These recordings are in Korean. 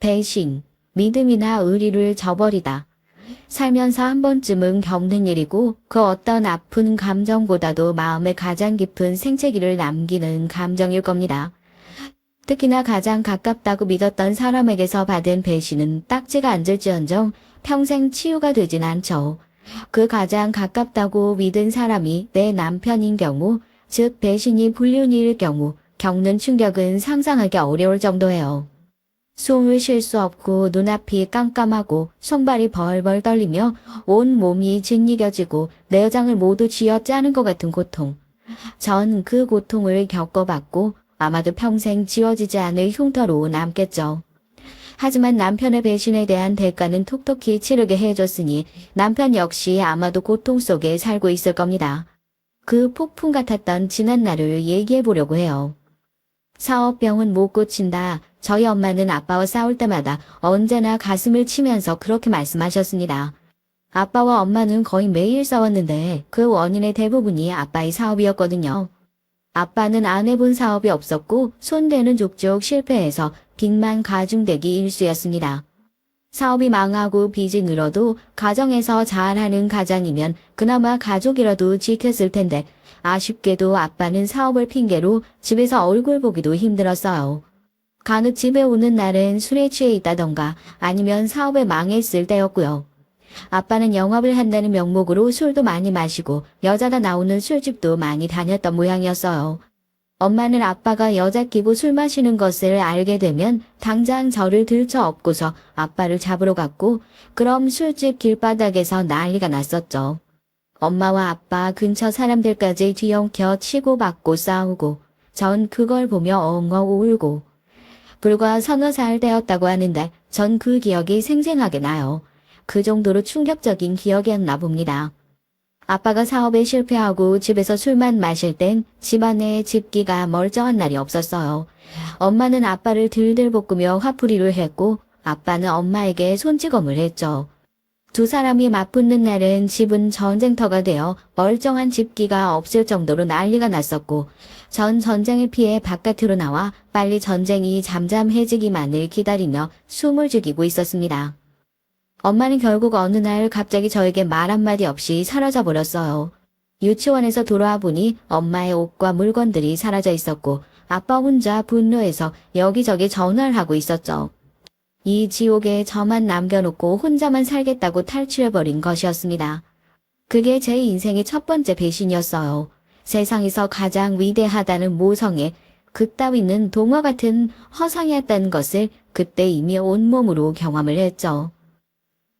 배신, 믿음이나 의리를 저버리다. 살면서 한 번쯤은 겪는 일이고 그 어떤 아픈 감정보다도 마음에 가장 깊은 생채기를 남기는 감정일 겁니다. 특히나 가장 가깝다고 믿었던 사람에게서 받은 배신은 딱지가 앉을지언정 평생 치유가 되진 않죠. 그 가장 가깝다고 믿은 사람이 내 남편인 경우, 즉 배신이 불륜일 경우 겪는 충격은 상상하기 어려울 정도예요. 숨을 쉴 수 없고 눈앞이 깜깜하고 손발이 벌벌 떨리며 온 몸이 짓이겨지고 내장을 모두 쥐어짜는 것 같은 고통. 전 그 고통을 겪어봤고 아마도 평생 지워지지 않을 흉터로 남겠죠. 하지만 남편의 배신에 대한 대가는 톡톡히 치르게 해줬으니 남편 역시 아마도 고통 속에 살고 있을 겁니다. 그 폭풍 같았던 지난날을 얘기해 보려고 해요. 사업병은 못 고친다. 저희 엄마는 아빠와 싸울 때마다 언제나 가슴을 치면서 그렇게 말씀하셨습니다. 아빠와 엄마는 거의 매일 싸웠는데 그 원인의 대부분이 아빠의 사업이었거든요. 아빠는 안 해본 사업이 없었고 손대는 족족 실패해서 빚만 가중되기 일쑤였습니다. 사업이 망하고 빚이 늘어도 가정에서 잘하는 가장이면 그나마 가족이라도 지켰을 텐데 아쉽게도 아빠는 사업을 핑계로 집에서 얼굴 보기도 힘들었어요. 간혹 집에 오는 날은 술에 취해 있다던가 아니면 사업에 망했을 때였고요. 아빠는 영업을 한다는 명목으로 술도 많이 마시고 여자가 나오는 술집도 많이 다녔던 모양이었어요. 엄마는 아빠가 여자 끼고 술 마시는 것을 알게 되면 당장 저를 들쳐 업고서 아빠를 잡으러 갔고 그럼 술집 길바닥에서 난리가 났었죠. 엄마와 아빠 근처 사람들까지 뒤엉켜 치고받고 싸우고 전 그걸 보며 엉엉 울고 불과 서너 살 되었다고 하는데 전 그 기억이 생생하게 나요. 그 정도로 충격적인 기억이었나 봅니다. 아빠가 사업에 실패하고 집에서 술만 마실 땐 집안에 집기가 멀쩡한 날이 없었어요. 엄마는 아빠를 들들 볶으며 화풀이를 했고 아빠는 엄마에게 손찌검을 했죠. 두 사람이 맞붙는 날은 집은 전쟁터가 되어 멀쩡한 집기가 없을 정도로 난리가 났었고 전 전쟁을 피해 바깥으로 나와 빨리 전쟁이 잠잠해지기만을 기다리며 숨을 죽이고 있었습니다. 엄마는 결국 어느 날 갑자기 저에게 말 한마디 없이 사라져 버렸어요. 유치원에서 돌아와 보니 엄마의 옷과 물건들이 사라져 있었고 아빠 혼자 분노해서 여기저기 전화를 하고 있었죠. 이 지옥에 저만 남겨놓고 혼자만 살겠다고 탈출해버린 것이었습니다. 그게 제 인생의 첫 번째 배신이었어요. 세상에서 가장 위대하다는 모성애, 그따위는 동화 같은 허상이었다는 것을 그때 이미 온몸으로 경험을 했죠.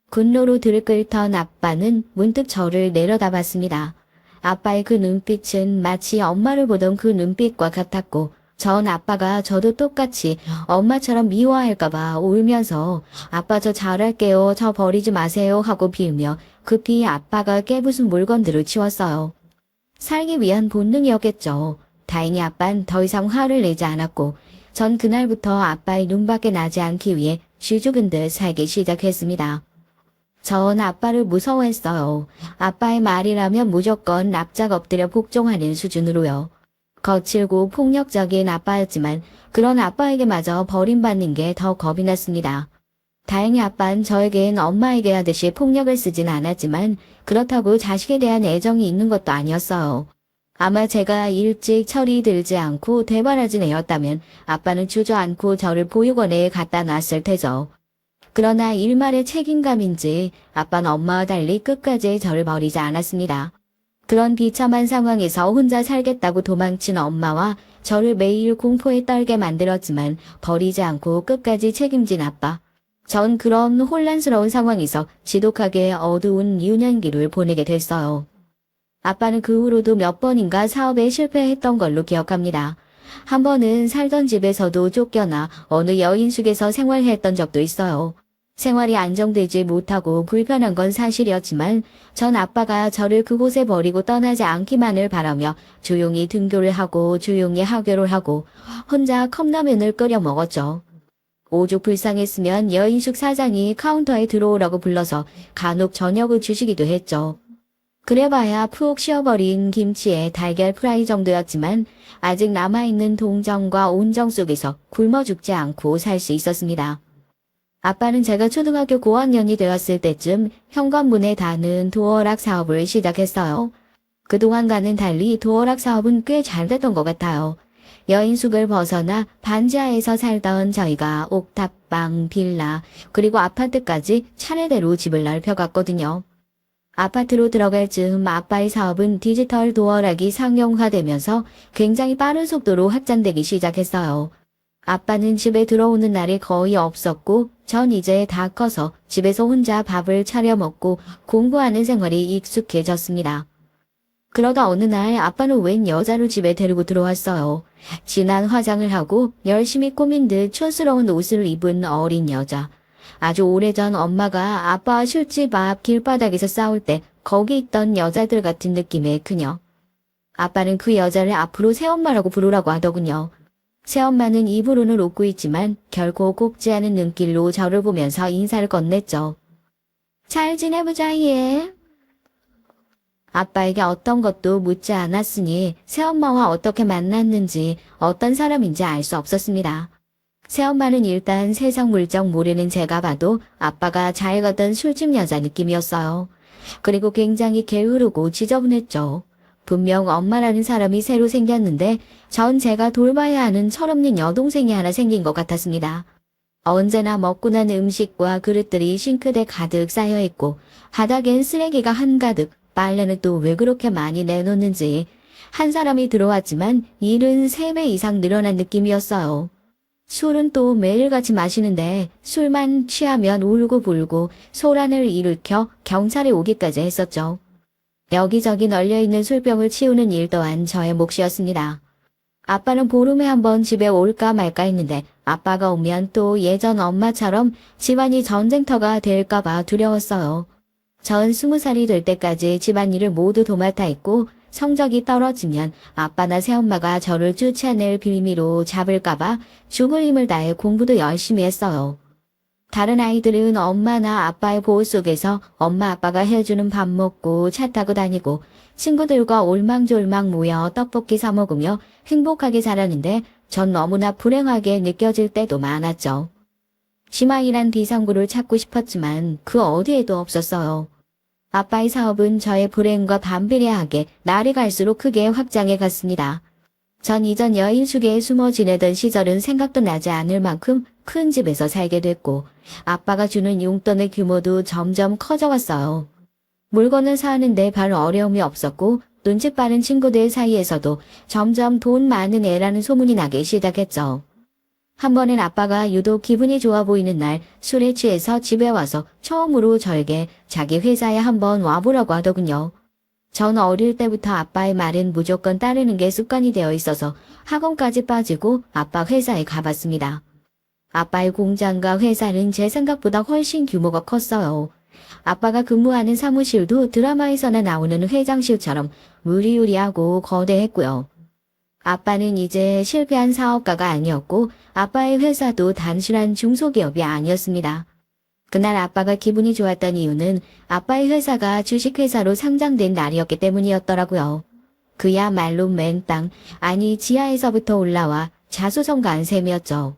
분노로 들끓던 아빠는 문득 저를 내려다봤습니다. 아빠의 그 눈빛은 마치 엄마를 보던 그 눈빛과 같았고 전 아빠가 저도 똑같이 엄마처럼 미워할까봐 울면서 아빠 저 잘할게요. 저 버리지 마세요 하고 빌며 급히 아빠가 깨부순 물건들을 치웠어요. 살기 위한 본능이었겠죠. 다행히 아빠는 더 이상 화를 내지 않았고 전 그날부터 아빠의 눈밖에 나지 않기 위해 쥐죽은 듯 살기 시작했습니다. 전 아빠를 무서워했어요. 아빠의 말이라면 무조건 납작 엎드려 복종하는 수준으로요. 거칠고 폭력적인 아빠였지만 그런 아빠에게마저 버림받는 게 더 겁이 났습니다. 다행히 아빠는 저에겐 엄마에게 하듯이 폭력을 쓰진 않았지만 그렇다고 자식에 대한 애정이 있는 것도 아니었어요. 아마 제가 일찍 철이 들지 않고 대바라진 애였다면 아빠는 주저앉고 저를 보육원에 갖다 놨을 테죠. 그러나 일말의 책임감인지 아빠는 엄마와 달리 끝까지 저를 버리지 않았습니다. 그런 비참한 상황에서 혼자 살겠다고 도망친 엄마와 저를 매일 공포에 떨게 만들었지만 버리지 않고 끝까지 책임진 아빠. 전 그런 혼란스러운 상황에서 지독하게 어두운 유년기를 보내게 됐어요. 아빠는 그 후로도 몇 번인가 사업에 실패했던 걸로 기억합니다. 한 번은 살던 집에서도 쫓겨나 어느 여인숙에서 생활했던 적도 있어요. 생활이 안정되지 못하고 불편한 건 사실이었지만 전 아빠가 저를 그곳에 버리고 떠나지 않기만을 바라며 조용히 등교를 하고 조용히 하교를 하고 혼자 컵라면을 끓여 먹었죠. 오죽 불쌍했으면 여인숙 사장이 카운터에 들어오라고 불러서 간혹 저녁을 주시기도 했죠. 그래봐야 푹 쉬어버린 김치에 달걀 프라이 정도였지만 아직 남아있는 동정과 온정 속에서 굶어 죽지 않고 살 수 있었습니다. 아빠는 제가 초등학교 고학년이 되었을 때쯤 현관문에 다는 도어락 사업을 시작했어요. 그동안과는 달리 도어락 사업은 꽤 잘 됐던 것 같아요. 여인숙을 벗어나 반지하에서 살던 저희가 옥탑방, 빌라, 그리고 아파트까지 차례대로 집을 넓혀갔거든요. 아파트로 들어갈 즈음 아빠의 사업은 디지털 도어락이 상용화되면서 굉장히 빠른 속도로 확장되기 시작했어요. 아빠는 집에 들어오는 날이 거의 없었고 전 이제 다 커서 집에서 혼자 밥을 차려 먹고 공부하는 생활이 익숙해졌습니다. 그러다 어느 날 아빠는 웬 여자를 집에 데리고 들어왔어요. 진한 화장을 하고 열심히 꾸민 듯 촌스러운 옷을 입은 어린 여자. 아주 오래전 엄마가 아빠와 술집 앞 길바닥에서 싸울 때 거기 있던 여자들 같은 느낌의 그녀. 아빠는 그 여자를 앞으로 새엄마라고 부르라고 하더군요. 새엄마는 입으로는 웃고 있지만 결코 곱지 않은 눈길로 저를 보면서 인사를 건넸죠. 잘 지내보자 얘. 아빠에게 어떤 것도 묻지 않았으니 새엄마와 어떻게 만났는지 어떤 사람인지 알 수 없었습니다. 새엄마는 일단 세상 물정 모르는 제가 봐도 아빠가 잘 가던 술집 여자 느낌이었어요. 그리고 굉장히 게으르고 지저분했죠. 분명 엄마라는 사람이 새로 생겼는데 전 제가 돌봐야 하는 철없는 여동생이 하나 생긴 것 같았습니다. 언제나 먹고 난 음식과 그릇들이 싱크대 가득 쌓여있고 바닥엔 쓰레기가 한가득, 빨래는 또 왜 그렇게 많이 내놓는지. 한 사람이 들어왔지만 일은 3배 이상 늘어난 느낌이었어요. 술은 또 매일같이 마시는데 술만 취하면 울고불고 소란을 일으켜 경찰이 오기까지 했었죠. 여기저기 널려있는 술병을 치우는 일 또한 저의 몫이었습니다. 아빠는 보름에 한 번 집에 올까 말까 했는데 아빠가 오면 또 예전 엄마처럼 집안이 전쟁터가 될까봐 두려웠어요. 전 20살이 될 때까지 집안일을 모두 도맡아 했고 성적이 떨어지면 아빠나 새엄마가 저를 쫓아낼 빌미로 잡을까봐 죽을 힘을 다해 공부도 열심히 했어요. 다른 아이들은 엄마나 아빠의 보호 속에서 엄마 아빠가 해주는 밥 먹고 차 타고 다니고 친구들과 올망졸망 모여 떡볶이 사 먹으며 행복하게 자라는데 전 너무나 불행하게 느껴질 때도 많았죠. 희망이란 비상구를 찾고 싶었지만 그 어디에도 없었어요. 아빠의 사업은 저의 불행과 반비례하게 날이 갈수록 크게 확장해 갔습니다. 전 이전 여인숙에 숨어 지내던 시절은 생각도 나지 않을 만큼 큰 집에서 살게 됐고 아빠가 주는 용돈의 규모도 점점 커져갔어요. 물건을 사는데 별 어려움이 없었고 눈치 빠른 친구들 사이에서도 점점 돈 많은 애라는 소문이 나기 시작했죠. 한 번은 아빠가 유독 기분이 좋아 보이는 날 술에 취해서 집에 와서 처음으로 저에게 자기 회사에 한번 와보라고 하더군요. 전 어릴 때부터 아빠의 말은 무조건 따르는 게 습관이 되어 있어서 학원까지 빠지고 아빠 회사에 가봤습니다. 아빠의 공장과 회사는 제 생각보다 훨씬 규모가 컸어요. 아빠가 근무하는 사무실도 드라마에서나 나오는 회장실처럼 으리으리하고 거대했고요. 아빠는 이제 실패한 사업가가 아니었고 아빠의 회사도 단순한 중소기업이 아니었습니다. 그날 아빠가 기분이 좋았던 이유는 아빠의 회사가 주식회사로 상장된 날이었기 때문이었더라고요. 그야말로 맨땅, 아니 지하에서부터 올라와 자수성가한 셈이었죠.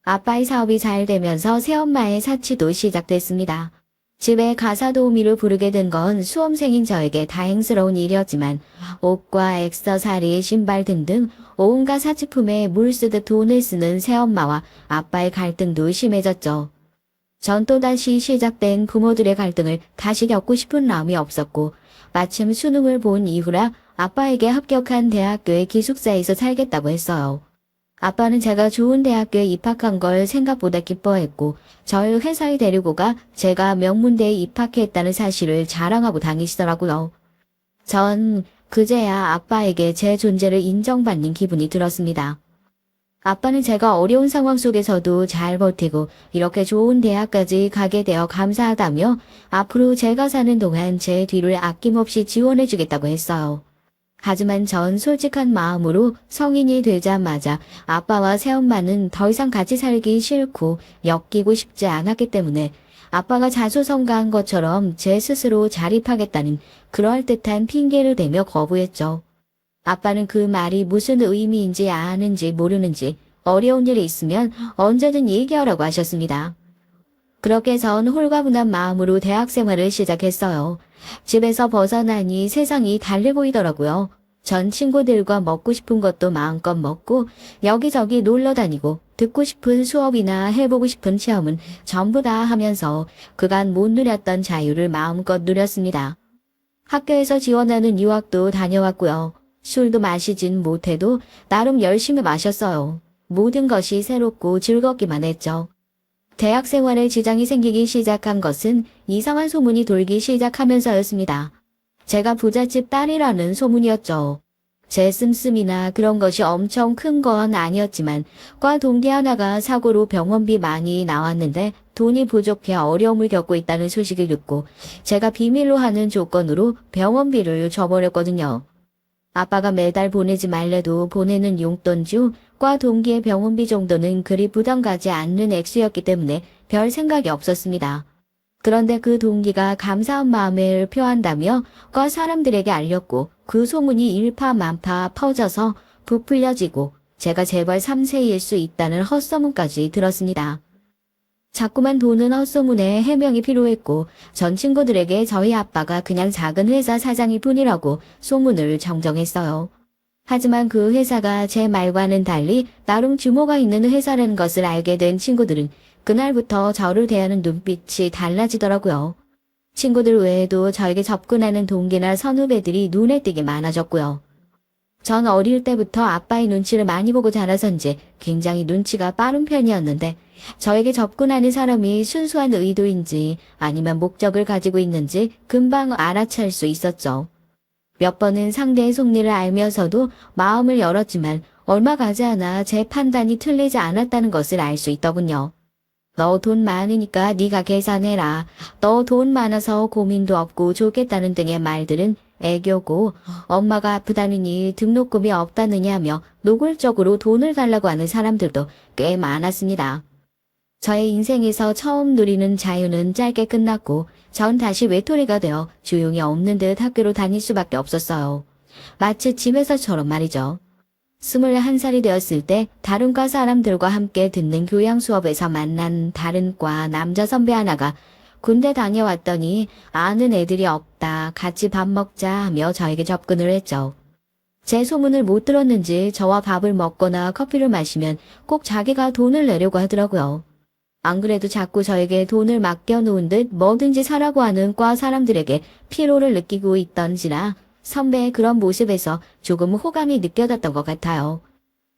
아빠의 사업이 잘 되면서 새엄마의 사치도 시작됐습니다. 집에 가사도우미를 부르게 된 건 수험생인 저에게 다행스러운 일이었지만 옷과 액세서리, 신발 등등 온갖 사치품에 물 쓰듯 돈을 쓰는 새엄마와 아빠의 갈등도 심해졌죠. 전 또다시 시작된 부모들의 갈등을 다시 겪고 싶은 마음이 없었고 마침 수능을 본 이후라 아빠에게 합격한 대학교의 기숙사에서 살겠다고 했어요. 아빠는 제가 좋은 대학교에 입학한 걸 생각보다 기뻐했고 저를 회사에 데리고 가 제가 명문대에 입학했다는 사실을 자랑하고 다니시더라고요. 전 그제야 아빠에게 제 존재를 인정받는 기분이 들었습니다. 아빠는 제가 어려운 상황 속에서도 잘 버티고 이렇게 좋은 대학까지 가게 되어 감사하다며 앞으로 제가 사는 동안 제 뒤를 아낌없이 지원해주겠다고 했어요. 하지만 전 솔직한 마음으로 성인이 되자마자 아빠와 새엄마는 더 이상 같이 살기 싫고 엮이고 싶지 않았기 때문에 아빠가 자수성가한 것처럼 제 스스로 자립하겠다는 그럴듯한 핑계를 대며 거부했죠. 아빠는 그 말이 무슨 의미인지 아는지 모르는지 어려운 일이 있으면 언제든 얘기하라고 하셨습니다. 그렇게 전 홀가분한 마음으로 대학 생활을 시작했어요. 집에서 벗어나니 세상이 달리 보이더라고요. 전 친구들과 먹고 싶은 것도 마음껏 먹고 여기저기 놀러 다니고 듣고 싶은 수업이나 해보고 싶은 체험은 전부 다 하면서 그간 못 누렸던 자유를 마음껏 누렸습니다. 학교에서 지원하는 유학도 다녀왔고요. 술도 마시진 못해도 나름 열심히 마셨어요. 모든 것이 새롭고 즐겁기만 했죠. 대학 생활에 지장이 생기기 시작한 것은 이상한 소문이 돌기 시작하면서였습니다. 제가 부잣집 딸이라는 소문이었죠. 제 씀씀이나 그런 것이 엄청 큰 건 아니었지만 과 동기 하나가 사고로 병원비 많이 나왔는데 돈이 부족해 어려움을 겪고 있다는 소식을 듣고 제가 비밀로 하는 조건으로 병원비를 줘버렸거든요. 아빠가 매달 보내지 말래도 보내는 용돈 중 과 동기의 병원비 정도는 그리 부담 가지 않는 액수였기 때문에 별 생각이 없었습니다. 그런데 그 동기가 감사한 마음을 표한다며 과 사람들에게 알렸고 그 소문이 일파만파 퍼져서 부풀려지고 제가 재벌 3세일 수 있다는 헛소문까지 들었습니다. 자꾸만 도는 헛소문에 해명이 필요했고 전 친구들에게 저희 아빠가 그냥 작은 회사 사장일 뿐이라고 소문을 정정했어요. 하지만 그 회사가 제 말과는 달리 나름 규모가 있는 회사라는 것을 알게 된 친구들은 그날부터 저를 대하는 눈빛이 달라지더라고요. 친구들 외에도 저에게 접근하는 동기나 선후배들이 눈에 띄게 많아졌고요. 전 어릴 때부터 아빠의 눈치를 많이 보고 자라선지 굉장히 눈치가 빠른 편이었는데 저에게 접근하는 사람이 순수한 의도인지 아니면 목적을 가지고 있는지 금방 알아챌 수 있었죠. 몇 번은 상대의 속내를 알면서도 마음을 열었지만 얼마 가지 않아 제 판단이 틀리지 않았다는 것을 알 수 있더군요. 너 돈 많으니까 네가 계산해라. 너 돈 많아서 고민도 없고 좋겠다는 등의 말들은 애교고 엄마가 아프다느니 등록금이 없다느냐며 노골적으로 돈을 달라고 하는 사람들도 꽤 많았습니다. 저의 인생에서 처음 누리는 자유는 짧게 끝났고 전 다시 외톨이가 되어 조용히 없는 듯 학교로 다닐 수밖에 없었어요. 마치 집에서처럼 말이죠. 21살이 되었을 때 다른 과 사람들과 함께 듣는 교양 수업에서 만난 다른 과 남자 선배 하나가 군대 다녀왔더니 아는 애들이 없다, 같이 밥 먹자 하며 저에게 접근을 했죠. 제 소문을 못 들었는지 저와 밥을 먹거나 커피를 마시면 꼭 자기가 돈을 내려고 하더라고요. 안 그래도 자꾸 저에게 돈을 맡겨놓은 듯 뭐든지 사라고 하는 과 사람들에게 피로를 느끼고 있던지라 선배의 그런 모습에서 조금 호감이 느껴졌던 것 같아요.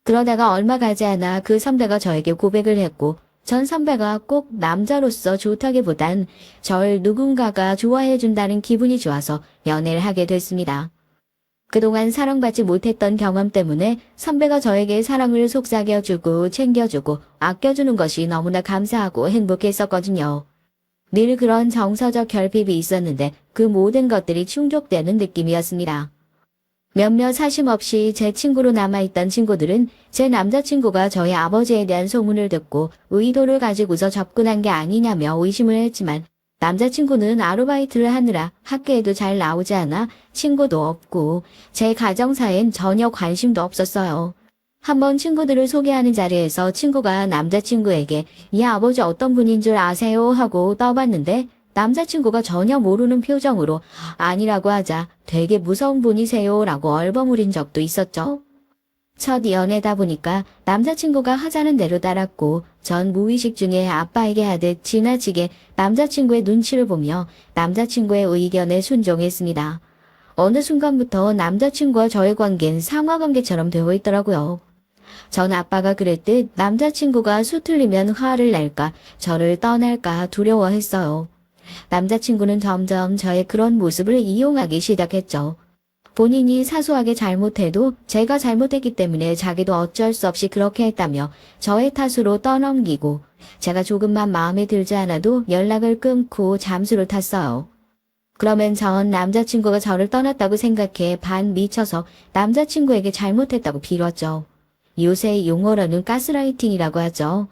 그러다가 얼마 가지 않아 그 선배가 저에게 고백을 했고 전 선배가 꼭 남자로서 좋다기보단 절 누군가가 좋아해준다는 기분이 좋아서 연애를 하게 됐습니다. 그동안 사랑받지 못했던 경험 때문에 선배가 저에게 사랑을 속삭여주고 챙겨주고 아껴주는 것이 너무나 감사하고 행복했었거든요. 늘 그런 정서적 결핍이 있었는데 그 모든 것들이 충족되는 느낌이었습니다. 몇몇 사심 없이 제 친구로 남아있던 친구들은 제 남자친구가 저희 아버지에 대한 소문을 듣고 의도를 가지고서 접근한 게 아니냐며 의심을 했지만 남자친구는 아르바이트를 하느라 학교에도 잘 나오지 않아 친구도 없고 제 가정사엔 전혀 관심도 없었어요. 한번 친구들을 소개하는 자리에서 친구가 남자친구에게 이 아버지 어떤 분인 줄 아세요? 하고 떠봤는데 남자친구가 전혀 모르는 표정으로 아니라고 하자 되게 무서운 분이세요 라고 얼버무린 적도 있었죠. 첫 연애다 보니까 남자친구가 하자는 대로 따랐고 전 무의식 중에 아빠에게 하듯 지나치게 남자친구의 눈치를 보며 남자친구의 의견에 순종했습니다. 어느 순간부터 남자친구와 저의 관계는 상하관계처럼 되어 있더라고요. 전 아빠가 그랬듯 남자친구가 수틀리면 화를 낼까 저를 떠날까 두려워했어요. 남자친구는 점점 저의 그런 모습을 이용하기 시작했죠. 본인이 사소하게 잘못해도 제가 잘못했기 때문에 자기도 어쩔 수 없이 그렇게 했다며 저의 탓으로 떠넘기고 제가 조금만 마음에 들지 않아도 연락을 끊고 잠수를 탔어요. 그러면 전 남자친구가 저를 떠났다고 생각해 반 미쳐서 남자친구에게 잘못했다고 빌었죠. 요새 용어로는 가스라이팅이라고 하죠.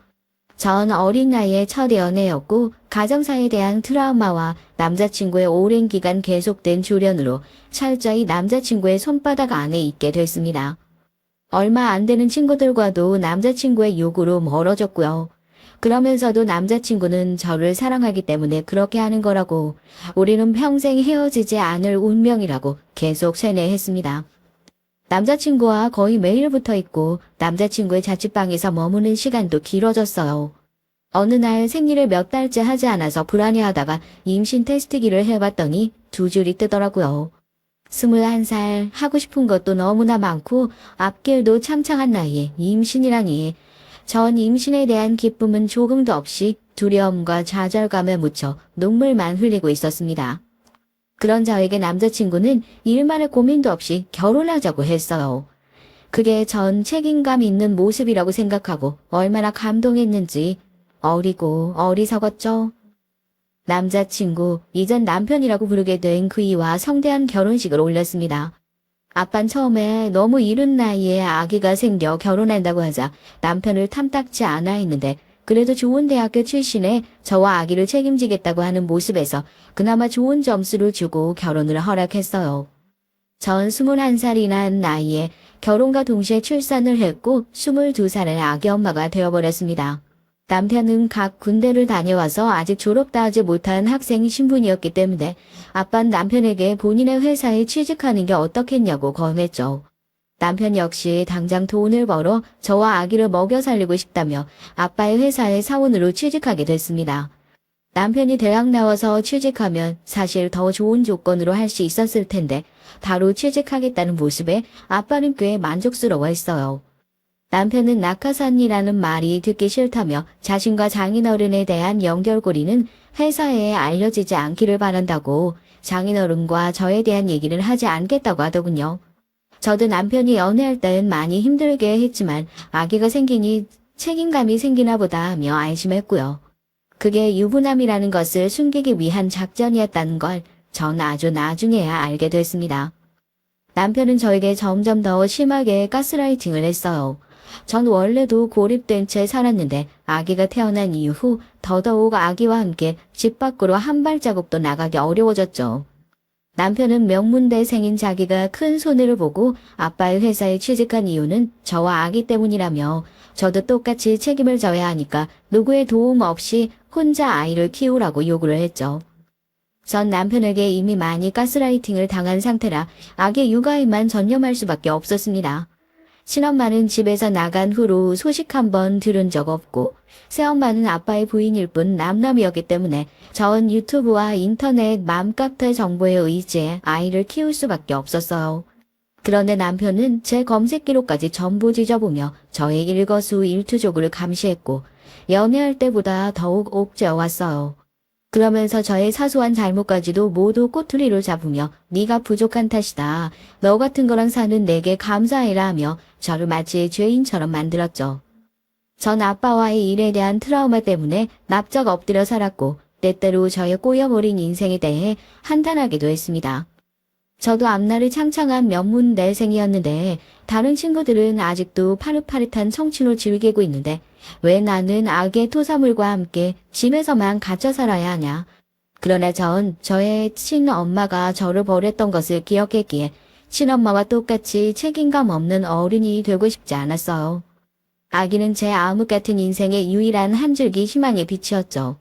전 어린 나이에 첫 연애였고 가정사에 대한 트라우마와 남자친구의 오랜 기간 계속된 조련으로 철저히 남자친구의 손바닥 안에 있게 됐습니다. 얼마 안 되는 친구들과도 남자친구의 요구로 멀어졌고요. 그러면서도 남자친구는 저를 사랑하기 때문에 그렇게 하는 거라고, 우리는 평생 헤어지지 않을 운명이라고 계속 세뇌했습니다. 남자친구와 거의 매일 붙어 있고 남자친구의 자취방에서 머무는 시간도 길어졌어요. 어느 날 생리를 몇 달째 하지 않아서 불안해하다가 임신 테스트기를 해봤더니 2줄이 뜨더라고요. 21살, 하고 싶은 것도 너무나 많고 앞길도 창창한 나이에 임신이라니. 전 임신에 대한 기쁨은 조금도 없이 두려움과 좌절감에 묻혀 눈물만 흘리고 있었습니다. 그런 저에게 남자친구는 일말의 고민도 없이 결혼하자고 했어요. 그게 전 책임감 있는 모습이라고 생각하고 얼마나 감동했는지. 어리고 어리석었죠. 남자친구, 이젠 남편이라고 부르게 된 그이와 성대한 결혼식을 올렸습니다. 아빤 처음에 너무 이른 나이에 아기가 생겨 결혼한다고 하자 남편을 탐탁지 않아 했는데, 그래도 좋은 대학교 출신에 저와 아기를 책임지겠다고 하는 모습에서 그나마 좋은 점수를 주고 결혼을 허락했어요. 전 21살이나 나이에 결혼과 동시에 출산을 했고 22살에 아기 엄마가 되어버렸습니다. 남편은 각 군대를 다녀와서 아직 졸업도 하지 못한 학생 신분이었기 때문에 아빠는 남편에게 본인의 회사에 취직하는 게 어떻겠냐고 권했죠. 남편 역시 당장 돈을 벌어 저와 아기를 먹여 살리고 싶다며 아빠의 회사에 사원으로 취직하게 됐습니다. 남편이 대학 나와서 취직하면 사실 더 좋은 조건으로 할 수 있었을 텐데 바로 취직하겠다는 모습에 아빠는 꽤 만족스러워했어요. 남편은 낙하산이라는 말이 듣기 싫다며 자신과 장인어른에 대한 연결고리는 회사에 알려지지 않기를 바란다고, 장인어른과 저에 대한 얘기는 하지 않겠다고 하더군요. 저도 남편이 연애할 땐 많이 힘들게 했지만 아기가 생기니 책임감이 생기나 보다 하며 안심했고요. 그게 유부남이라는 것을 숨기기 위한 작전이었다는 걸 전 아주 나중에야 알게 됐습니다. 남편은 저에게 점점 더 심하게 가스라이팅을 했어요. 전 원래도 고립된 채 살았는데 아기가 태어난 이후 더더욱 아기와 함께 집 밖으로 한 발자국도 나가기 어려워졌죠. 남편은 명문대생인 자기가 큰 손해를 보고 아빠의 회사에 취직한 이유는 저와 아기 때문이라며, 저도 똑같이 책임을 져야 하니까 누구의 도움 없이 혼자 아이를 키우라고 요구를 했죠. 전 남편에게 이미 많이 가스라이팅을 당한 상태라 아기 육아에만 전념할 수밖에 없었습니다. 친엄마는 집에서 나간 후로 소식 한 번 들은 적 없고, 새엄마는 아빠의 부인일 뿐 남남이었기 때문에 전 유튜브와 인터넷 맘카페 정보에 의지해 아이를 키울 수밖에 없었어요. 그런데 남편은 제 검색 기록까지 전부 뒤져보며 저의 일거수일투족을 감시했고 연애할 때보다 더욱 옥죄어왔어요. 그러면서 저의 사소한 잘못까지도 모두 꼬투리로 잡으며 네가 부족한 탓이다, 너 같은 거랑 사는 내게 감사해라 하며 저를 마치 죄인처럼 만들었죠. 전 아빠와의 일에 대한 트라우마 때문에 납작 엎드려 살았고 때때로 저의 꼬여버린 인생에 대해 한탄하기도 했습니다. 저도 앞날이 창창한 명문대생이었는데 다른 친구들은 아직도 파릇파릇한 청춘을 즐기고 있는데 왜 나는 악의 토사물과 함께 집에서만 갇혀 살아야 하냐. 그러나 전 저의 친엄마가 저를 버렸던 것을 기억했기에 친엄마와 똑같이 책임감 없는 어른이 되고 싶지 않았어요. 아기는 제 암흑 같은 인생의 유일한 한 줄기 희망의 빛이었죠.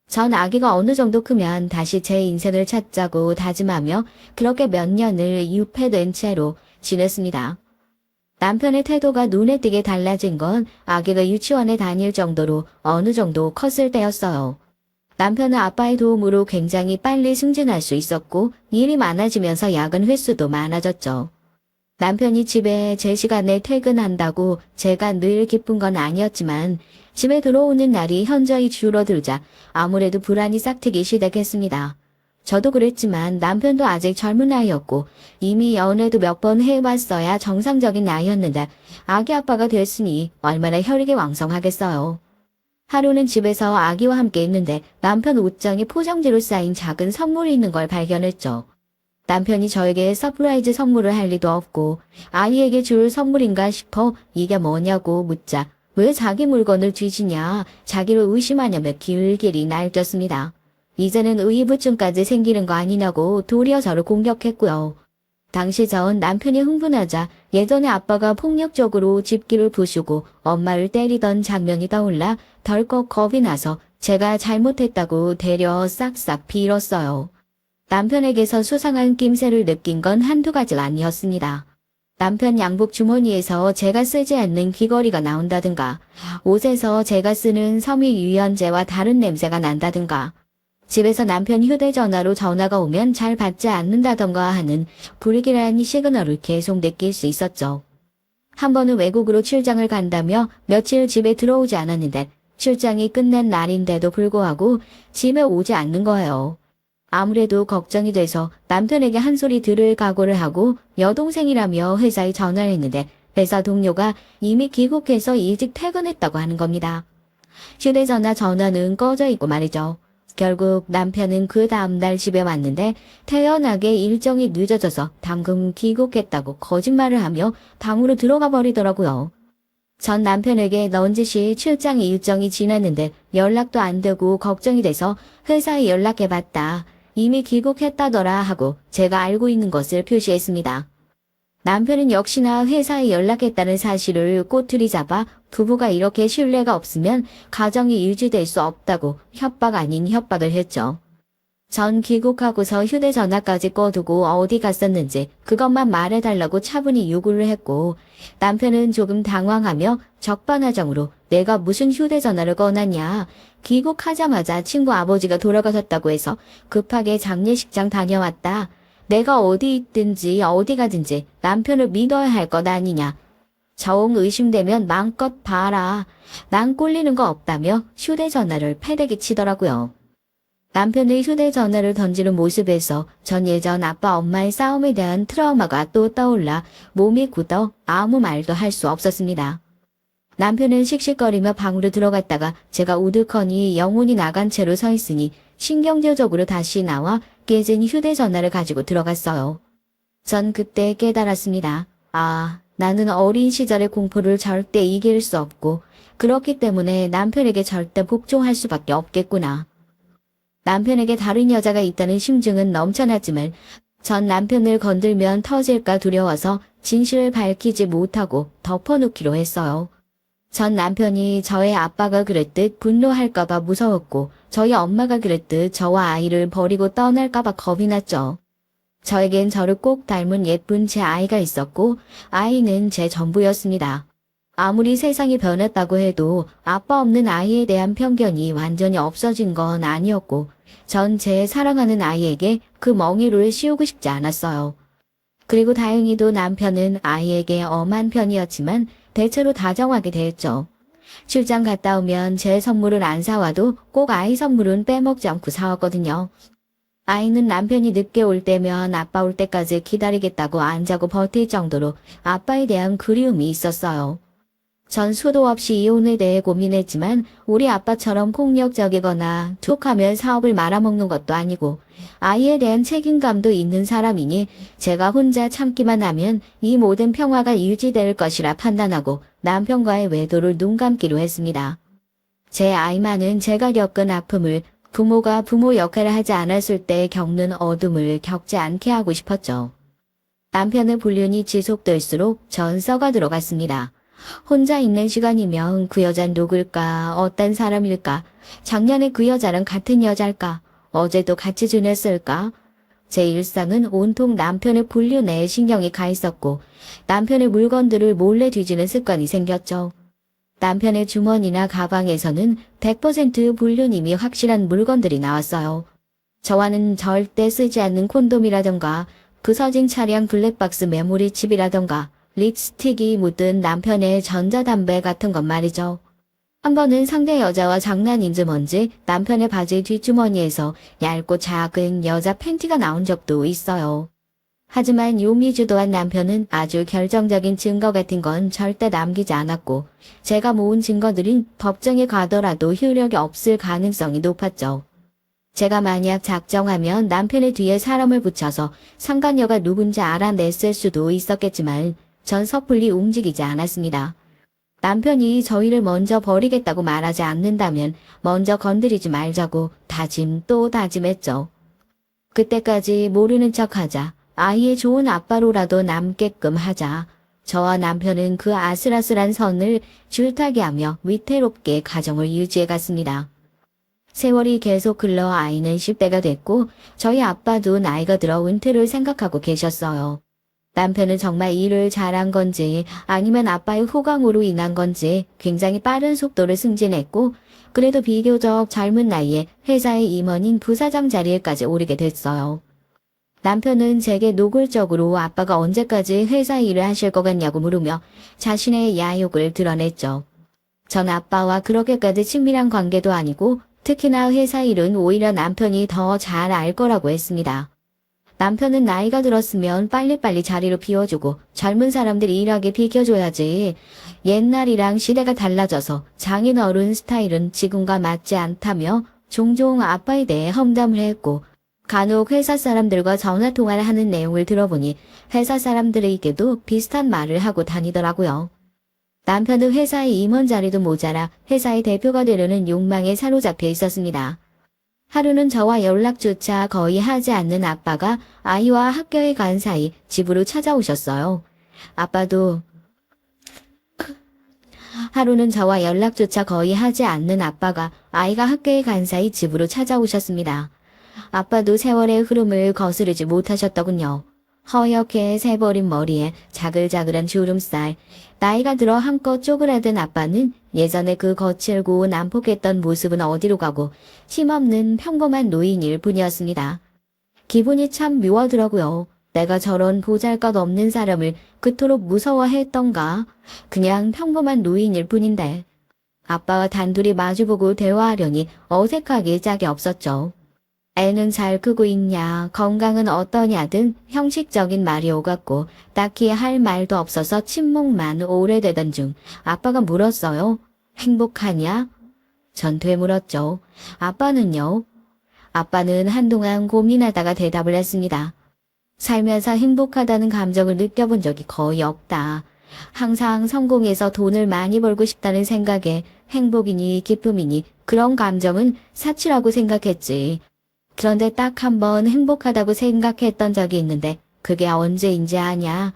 전 아기가 어느 정도 크면 다시 제 인생을 찾자고 다짐하며 그렇게 몇 년을 유폐된 채로 지냈습니다. 남편의 태도가 눈에 띄게 달라진 건 아기가 유치원에 다닐 정도로 어느 정도 컸을 때였어요. 남편은 아빠의 도움으로 굉장히 빨리 승진할 수 있었고 일이 많아지면서 야근 횟수도 많아졌죠. 남편이 집에 제 시간에 퇴근한다고 제가 늘 기쁜 건 아니었지만 집에 들어오는 날이 현저히 줄어들자 아무래도 불안이 싹트기 시작했습니다. 저도 그랬지만 남편도 아직 젊은 나이였고 이미 연애도 몇 번 해봤어야 정상적인 나이였는데 아기 아빠가 됐으니 얼마나 혈액이 왕성하겠어요. 하루는 집에서 아기와 함께 있는데 남편 옷장에 포장지로 쌓인 작은 선물이 있는 걸 발견했죠. 남편이 저에게 서프라이즈 선물을 할 리도 없고 아이에게 줄 선물인가 싶어 이게 뭐냐고 묻자 왜 자기 물건을 뒤지냐, 자기를 의심하냐며 길길이 날뛰었습니다. 이제는 의부증까지 생기는 거 아니냐고 도리어 저를 공격했고요. 당시 전 남편이 흥분하자 예전에 아빠가 폭력적으로 집기를 부수고 엄마를 때리던 장면이 떠올라 덜컥 겁이 나서 제가 잘못했다고 되려 싹싹 빌었어요. 남편에게서 수상한 낌새를 느낀 건 한두 가지가 아니었습니다. 남편 양복 주머니에서 제가 쓰지 않는 귀걸이가 나온다든가, 옷에서 제가 쓰는 섬유유연제와 다른 냄새가 난다든가, 집에서 남편 휴대전화로 전화가 오면 잘 받지 않는다던가 하는 불길한 시그널을 계속 느낄 수 있었죠. 한 번은 외국으로 출장을 간다며 며칠 집에 들어오지 않았는데 출장이 끝난 날인데도 불구하고 집에 오지 않는 거예요. 아무래도 걱정이 돼서 남편에게 한 소리 들을 각오를 하고 여동생이라며 회사에 전화를 했는데 회사 동료가 이미 귀국해서 일찍 퇴근했다고 하는 겁니다. 휴대전화 전화는 꺼져 있고 말이죠. 결국 남편은 그 다음날 집에 왔는데 태연하게 일정이 늦어져서 방금 귀국했다고 거짓말을 하며 방으로 들어가 버리더라고요. 전 남편에게 넌지시 출장 일정이 지났는데 연락도 안 되고 걱정이 돼서 회사에 연락해봤다. 이미 귀국했다더라 하고 제가 알고 있는 것을 표시했습니다. 남편은 역시나 회사에 연락했다는 사실을 꼬투리 잡아 부부가 이렇게 신뢰가 없으면 가정이 유지될 수 없다고 협박 아닌 협박을 했죠. 전 귀국하고서 휴대전화까지 꺼두고 어디 갔었는지 그것만 말해달라고 차분히 요구를 했고 남편은 조금 당황하며 적반하장으로 내가 무슨 휴대전화를 꺼놨냐. 귀국하자마자 친구 아버지가 돌아가셨다고 해서 급하게 장례식장 다녀왔다. 내가 어디 있든지 어디 가든지 남편을 믿어야 할 것 아니냐. 정 의심되면 마음껏 봐라. 난 꼴리는 거 없다며 휴대전화를 패대기 치더라고요. 남편의 휴대전화를 던지는 모습에서 전 예전 아빠 엄마의 싸움에 대한 트라우마가 또 떠올라 몸이 굳어 아무 말도 할 수 없었습니다. 남편은 씩씩거리며 방으로 들어갔다가 제가 우두커니 영혼이 나간 채로 서 있으니 신경제적으로 다시 나와 깨진 휴대전화를 가지고 들어갔어요. 전 그때 깨달았습니다. 아, 나는 어린 시절의 공포를 절대 이길 수 없고 그렇기 때문에 남편에게 절대 복종할 수밖에 없겠구나. 남편에게 다른 여자가 있다는 심증은 넘쳐났지만 전 남편을 건들면 터질까 두려워서 진실을 밝히지 못하고 덮어놓기로 했어요. 전 남편이 저의 아빠가 그랬듯 분노할까봐 무서웠고 저희 엄마가 그랬듯 저와 아이를 버리고 떠날까봐 겁이 났죠. 저에겐 저를 꼭 닮은 예쁜 제 아이가 있었고 아이는 제 전부였습니다. 아무리 세상이 변했다고 해도 아빠 없는 아이에 대한 편견이 완전히 없어진 건 아니었고 전 제 사랑하는 아이에게 그 멍이를 씌우고 싶지 않았어요. 그리고 다행히도 남편은 아이에게 엄한 편이었지만 대체로 다정하게 대했죠. 출장 갔다 오면 제 선물을 안 사와도 꼭 아이 선물은 빼먹지 않고 사왔거든요. 아이는 남편이 늦게 올 때면 아빠 올 때까지 기다리겠다고 안 자고 버틸 정도로 아빠에 대한 그리움이 있었어요. 전 수도 없이 이혼에 대해 고민했지만 우리 아빠처럼 폭력적이거나 툭하면 사업을 말아먹는 것도 아니고 아이에 대한 책임감도 있는 사람이니 제가 혼자 참기만 하면 이 모든 평화가 유지될 것이라 판단하고 남편과의 외도를 눈 감기로 했습니다. 제 아이만은 제가 겪은 아픔을 부모가 부모 역할을 하지 않았을 때 겪는 어둠을 겪지 않게 하고 싶었죠. 남편의 불륜이 지속될수록 전 썩어 들어갔습니다. 혼자 있는 시간이면 그 여잔 누굴까? 어떤 사람일까? 작년에 그 여자랑 같은 여자일까? 어제도 같이 지냈을까? 제 일상은 온통 남편의 불륜에 신경이 가 있었고 남편의 물건들을 몰래 뒤지는 습관이 생겼죠. 남편의 주머니나 가방에서는 100% 불륜임이 확실한 물건들이 나왔어요. 저와는 절대 쓰지 않는 콘돔이라던가 부서진 차량 블랙박스 메모리 칩이라던가 립스틱이 묻은 남편의 전자담배 같은 것 말이죠. 한 번은 상대 여자와 장난인지 뭔지 남편의 바지 뒷주머니에서 얇고 작은 여자 팬티가 나온 적도 있어요. 하지만 요미주도한 남편은 아주 결정적인 증거 같은 건 절대 남기지 않았고 제가 모은 증거들은 법정에 가더라도 효력이 없을 가능성이 높았죠. 제가 만약 작정하면 남편의 뒤에 사람을 붙여서 상간녀가 누군지 알아냈을 수도 있었겠지만 전 섣불리 움직이지 않았습니다. 남편이 저희를 먼저 버리겠다고 말하지 않는다면 먼저 건드리지 말자고 다짐 또 다짐했죠. 그때까지 모르는 척하자. 아이의 좋은 아빠로라도 남게끔 하자. 저와 남편은 그 아슬아슬한 선을 줄타기 하며 위태롭게 가정을 유지해 갔습니다. 세월이 계속 흘러 아이는 10대가 됐고 저희 아빠도 나이가 들어 은퇴를 생각하고 계셨어요. 남편은 정말 일을 잘한 건지 아니면 아빠의 호강으로 인한 건지 굉장히 빠른 속도로 승진했고 그래도 비교적 젊은 나이에 회사의 임원인 부사장 자리에까지 오르게 됐어요. 남편은 제게 노골적으로 아빠가 언제까지 회사 일을 하실 것 같냐고 물으며 자신의 야욕을 드러냈죠. 전 아빠와 그렇게까지 친밀한 관계도 아니고 특히나 회사 일은 오히려 남편이 더 잘 알 거라고 했습니다. 남편은 나이가 들었으면 빨리빨리 자리를 비워주고 젊은 사람들이 일하게 비켜줘야지. 옛날이랑 시대가 달라져서 장인어른 스타일은 지금과 맞지 않다며 종종 아빠에 대해 험담을 했고 간혹 회사 사람들과 전화통화를 하는 내용을 들어보니 회사 사람들에게도 비슷한 말을 하고 다니더라고요. 남편은 회사의 임원 자리도 모자라 회사의 대표가 되려는 욕망에 사로잡혀 있었습니다. 하루는 저와 연락조차 거의 하지 않는 아빠가 아이와 학교에 간 사이 집으로 찾아오셨어요. 하루는 저와 연락조차 거의 하지 않는 아빠가 아이가 학교에 간 사이 집으로 찾아오셨습니다. 아빠도 세월의 흐름을 거스르지 못하셨더군요. 허옇게 새버린 머리에 자글자글한 주름살, 나이가 들어 한껏 쪼그라든 아빠는 예전에 그 거칠고 난폭했던 모습은 어디로 가고 힘없는 평범한 노인일 뿐이었습니다. 기분이 참 묘하더라고요. 내가 저런 보잘것없는 사람을 그토록 무서워했던가. 그냥 평범한 노인일 뿐인데. 아빠와 단둘이 마주보고 대화하려니 어색하기 짝이 없었죠. 애는 잘 크고 있냐, 건강은 어떠냐 등 형식적인 말이 오갔고 딱히 할 말도 없어서 침묵만 오래되던 중 아빠가 물었어요. 행복하냐? 전 되물었죠. 아빠는요? 아빠는 한동안 고민하다가 대답을 했습니다. 살면서 행복하다는 감정을 느껴본 적이 거의 없다. 항상 성공해서 돈을 많이 벌고 싶다는 생각에 행복이니 기쁨이니 그런 감정은 사치라고 생각했지. 그런데 딱 한 번 행복하다고 생각했던 적이 있는데 그게 언제인지 아냐?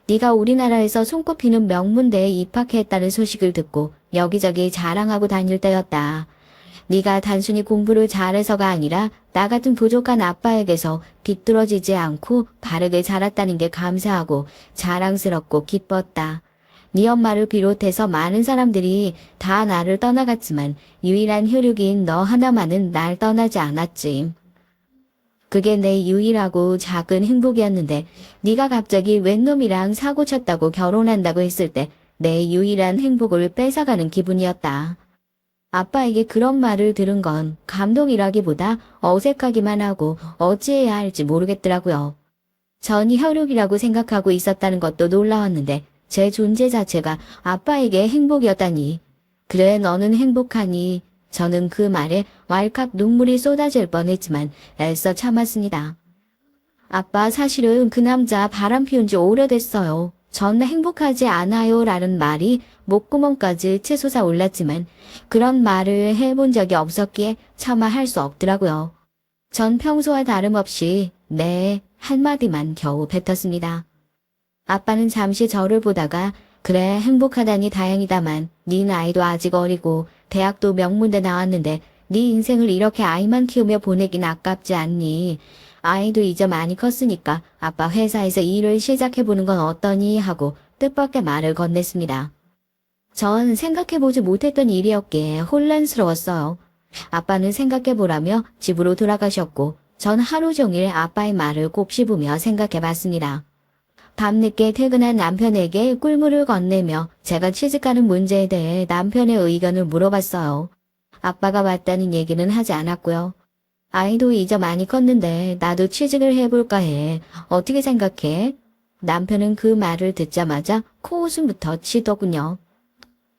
네가 우리나라에서 손꼽히는 명문대에 입학했다는 소식을 듣고 여기저기 자랑하고 다닐 때였다. 네가 단순히 공부를 잘해서가 아니라 나 같은 부족한 아빠에게서 비뚤어지지 않고 바르게 자랐다는 게 감사하고 자랑스럽고 기뻤다. 네 엄마를 비롯해서 많은 사람들이 다 나를 떠나갔지만 유일한 혈육인 너 하나만은 날 떠나지 않았지. 그게 내 유일하고 작은 행복이었는데 네가 갑자기 웬 놈이랑 사고 쳤다고 결혼한다고 했을 때 내 유일한 행복을 뺏어가는 기분이었다. 아빠에게 그런 말을 들은 건 감동이라기보다 어색하기만 하고 어찌해야 할지 모르겠더라고요. 전 혈육이라고 생각하고 있었다는 것도 놀라웠는데 제 존재 자체가 아빠에게 행복이었다니. 그래 너는 행복하니. 저는 그 말에 왈칵 눈물이 쏟아질 뻔했지만 애써 참았습니다. 아빠 사실은 그 남자 바람 피운 지 오래됐어요. 전 행복하지 않아요 라는 말이 목구멍까지 치솟아 올랐지만 그런 말을 해본 적이 없었기에 차마 할 수 없더라고요. 전 평소와 다름없이 네 한마디만 겨우 뱉었습니다. 아빠는 잠시 저를 보다가 그래 행복하다니 다행이다만 네 나이도 아직 어리고 대학도 명문대 나왔는데 네 인생을 이렇게 아이만 키우며 보내긴 아깝지 않니? 아이도 이제 많이 컸으니까 아빠 회사에서 일을 시작해보는 건 어떠니? 하고 뜻밖의 말을 건넸습니다. 전 생각해보지 못했던 일이었기에 혼란스러웠어요. 아빠는 생각해보라며 집으로 돌아가셨고 전 하루 종일 아빠의 말을 곱씹으며 생각해봤습니다. 밤늦게 퇴근한 남편에게 꿀물을 건네며 제가 취직하는 문제에 대해 남편의 의견을 물어봤어요. 아빠가 왔다는 얘기는 하지 않았고요. 아이도 이제 많이 컸는데 나도 취직을 해볼까 해. 어떻게 생각해? 남편은 그 말을 듣자마자 코웃음부터 치더군요.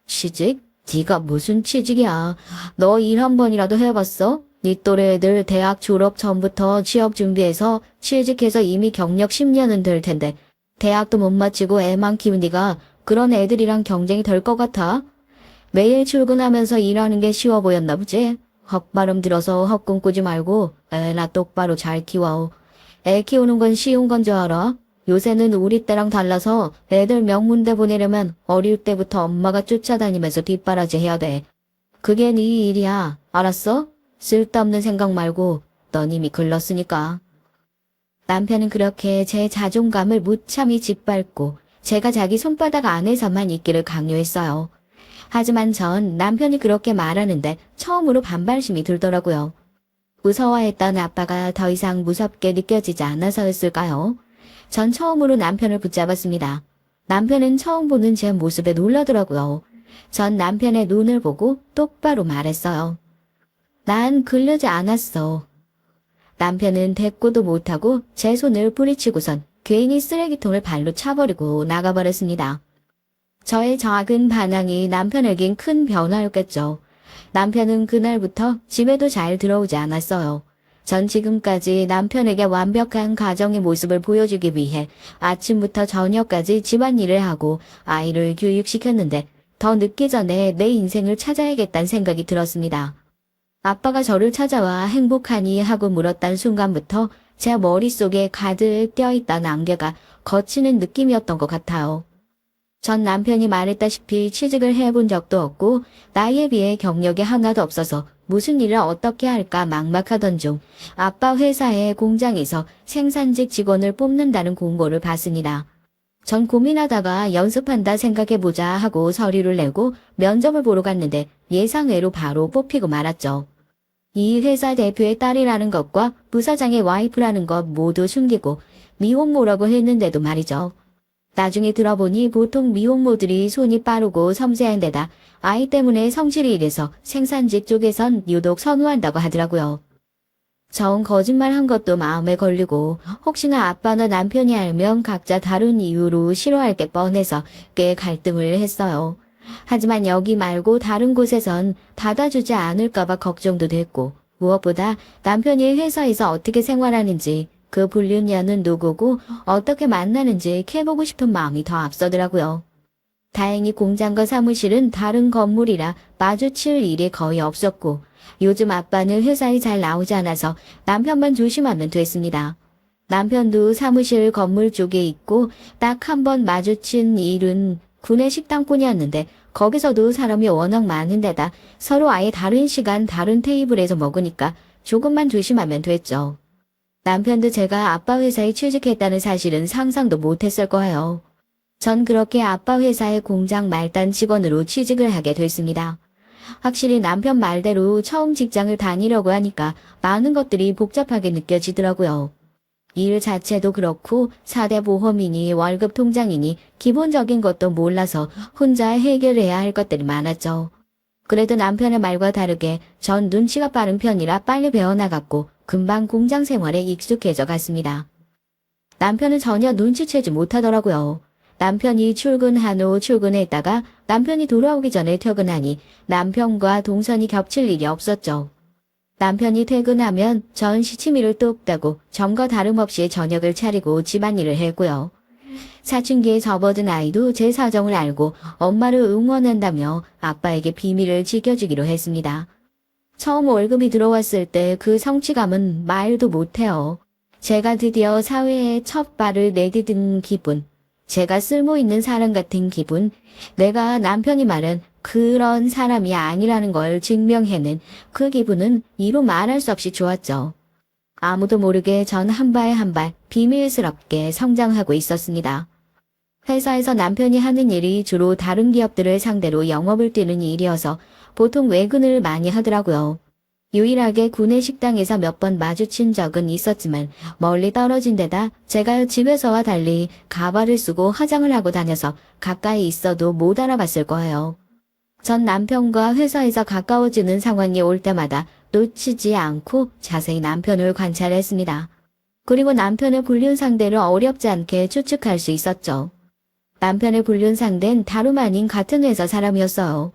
취직? 네가 무슨 취직이야. 너 일 한 번이라도 해봤어? 네 또래 애들 대학 졸업 전부터 취업 준비해서 취직해서 이미 경력 10년은 될 텐데 대학도 못 마치고 애만 키운 네가 그런 애들이랑 경쟁이 될 것 같아? 매일 출근하면서 일하는 게 쉬워 보였나 보지? 헛발음 들어서 헛꿈꾸지 말고 애나 똑바로 잘 키워. 애 키우는 건 쉬운 건 줄 알아? 요새는 우리 때랑 달라서 애들 명문대 보내려면 어릴 때부터 엄마가 쫓아다니면서 뒷바라지 해야 돼. 그게 네 일이야. 알았어? 쓸데없는 생각 말고 넌 이미 글렀으니까. 남편은 그렇게 제 자존감을 무참히 짓밟고 제가 자기 손바닥 안에서만 있기를 강요했어요. 하지만 전 남편이 그렇게 말하는데 처음으로 반발심이 들더라고요. 무서워했던 아빠가 더 이상 무섭게 느껴지지 않아서였을까요? 전 처음으로 남편을 붙잡았습니다. 남편은 처음 보는 제 모습에 놀라더라고요. 전 남편의 눈을 보고 똑바로 말했어요. 난 그러지 않았어. 남편은 대꾸도 못하고 제 손을 뿌리치고선 괜히 쓰레기통을 발로 차버리고 나가버렸습니다. 저의 작은 반항이 남편에겐 큰 변화였겠죠. 남편은 그날부터 집에도 잘 들어오지 않았어요. 전 지금까지 남편에게 완벽한 가정의 모습을 보여주기 위해 아침부터 저녁까지 집안일을 하고 아이를 교육시켰는데 더 늦기 전에 내 인생을 찾아야겠다는 생각이 들었습니다. 아빠가 저를 찾아와 행복하니 하고 물었던 순간부터 제 머릿속에 가득 껴있던 안개가 걷히는 느낌이었던 것 같아요. 전 남편이 말했다시피 취직을 해본 적도 없고 나이에 비해 경력이 하나도 없어서 무슨 일을 어떻게 할까 막막하던 중 아빠 회사의 공장에서 생산직 직원을 뽑는다는 공고를 봤습니다. 전 고민하다가 연습한다 생각해보자 하고 서류를 내고 면접을 보러 갔는데 예상외로 바로 뽑히고 말았죠. 이 회사 대표의 딸이라는 것과 부사장의 와이프라는 것 모두 숨기고 미혼모라고 했는데도 말이죠. 나중에 들어보니 보통 미혼모들이 손이 빠르고 섬세한 데다 아이 때문에 성질이 이래서 생산직 쪽에선 유독 선호한다고 하더라고요. 전 거짓말한 것도 마음에 걸리고 혹시나 아빠나 남편이 알면 각자 다른 이유로 싫어할 게 뻔해서 꽤 갈등을 했어요. 하지만 여기 말고 다른 곳에선 받아주지 않을까봐 걱정도 됐고 무엇보다 남편이 회사에서 어떻게 생활하는지 그 불륜녀는 누구고 어떻게 만나는지 캐보고 싶은 마음이 더 앞서더라고요. 다행히 공장과 사무실은 다른 건물이라 마주칠 일이 거의 없었고 요즘 아빠는 회사에 잘 나오지 않아서 남편만 조심하면 됐습니다. 남편도 사무실 건물 쪽에 있고 딱 한 번 마주친 일은 구내 식당뿐이었는데 거기서도 사람이 워낙 많은 데다 서로 아예 다른 시간 다른 테이블에서 먹으니까 조금만 조심하면 됐죠. 남편도 제가 아빠 회사에 취직했다는 사실은 상상도 못했을 거예요. 전 그렇게 아빠 회사의 공장 말단 직원으로 취직을 하게 됐습니다. 확실히 남편 말대로 처음 직장을 다니려고 하니까 많은 것들이 복잡하게 느껴지더라고요. 일 자체도 그렇고 4대 보험이니 월급 통장이니 기본적인 것도 몰라서 혼자 해결해야 할 것들이 많았죠. 그래도 남편의 말과 다르게 전 눈치가 빠른 편이라 빨리 배워나갔고 금방 공장 생활에 익숙해져 갔습니다. 남편은 전혀 눈치채지 못하더라고요. 남편이 출근한 후 출근했다가 남편이 돌아오기 전에 퇴근하니 남편과 동선이 겹칠 일이 없었죠. 남편이 퇴근하면 전 시치미를 뚝 따고 전과 다름없이 저녁을 차리고 집안일을 했고요. 사춘기에 접어든 아이도 제 사정을 알고 엄마를 응원한다며 아빠에게 비밀을 지켜주기로 했습니다. 처음 월급이 들어왔을 때 그 성취감은 말도 못해요. 제가 드디어 사회에 첫 발을 내디딘 기분, 제가 쓸모있는 사람 같은 기분, 내가 남편이 말한 그런 사람이 아니라는 걸 증명해낸 그 기분은 이루 말할 수 없이 좋았죠. 아무도 모르게 전 한 발 한 발 비밀스럽게 성장하고 있었습니다. 회사에서 남편이 하는 일이 주로 다른 기업들을 상대로 영업을 뛰는 일이어서 보통 외근을 많이 하더라고요. 유일하게 구내 식당에서 몇 번 마주친 적은 있었지만 멀리 떨어진 데다 제가 집에서와 달리 가발을 쓰고 화장을 하고 다녀서 가까이 있어도 못 알아봤을 거예요. 전 남편과 회사에서 가까워지는 상황이 올 때마다 놓치지 않고 자세히 남편을 관찰했습니다. 그리고 남편의 불륜 상대를 어렵지 않게 추측할 수 있었죠. 남편의 불륜 상대는 다름 아닌 같은 회사 사람이었어요.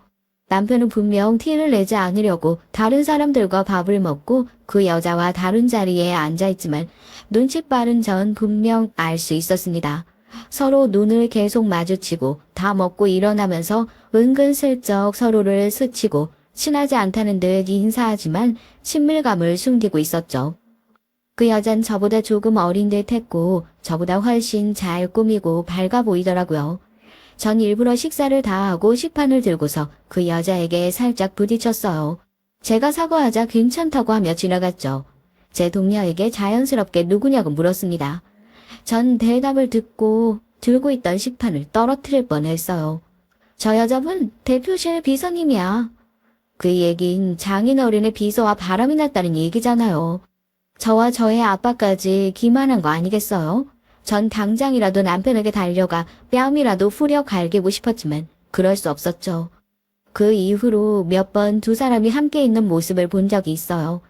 남편은 분명 티를 내지 않으려고 다른 사람들과 밥을 먹고 그 여자와 다른 자리에 앉아있지만 눈치 빠른 전 분명 알 수 있었습니다. 서로 눈을 계속 마주치고 다 먹고 일어나면서 은근슬쩍 서로를 스치고 친하지 않다는 듯 인사하지만 친밀감을 숨기고 있었죠. 그 여잔 저보다 조금 어린 듯 했고 저보다 훨씬 잘 꾸미고 밝아 보이더라고요. 전 일부러 식사를 다 하고 식판을 들고서 그 여자에게 살짝 부딪혔어요. 제가 사과하자 괜찮다고 하며 지나갔죠. 제 동료에게 자연스럽게 누구냐고 물었습니다. 전 대답을 듣고 들고 있던 식판을 떨어뜨릴 뻔했어요. 저 여자분 대표실 비서님이야. 그 얘긴 장인어른의 비서와 바람이 났다는 얘기잖아요. 저와 저의 아빠까지 기만한 거 아니겠어요? 전 당장이라도 남편에게 달려가 뺨이라도 후려 갈기고 싶었지만 그럴 수 없었죠. 그 이후로 몇 번 두 사람이 함께 있는 모습을 본 적이 있어요.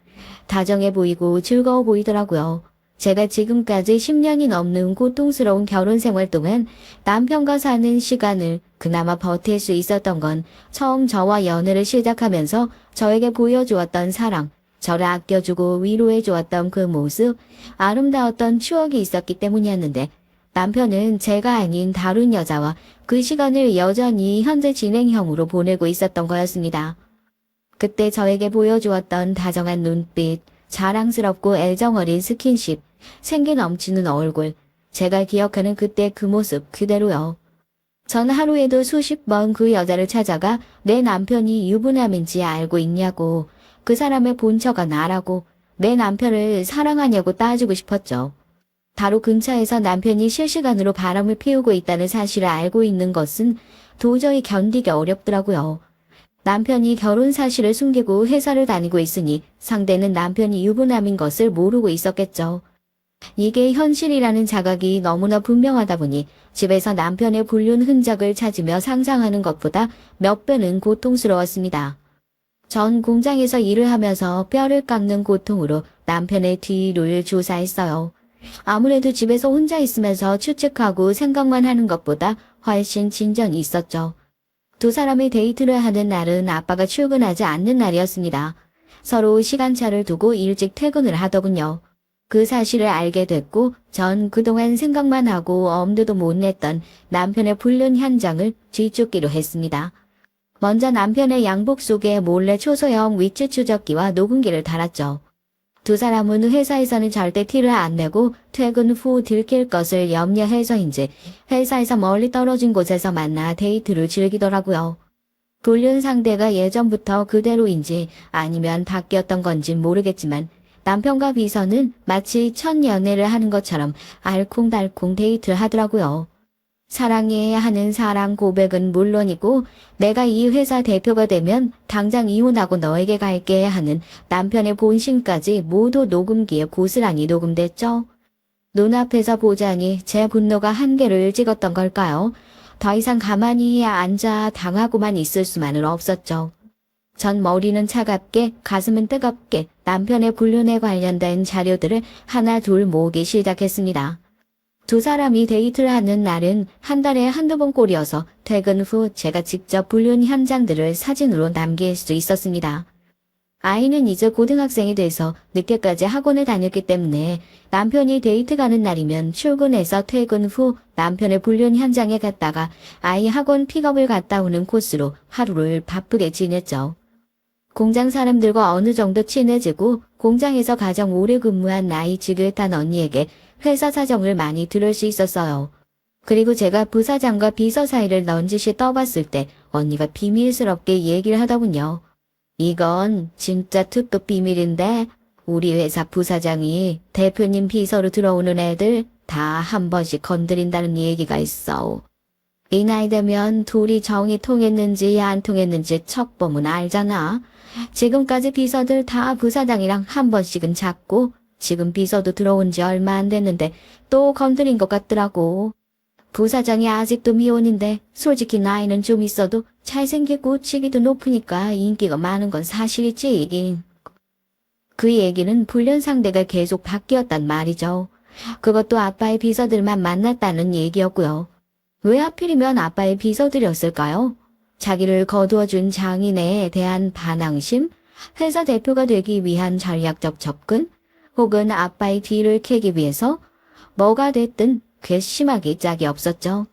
다정해 보이고 즐거워 보이더라고요. 제가 지금까지 10년이 넘는 고통스러운 결혼 생활 동안 남편과 사는 시간을 그나마 버틸 수 있었던 건 처음 저와 연애를 시작하면서 저에게 보여주었던 사랑, 저를 아껴주고 위로해주었던 그 모습, 아름다웠던 추억이 있었기 때문이었는데 남편은 제가 아닌 다른 여자와 그 시간을 여전히 현재 진행형으로 보내고 있었던 거였습니다. 그때 저에게 보여주었던 다정한 눈빛, 자랑스럽고 애정어린 스킨십, 생기 넘치는 얼굴, 제가 기억하는 그때 그 모습 그대로요. 전 하루에도 수십 번 그 여자를 찾아가 내 남편이 유부남인지 알고 있냐고, 그 사람의 본처가 나라고, 내 남편을 사랑하냐고 따지고 싶었죠. 바로 근처에서 남편이 실시간으로 바람을 피우고 있다는 사실을 알고 있는 것은 도저히 견디기 어렵더라고요. 남편이 결혼 사실을 숨기고 회사를 다니고 있으니 상대는 남편이 유부남인 것을 모르고 있었겠죠. 이게 현실이라는 자각이 너무나 분명하다 보니 집에서 남편의 불륜 흔적을 찾으며 상상하는 것보다 몇 배는 고통스러웠습니다. 전 공장에서 일을 하면서 뼈를 깎는 고통으로 남편의 뒤를 조사했어요. 아무래도 집에서 혼자 있으면서 추측하고 생각만 하는 것보다 훨씬 진전이 있었죠. 두 사람이 데이트를 하는 날은 아빠가 출근하지 않는 날이었습니다. 서로 시간차를 두고 일찍 퇴근을 하더군요. 그 사실을 알게 됐고 전 그동안 생각만 하고 엄두도 못 냈던 남편의 불륜 현장을 뒤쫓기로 했습니다. 먼저 남편의 양복 속에 몰래 초소형 위치 추적기와 녹음기를 달았죠. 두 사람은 회사에서는 절대 티를 안 내고 퇴근 후 들킬 것을 염려해서인지 회사에서 멀리 떨어진 곳에서 만나 데이트를 즐기더라고요. 불륜 상대가 예전부터 그대로인지 아니면 바뀌었던 건지 모르겠지만 남편과 비서는 마치 첫 연애를 하는 것처럼 알콩달콩 데이트를 하더라고요. 사랑해야 하는 사랑 고백은 물론이고 내가 이 회사 대표가 되면 당장 이혼하고 너에게 갈게 하는 남편의 본심까지 모두 녹음기에 고스란히 녹음됐죠. 눈앞에서 보자니 제 분노가 한계를 찍었던 걸까요? 더 이상 가만히 앉아 당하고만 있을 수만은 없었죠. 전 머리는 차갑게 가슴은 뜨겁게 남편의 불륜에 관련된 자료들을 하나 둘 모으기 시작했습니다. 두 사람이 데이트를 하는 날은 한 달에 한두 번 꼴이어서 퇴근 후 제가 직접 불륜 현장들을 사진으로 남길 수 있었습니다. 아이는 이제 고등학생이 돼서 늦게까지 학원을 다녔기 때문에 남편이 데이트 가는 날이면 출근해서 퇴근 후 남편의 불륜 현장에 갔다가 아이 학원 픽업을 갔다 오는 코스로 하루를 바쁘게 지냈죠. 공장 사람들과 어느 정도 친해지고 공장에서 가장 오래 근무한 나이 지긋한 언니에게 회사 사정을 많이 들을 수 있었어요. 그리고 제가 부사장과 비서 사이를 넌지시 떠봤을 때 언니가 비밀스럽게 얘기를 하더군요. 이건 진짜 특급 비밀인데 우리 회사 부사장이 대표님 비서로 들어오는 애들 다 한 번씩 건드린다는 얘기가 있어. 이 나이 되면 둘이 정이 통했는지 안 통했는지 척 보면 알잖아. 지금까지 비서들 다 부사장이랑 한 번씩은 잤고 지금 비서도 들어온 지 얼마 안 됐는데 또 건드린 것 같더라고. 부사장이 아직도 미혼인데 솔직히 나이는 좀 있어도 잘생기고 치기도 높으니까 인기가 많은 건 사실이지. 그 얘기는 불륜 상대가 계속 바뀌었단 말이죠. 그것도 아빠의 비서들만 만났다는 얘기였고요. 왜 하필이면 아빠의 비서들이었을까요? 자기를 거두어준 장인에 대한 반항심? 회사 대표가 되기 위한 전략적 접근? 혹은 아빠의 뒤를 캐기 위해서? 뭐가 됐든 괘씸하기 짝이 없었죠.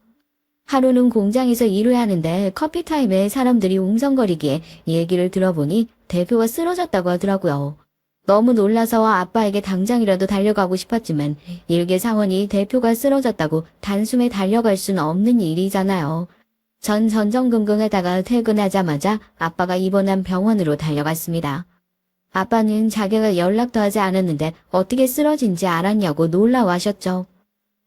하루는 공장에서 일을 하는데 커피타임에 사람들이 웅성거리기에 얘기를 들어보니 대표가 쓰러졌다고 하더라고요. 너무 놀라서 아빠에게 당장이라도 달려가고 싶었지만 일개 사원이 대표가 쓰러졌다고 단숨에 달려갈 수는 없는 일이잖아요. 전 전전긍긍하다가 퇴근하자마자 아빠가 입원한 병원으로 달려갔습니다. 아빠는 자기가 연락도 하지 않았는데 어떻게 쓰러진지 알았냐고 놀라워하셨죠.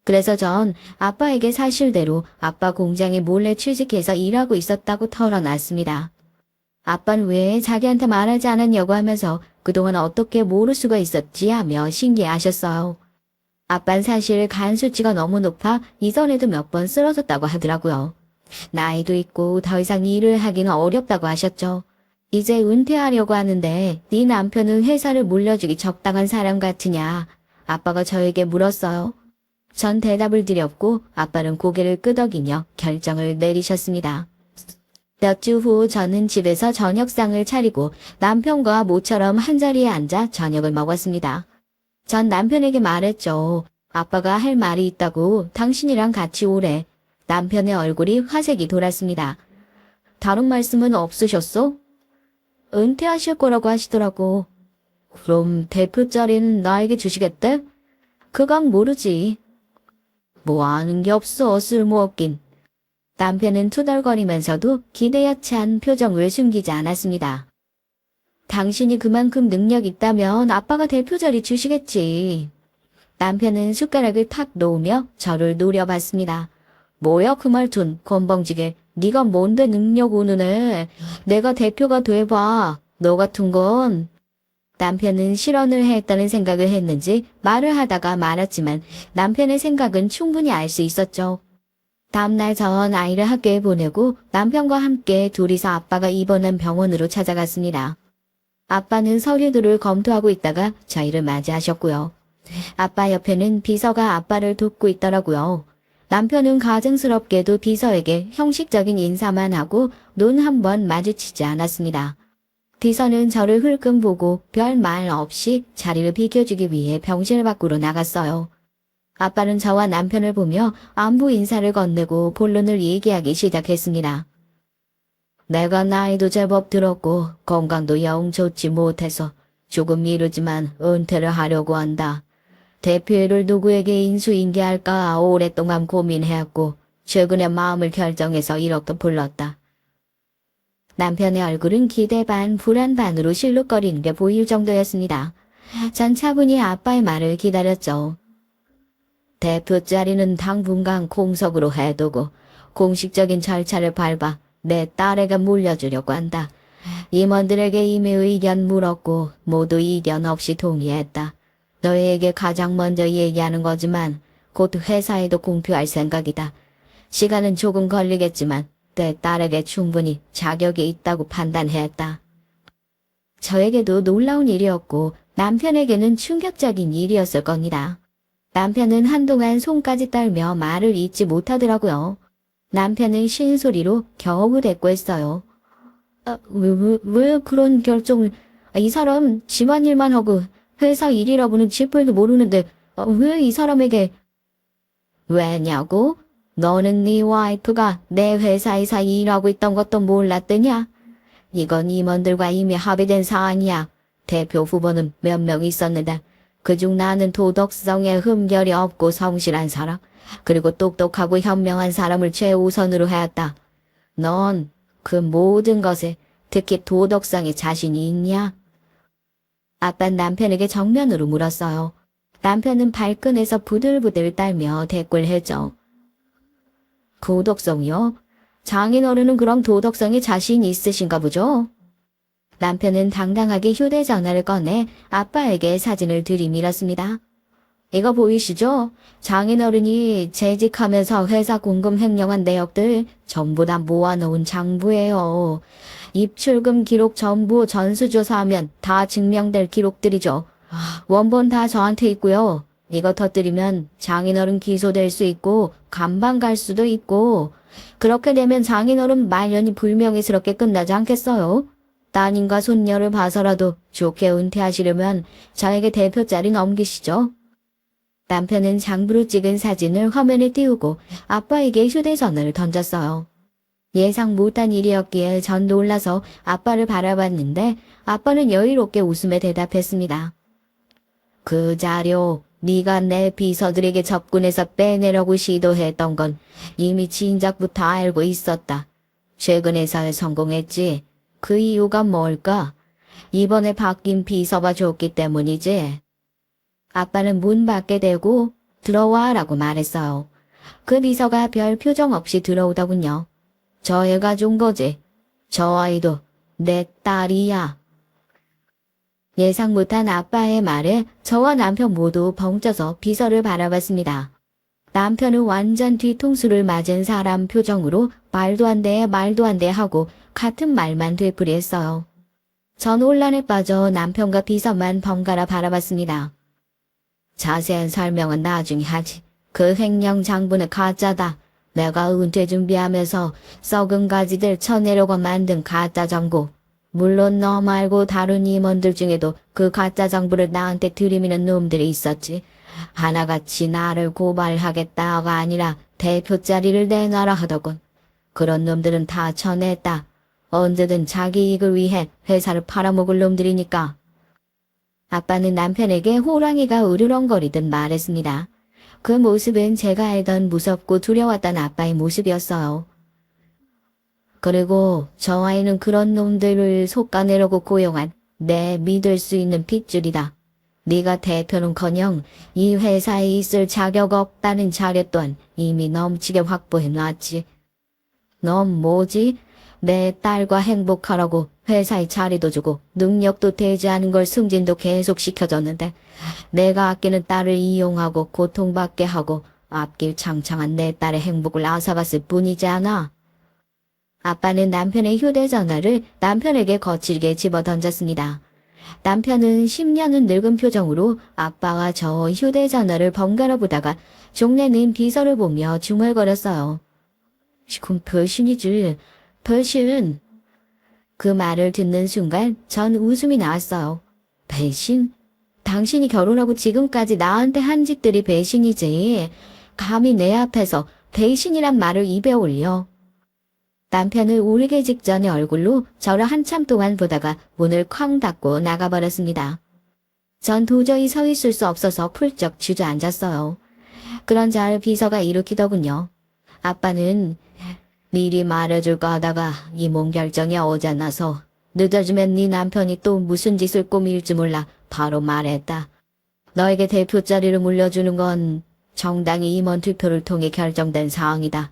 그래서 전 아빠에게 사실대로 아빠 공장에 몰래 취직해서 일하고 있었다고 털어놨습니다. 아빠는 왜 자기한테 말하지 않았냐고 하면서 그동안 어떻게 모를 수가 있었지 하며 신기해하셨어요. 아빠는 사실 간 수치가 너무 높아 이전에도 몇 번 쓰러졌다고 하더라고요. 나이도 있고 더 이상 일을 하기는 어렵다고 하셨죠. 이제 은퇴하려고 하는데 네 남편은 회사를 물려주기 적당한 사람 같으냐? 아빠가 저에게 물었어요. 전 대답을 드렸고 아빠는 고개를 끄덕이며 결정을 내리셨습니다. 몇 주 후 저는 집에서 저녁상을 차리고 남편과 모처럼 한자리에 앉아 저녁을 먹었습니다. 전 남편에게 말했죠. 아빠가 할 말이 있다고 당신이랑 같이 오래. 남편의 얼굴이 화색이 돌았습니다. 다른 말씀은 없으셨어? 은퇴하실 거라고 하시더라고. 그럼 대표 자리는 나에게 주시겠대? 그건 모르지. 뭐 아는 게 없어 쓸모없긴. 남편은 투덜거리면서도 기대여찬 표정을 숨기지 않았습니다. 당신이 그만큼 능력 있다면 아빠가 대표 자리 주시겠지. 남편은 숟가락을 탁 놓으며 저를 노려봤습니다. 뭐야 그 말투는 건방지게. 네가 뭔데 능력 오는 애. 내가 대표가 돼봐. 너 같은 건. 남편은 실언을 했다는 생각을 했는지 말을 하다가 말았지만 남편의 생각은 충분히 알 수 있었죠. 다음날 전 아이를 학교에 보내고 남편과 함께 둘이서 아빠가 입원한 병원으로 찾아갔습니다. 아빠는 서류들을 검토하고 있다가 저희를 맞이하셨고요. 아빠 옆에는 비서가 아빠를 돕고 있더라고요. 남편은 가증스럽게도 비서에게 형식적인 인사만 하고 눈 한 번 마주치지 않았습니다. 비서는 저를 흘끔 보고 별 말 없이 자리를 비켜주기 위해 병실 밖으로 나갔어요. 아빠는 저와 남편을 보며 안부 인사를 건네고 본론을 얘기하기 시작했습니다. 내가 나이도 제법 들었고 건강도 영 좋지 못해서 조금 미루지만 은퇴를 하려고 한다. 대표를 누구에게 인수인계할까 오랫동안 고민해왔고 최근에 마음을 결정해서 이렇게 불렀다. 남편의 얼굴은 기대 반 불안 반으로 실룩거리는 게 보일 정도였습니다. 전 차분히 아빠의 말을 기다렸죠. 대표 자리는 당분간 공석으로 해두고 공식적인 절차를 밟아 내 딸에게 물려주려고 한다. 임원들에게 이미 의견 물었고 모두 이견 없이 동의했다. 너희에게 가장 먼저 얘기하는 거지만 곧 회사에도 공표할 생각이다. 시간은 조금 걸리겠지만 내 딸에게 충분히 자격이 있다고 판단했다. 저에게도 놀라운 일이었고 남편에게는 충격적인 일이었을 겁니다. 남편은 한동안 손까지 떨며 말을 잇지 못하더라고요. 남편은 쉰 소리로 겨우 대꾸했어요. 왜 그런 결정을... 이 사람 집안일만 하고 회사 일이라고는 쥐뿔도 모르는데 왜 이 사람에게... 왜냐고? 너는 네 와이프가 내 회사에서 일하고 있던 것도 몰랐더냐? 이건 임원들과 이미 합의된 사안이야. 대표 후보는 몇 명 있었는데 그중 나는 도덕성에 흠결이 없고 성실한 사람, 그리고 똑똑하고 현명한 사람을 최우선으로 해왔다. 넌 그 모든 것에 특히 도덕성에 자신이 있냐? 아빠는 남편에게 정면으로 물었어요. 남편은 발끈해서 부들부들 떨며 대꾸했죠. 도덕성이요? 장인어른은 그럼 도덕성에 자신 있으신가 보죠? 남편은 당당하게 휴대전화를 꺼내 아빠에게 사진을 들이밀었습니다. 이거 보이시죠? 장인어른이 재직하면서 회사 공금 횡령한 내역들 전부 다 모아놓은 장부예요. 입출금 기록 전부 전수조사하면 다 증명될 기록들이죠. 원본 다 저한테 있고요. 이거 터뜨리면 장인어른 기소될 수 있고 감방 갈 수도 있고 그렇게 되면 장인어른 말년이 불명예스럽게 끝나지 않겠어요? 따님과 손녀를 봐서라도 좋게 은퇴하시려면 저에게 대표 자리 넘기시죠. 남편은 장부로 찍은 사진을 화면에 띄우고 아빠에게 휴대전화를 던졌어요. 예상 못한 일이었기에 전 놀라서 아빠를 바라봤는데 아빠는 여유롭게 웃으며 대답했습니다. 그 자료, 네가 내 비서들에게 접근해서 빼내려고 시도했던 건 이미 진작부터 알고 있었다. 최근에 잘 성공했지. 그 이유가 뭘까? 이번에 바뀐 비서가 좋기 때문이지. 아빠는 문 밖에 대고 들어와 라고 말했어요. 그 비서가 별 표정 없이 들어오더군요. 저 애가 준 거지. 저 아이도 내 딸이야. 예상 못한 아빠의 말에 저와 남편 모두 벙쪄서 비서를 바라봤습니다. 남편은 완전 뒤통수를 맞은 사람 표정으로 말도 안 돼 하고 같은 말만 되풀이했어요. 전 혼란에 빠져 남편과 비서만 번갈아 바라봤습니다. 자세한 설명은 나중에 하지. 그 횡령 장부는 가짜다. 내가 은퇴 준비하면서 썩은 가지들 쳐내려고 만든 가짜 정보. 물론 너 말고 다른 임원들 중에도 그 가짜 정보를 나한테 들이미는 놈들이 있었지. 하나같이 나를 고발하겠다가 아니라 대표 자리를 내놔라 하더군. 그런 놈들은 다 쳐냈다. 언제든 자기 이익을 위해 회사를 팔아먹을 놈들이니까. 아빠는 남편에게 호랑이가 으르렁거리듯 말했습니다. 그 모습은 제가 알던 무섭고 두려웠던 아빠의 모습이었어요. 그리고 저 아이는 그런 놈들을 속아내려고 고용한 내 믿을 수 있는 핏줄이다. 네가 대표는커녕 이 회사에 있을 자격 없다는 자료 또한 이미 넘치게 확보해놨지. 넌 뭐지? 내 딸과 행복하라고 회사에 자리도 주고 능력도 되지 않은 걸 승진도 계속 시켜줬는데 내가 아끼는 딸을 이용하고 고통받게 하고 앞길 창창한 내 딸의 행복을 앗아갔을 뿐이지 않아. 아빠는 남편의 휴대전화를 남편에게 거칠게 집어던졌습니다. 남편은 10년은 늙은 표정으로 아빠와 저 휴대전화를 번갈아 보다가 종래는 비서를 보며 중얼거렸어요. 그럼 배신이지. 배신. 그 말을 듣는 순간 전 웃음이 나왔어요. 배신? 당신이 결혼하고 지금까지 나한테 한 짓들이 배신이지. 감히 내 앞에서 배신이란 말을 입에 올려. 남편을 울게 직전의 얼굴로 저를 한참 동안 보다가 문을 쾅 닫고 나가버렸습니다. 전 도저히 서 있을 수 없어서 훌쩍 주저앉았어요. 그런 잘 비서가 일으키더군요. 아빠는 미리 말해줄까 하다가 이 몸 결정이 어긋나서 늦어지면 네 남편이 또 무슨 짓을 꾸밀지 몰라 바로 말했다. 너에게 대표 자리를 물려주는 건 정당히 임원 투표를 통해 결정된 사항이다.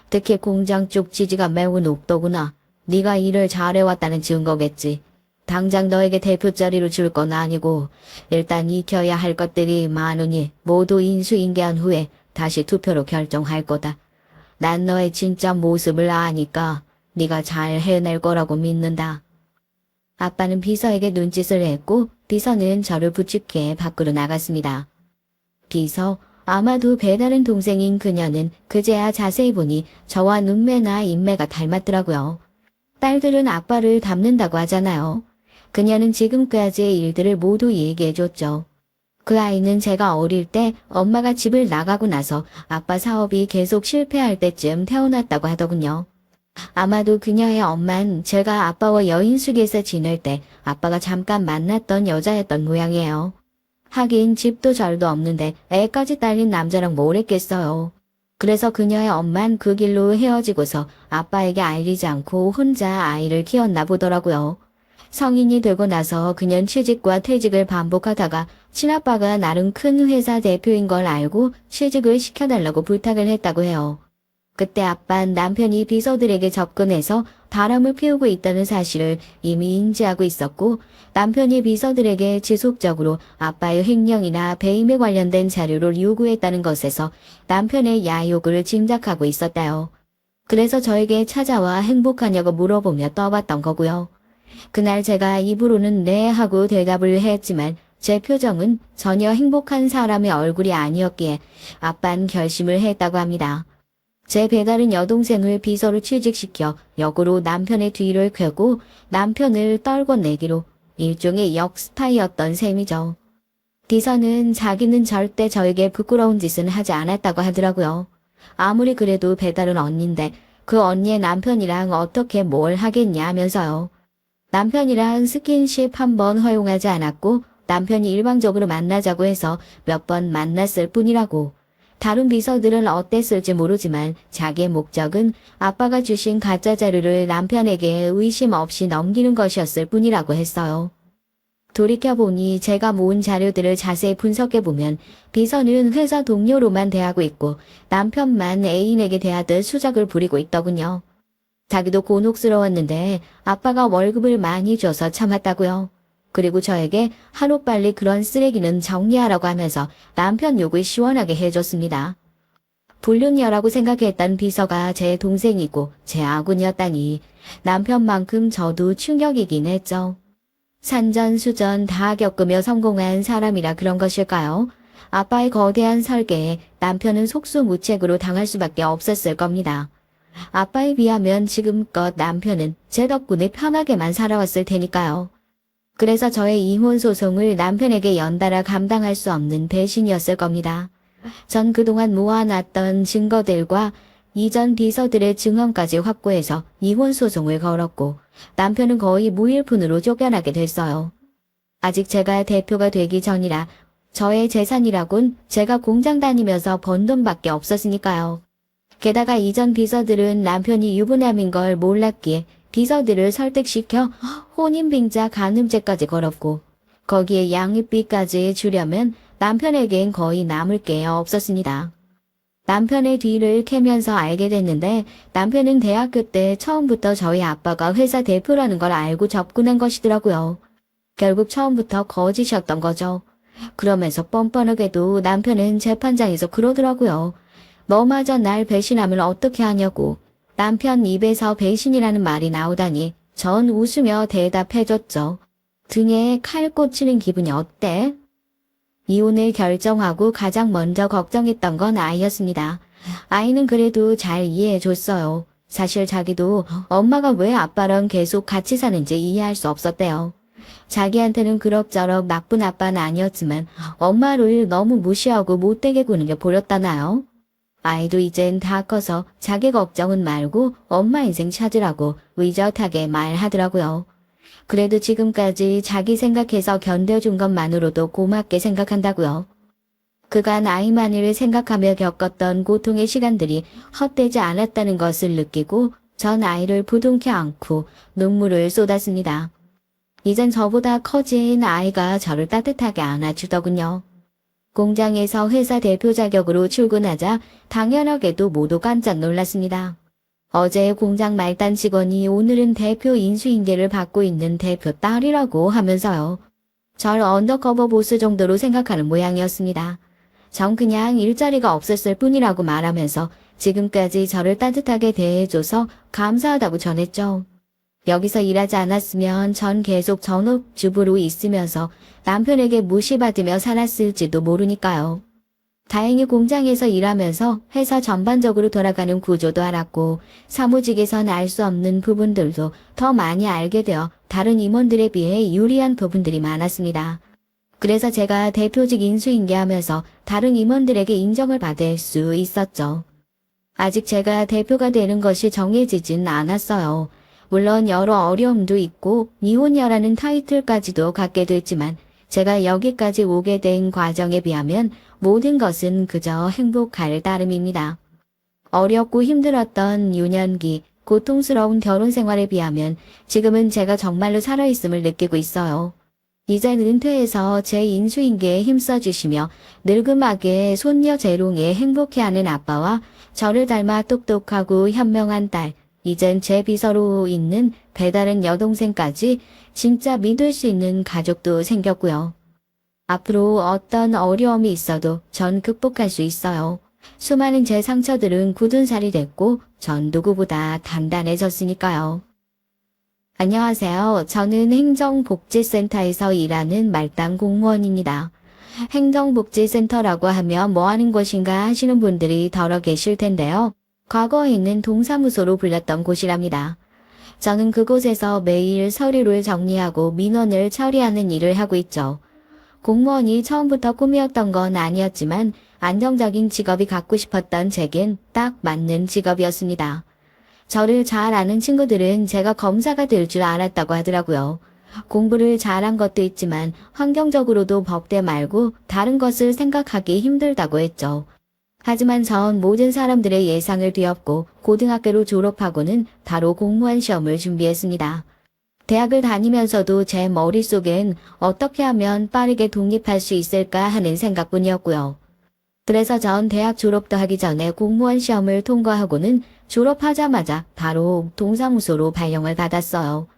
특히 공장 쪽 지지가 매우 높더구나. 네가 일을 잘해왔다는 증거겠지. 당장 너에게 대표 자리를 줄 건 아니고 일단 익혀야 할 것들이 많으니 모두 인수인계한 후에 다시 투표로 결정할 거다. 난 너의 진짜 모습을 아니까 네가 잘 해낼 거라고 믿는다. 아빠는 비서에게 눈짓을 했고 비서는 저를 부축해 밖으로 나갔습니다. 비서, 아마도 배다른 동생인 그녀는 그제야 자세히 보니 저와 눈매나 인매가 닮았더라고요. 딸들은 아빠를 닮는다고 하잖아요. 그녀는 지금까지의 일들을 모두 얘기해줬죠. 그 아이는 제가 어릴 때 엄마가 집을 나가고 나서 아빠 사업이 계속 실패할 때쯤 태어났다고 하더군요. 아마도 그녀의 엄만 제가 아빠와 여인숙에서 지낼 때 아빠가 잠깐 만났던 여자였던 모양이에요. 하긴 집도 절도 없는데 애까지 딸린 남자랑 뭘 했겠어요. 그래서 그녀의 엄만 그 길로 헤어지고서 아빠에게 알리지 않고 혼자 아이를 키웠나 보더라고요. 성인이 되고 나서 그녀는 취직과 퇴직을 반복하다가 친아빠가 나름 큰 회사 대표인 걸 알고 취직을 시켜달라고 부탁을 했다고 해요. 그때 아빠는 남편이 비서들에게 접근해서 바람을 피우고 있다는 사실을 이미 인지하고 있었고 남편이 비서들에게 지속적으로 아빠의 횡령이나 배임에 관련된 자료를 요구했다는 것에서 남편의 야욕을 짐작하고 있었다요. 그래서 저에게 찾아와 행복하냐고 물어보며 떠봤던 거고요. 그날 제가 입으로는 네 하고 대답을 했지만 제 표정은 전혀 행복한 사람의 얼굴이 아니었기에 아빠는 결심을 했다고 합니다. 제 배다른 여동생을 비서로 취직시켜 역으로 남편의 뒤를 꿰고 남편을 떨궈내기로 일종의 역스파이였던 셈이죠. 비서는 자기는 절대 저에게 부끄러운 짓은 하지 않았다고 하더라고요. 아무리 그래도 배다른 언니인데 그 언니의 남편이랑 어떻게 뭘 하겠냐면서요. 남편이랑 스킨십 한 번 허용하지 않았고 남편이 일방적으로 만나자고 해서 몇 번 만났을 뿐이라고. 다른 비서들은 어땠을지 모르지만 자기의 목적은 아빠가 주신 가짜 자료를 남편에게 의심 없이 넘기는 것이었을 뿐이라고 했어요. 돌이켜보니 제가 모은 자료들을 자세히 분석해보면 비서는 회사 동료로만 대하고 있고 남편만 애인에게 대하듯 수작을 부리고 있더군요. 자기도 곤혹스러웠는데 아빠가 월급을 많이 줘서 참았다고요. 그리고 저에게 하루빨리 그런 쓰레기는 정리하라고 하면서 남편 욕을 시원하게 해줬습니다. 불륜녀라고 생각했던 비서가 제 동생이고 제 아군이었다니 남편만큼 저도 충격이긴 했죠. 산전수전 다 겪으며 성공한 사람이라 그런 것일까요? 아빠의 거대한 설계에 남편은 속수무책으로 당할 수밖에 없었을 겁니다. 아빠에 비하면 지금껏 남편은 제 덕분에 편하게만 살아왔을 테니까요. 그래서 저의 이혼 소송을 남편에게 연달아 감당할 수 없는 배신이었을 겁니다. 전 그동안 모아놨던 증거들과 이전 비서들의 증언까지 확보해서 이혼 소송을 걸었고 남편은 거의 무일푼으로 쫓겨나게 됐어요. 아직 제가 대표가 되기 전이라 저의 재산이라곤 제가 공장 다니면서 번 돈밖에 없었으니까요. 게다가 이전 비서들은 남편이 유부남인 걸 몰랐기에 비서들을 설득시켜 혼인빙자 간음죄까지 걸었고 거기에 양육비까지 주려면 남편에겐 거의 남을 게 없었습니다. 남편의 뒤를 캐면서 알게 됐는데 남편은 대학교 때 처음부터 저희 아빠가 회사 대표라는 걸 알고 접근한 것이더라고요. 결국 처음부터 거짓이었던 거죠. 그러면서 뻔뻔하게도 남편은 재판장에서 그러더라고요. 너마저 날 배신하면 어떻게 하냐고. 남편 입에서 배신이라는 말이 나오다니 전 웃으며 대답해줬죠. 등에 칼 꽂히는 기분이 어때? 이혼을 결정하고 가장 먼저 걱정했던 건 아이였습니다. 아이는 그래도 잘 이해해줬어요. 사실 자기도 엄마가 왜 아빠랑 계속 같이 사는지 이해할 수 없었대요. 자기한테는 그럭저럭 나쁜 아빠는 아니었지만 엄마를 너무 무시하고 못되게 구는 게 보였다나요? 아이도 이젠 다 커서 자기 걱정은 말고 엄마 인생 찾으라고 의젓하게 말하더라고요. 그래도 지금까지 자기 생각해서 견뎌준 것만으로도 고맙게 생각한다고요. 그간 아이만을 생각하며 겪었던 고통의 시간들이 헛되지 않았다는 것을 느끼고 전 아이를 부둥켜 안고 눈물을 쏟았습니다. 이젠 저보다 커진 아이가 저를 따뜻하게 안아주더군요. 공장에서 회사 대표 자격으로 출근하자 당연하게도 모두 깜짝 놀랐습니다. 어제 공장 말단 직원이 오늘은 대표 인수인계를 받고 있는 대표 딸이라고 하면서요. 절 언더커버 보스 정도로 생각하는 모양이었습니다. 전 그냥 일자리가 없었을 뿐이라고 말하면서 지금까지 저를 따뜻하게 대해줘서 감사하다고 전했죠. 여기서 일하지 않았으면 전 계속 전업주부로 있으면서 남편에게 무시받으며 살았을지도 모르니까요. 다행히 공장에서 일하면서 회사 전반적으로 돌아가는 구조도 알았고 사무직에선 알 수 없는 부분들도 더 많이 알게 되어 다른 임원들에 비해 유리한 부분들이 많았습니다. 그래서 제가 대표직 인수인계하면서 다른 임원들에게 인정을 받을 수 있었죠. 아직 제가 대표가 되는 것이 정해지진 않았어요. 물론 여러 어려움도 있고 이혼녀라는 타이틀까지도 갖게 됐지만 제가 여기까지 오게 된 과정에 비하면 모든 것은 그저 행복할 따름입니다. 어렵고 힘들었던 유년기, 고통스러운 결혼 생활에 비하면 지금은 제가 정말로 살아있음을 느끼고 있어요. 이젠 은퇴해서 제 인수인계에 힘써주시며 늙음하게 손녀 재롱에 행복해하는 아빠와 저를 닮아 똑똑하고 현명한 딸, 이젠 제 비서로 있는 배다른 여동생까지 진짜 믿을 수 있는 가족도 생겼고요. 앞으로 어떤 어려움이 있어도 전 극복할 수 있어요. 수많은 제 상처들은 굳은 살이 됐고 전 누구보다 단단해졌으니까요. 안녕하세요. 저는 행정복지센터에서 일하는 말단 공무원입니다. 행정복지센터라고 하면 뭐 하는 곳인가 하시는 분들이 더러 계실 텐데요. 과거에는 동사무소로 불렸던 곳이랍니다. 저는 그곳에서 매일 서류를 정리하고 민원을 처리하는 일을 하고 있죠. 공무원이 처음부터 꿈이었던 건 아니었지만 안정적인 직업이 갖고 싶었던 제겐 딱 맞는 직업이었습니다. 저를 잘 아는 친구들은 제가 검사가 될 줄 알았다고 하더라고요. 공부를 잘한 것도 있지만 환경적으로도 법대 말고 다른 것을 생각하기 힘들다고 했죠. 하지만 전 모든 사람들의 예상을 뒤엎고 고등학교를 졸업하고는 바로 공무원 시험을 준비했습니다. 대학을 다니면서도 제 머릿속엔 어떻게 하면 빠르게 독립할 수 있을까 하는 생각뿐이었고요. 그래서 전 대학 졸업도 하기 전에 공무원 시험을 통과하고는 졸업하자마자 바로 동사무소로 발령을 받았어요.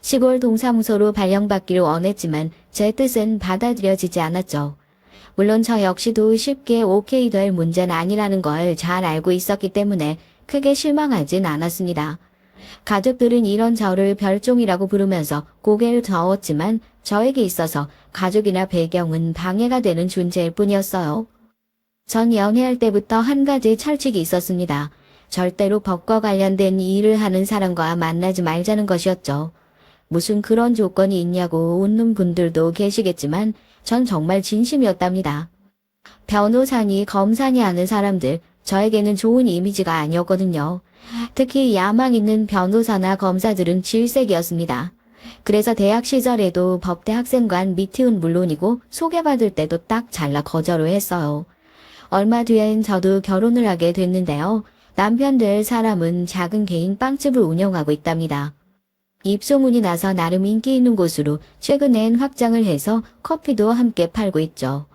시골 동사무소로 발령받기를 원했지만 제 뜻은 받아들여지지 않았죠. 물론 저 역시도 쉽게 오케이 될 문제는 아니라는 걸 잘 알고 있었기 때문에 크게 실망하진 않았습니다. 가족들은 이런 저를 별종이라고 부르면서 고개를 저었지만 저에게 있어서 가족이나 배경은 방해가 되는 존재일 뿐이었어요. 전 연애할 때부터 한 가지 철칙이 있었습니다. 절대로 법과 관련된 일을 하는 사람과 만나지 말자는 것이었죠. 무슨 그런 조건이 있냐고 웃는 분들도 계시겠지만 전 정말 진심이었답니다. 변호사니 검사니 하는 사람들, 저에게는 좋은 이미지가 아니었거든요. 특히 야망 있는 변호사나 검사들은 질색이었습니다. 그래서 대학 시절에도 법대 학생관 미팅은 물론이고 소개받을 때도 딱 잘라 거절을 했어요. 얼마 뒤엔 저도 결혼을 하게 됐는데요. 남편 될 사람은 작은 개인 빵집을 운영하고 있답니다. 입소문이 나서 나름 인기 있는 곳으로 최근엔 확장을 해서 커피도 함께 팔고 있죠.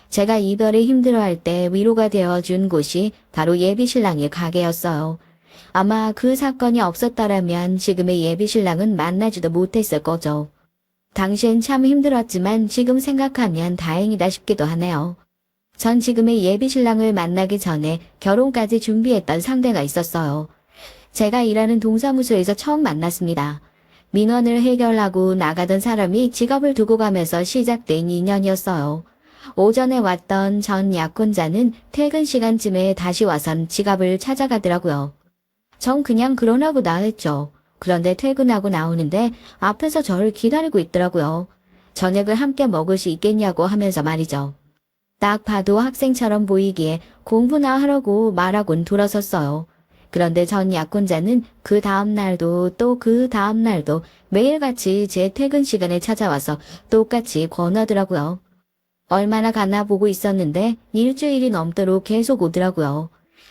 제가 이별에 힘들어할 때 위로가 되어준 곳이 바로 예비신랑의 가게였어요. 아마 그 사건이 없었더라면 지금의 예비신랑은 만나지도 못했을 거죠. 당시엔 참 힘들었지만 지금 생각하면 다행이다 싶기도 하네요. 전 지금의 예비신랑을 만나기 전에 결혼까지 준비했던 상대가 있었어요. 제가 일하는 동사무소에서 처음 만났습니다. 민원을 해결하고 나가던 사람이 직업을 두고 가면서 시작된 인연이었어요. 오전에 왔던 전 약혼자는 퇴근 시간쯤에 다시 와선 지갑을 찾아가더라고요. 전 그냥 그러나 보다 했죠. 그런데 퇴근하고 나오는데 앞에서 저를 기다리고 있더라고요. 저녁을 함께 먹을 수 있겠냐고 하면서 말이죠. 딱 봐도 학생처럼 보이기에 공부나 하라고 말하곤 돌아섰어요. 그런데 전 약혼자는 그 다음날도 또 그 다음날도 매일같이 제 퇴근 시간에 찾아와서 똑같이 권하더라고요. 얼마나 가나 보고 있었는데 일주일이 넘도록 계속 오더라고요.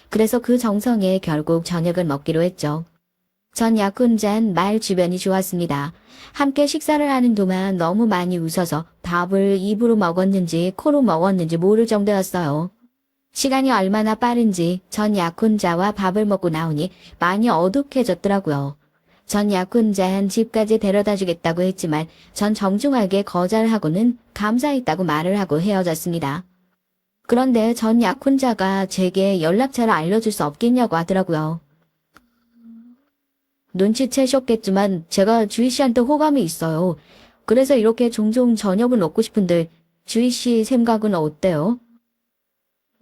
그래서 그 정성에 결국 저녁을 먹기로 했죠. 전 약혼자는 말 주변이 좋았습니다. 함께 식사를 하는 동안 너무 많이 웃어서 밥을 입으로 먹었는지 코로 먹었는지 모를 정도였어요. 시간이 얼마나 빠른지 전 약혼자와 밥을 먹고 나오니 많이 어둑해졌더라고요. 전 약혼자는 집까지 데려다 주겠다고 했지만 전 정중하게 거절하고는 감사했다고 말을 하고 헤어졌습니다. 그런데 전 약혼자가 제게 연락처를 알려줄 수 없겠냐고 하더라고요. 눈치채셨겠지만 제가 주희 씨한테 호감이 있어요. 그래서 이렇게 종종 저녁을 먹고 싶은데 주희 씨 생각은 어때요?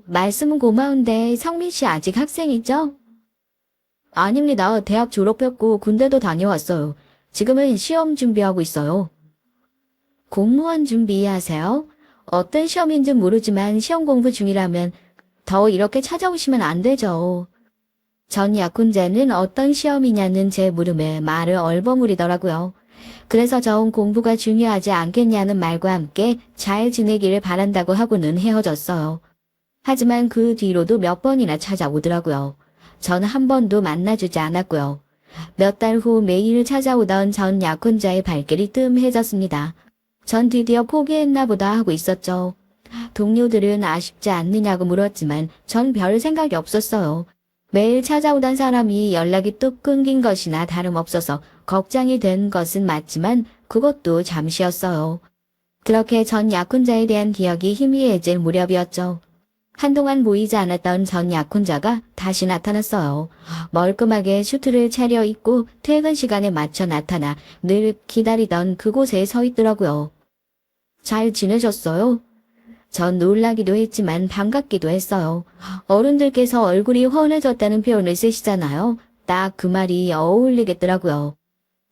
말씀은 고마운데 성민 씨 아직 학생이죠? 아닙니다. 대학 졸업했고 군대도 다녀왔어요. 지금은 시험 준비하고 있어요. 공무원 준비하세요? 어떤 시험인지 모르지만 시험 공부 중이라면 더 이렇게 찾아오시면 안 되죠. 전 약혼자는 어떤 시험이냐는 제 물음에 말을 얼버무리더라고요. 그래서 전 공부가 중요하지 않겠냐는 말과 함께 잘 지내기를 바란다고 하고는 헤어졌어요. 하지만 그 뒤로도 몇 번이나 찾아오더라고요. 전 한 번도 만나주지 않았고요. 몇 달 후 매일 찾아오던 전 약혼자의 발길이 뜸해졌습니다. 전 드디어 포기했나 보다 하고 있었죠. 동료들은 아쉽지 않느냐고 물었지만 전 별 생각이 없었어요. 매일 찾아오던 사람이 연락이 뚝 끊긴 것이나 다름없어서 걱정이 된 것은 맞지만 그것도 잠시였어요. 그렇게 전 약혼자에 대한 기억이 희미해질 무렵이었죠. 한동안 보이지 않았던 전 약혼자가 다시 나타났어요. 멀끔하게 슈트를 차려입고 퇴근 시간에 맞춰 나타나 늘 기다리던 그곳에 서 있더라고요. 잘 지내셨어요? 전 놀라기도 했지만 반갑기도 했어요. 어른들께서 얼굴이 훤해졌다는 표현을 쓰시잖아요. 딱 그 말이 어울리겠더라고요.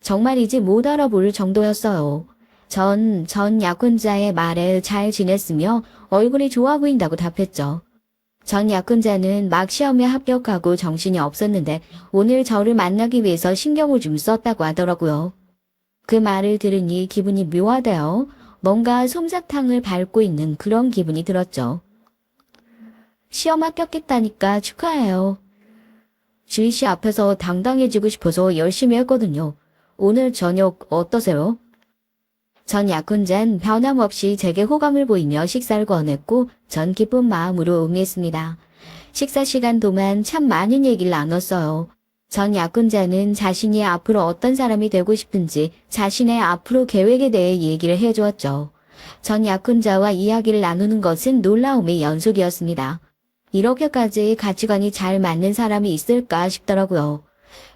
정말이지 못 알아볼 정도였어요. 전 약혼자의 말에 잘 지냈으며 얼굴이 좋아 보인다고 답했죠. 전 약혼자는 막 시험에 합격하고 정신이 없었는데 오늘 저를 만나기 위해서 신경을 좀 썼다고 하더라고요. 그 말을 들으니 기분이 묘하대요. 뭔가 솜사탕을 밟고 있는 그런 기분이 들었죠. 시험 합격했다니까 축하해요. 주희 씨 앞에서 당당해지고 싶어서 열심히 했거든요. 오늘 저녁 어떠세요? 전 약혼자는 변함없이 제게 호감을 보이며 식사를 권했고 전 기쁜 마음으로 응했습니다. 식사 시간 동안 참 많은 얘기를 나눴어요. 전 약혼자는 자신이 앞으로 어떤 사람이 되고 싶은지 자신의 앞으로 계획에 대해 얘기를 해주었죠. 전 약혼자와 이야기를 나누는 것은 놀라움의 연속이었습니다. 이렇게까지 가치관이 잘 맞는 사람이 있을까 싶더라고요.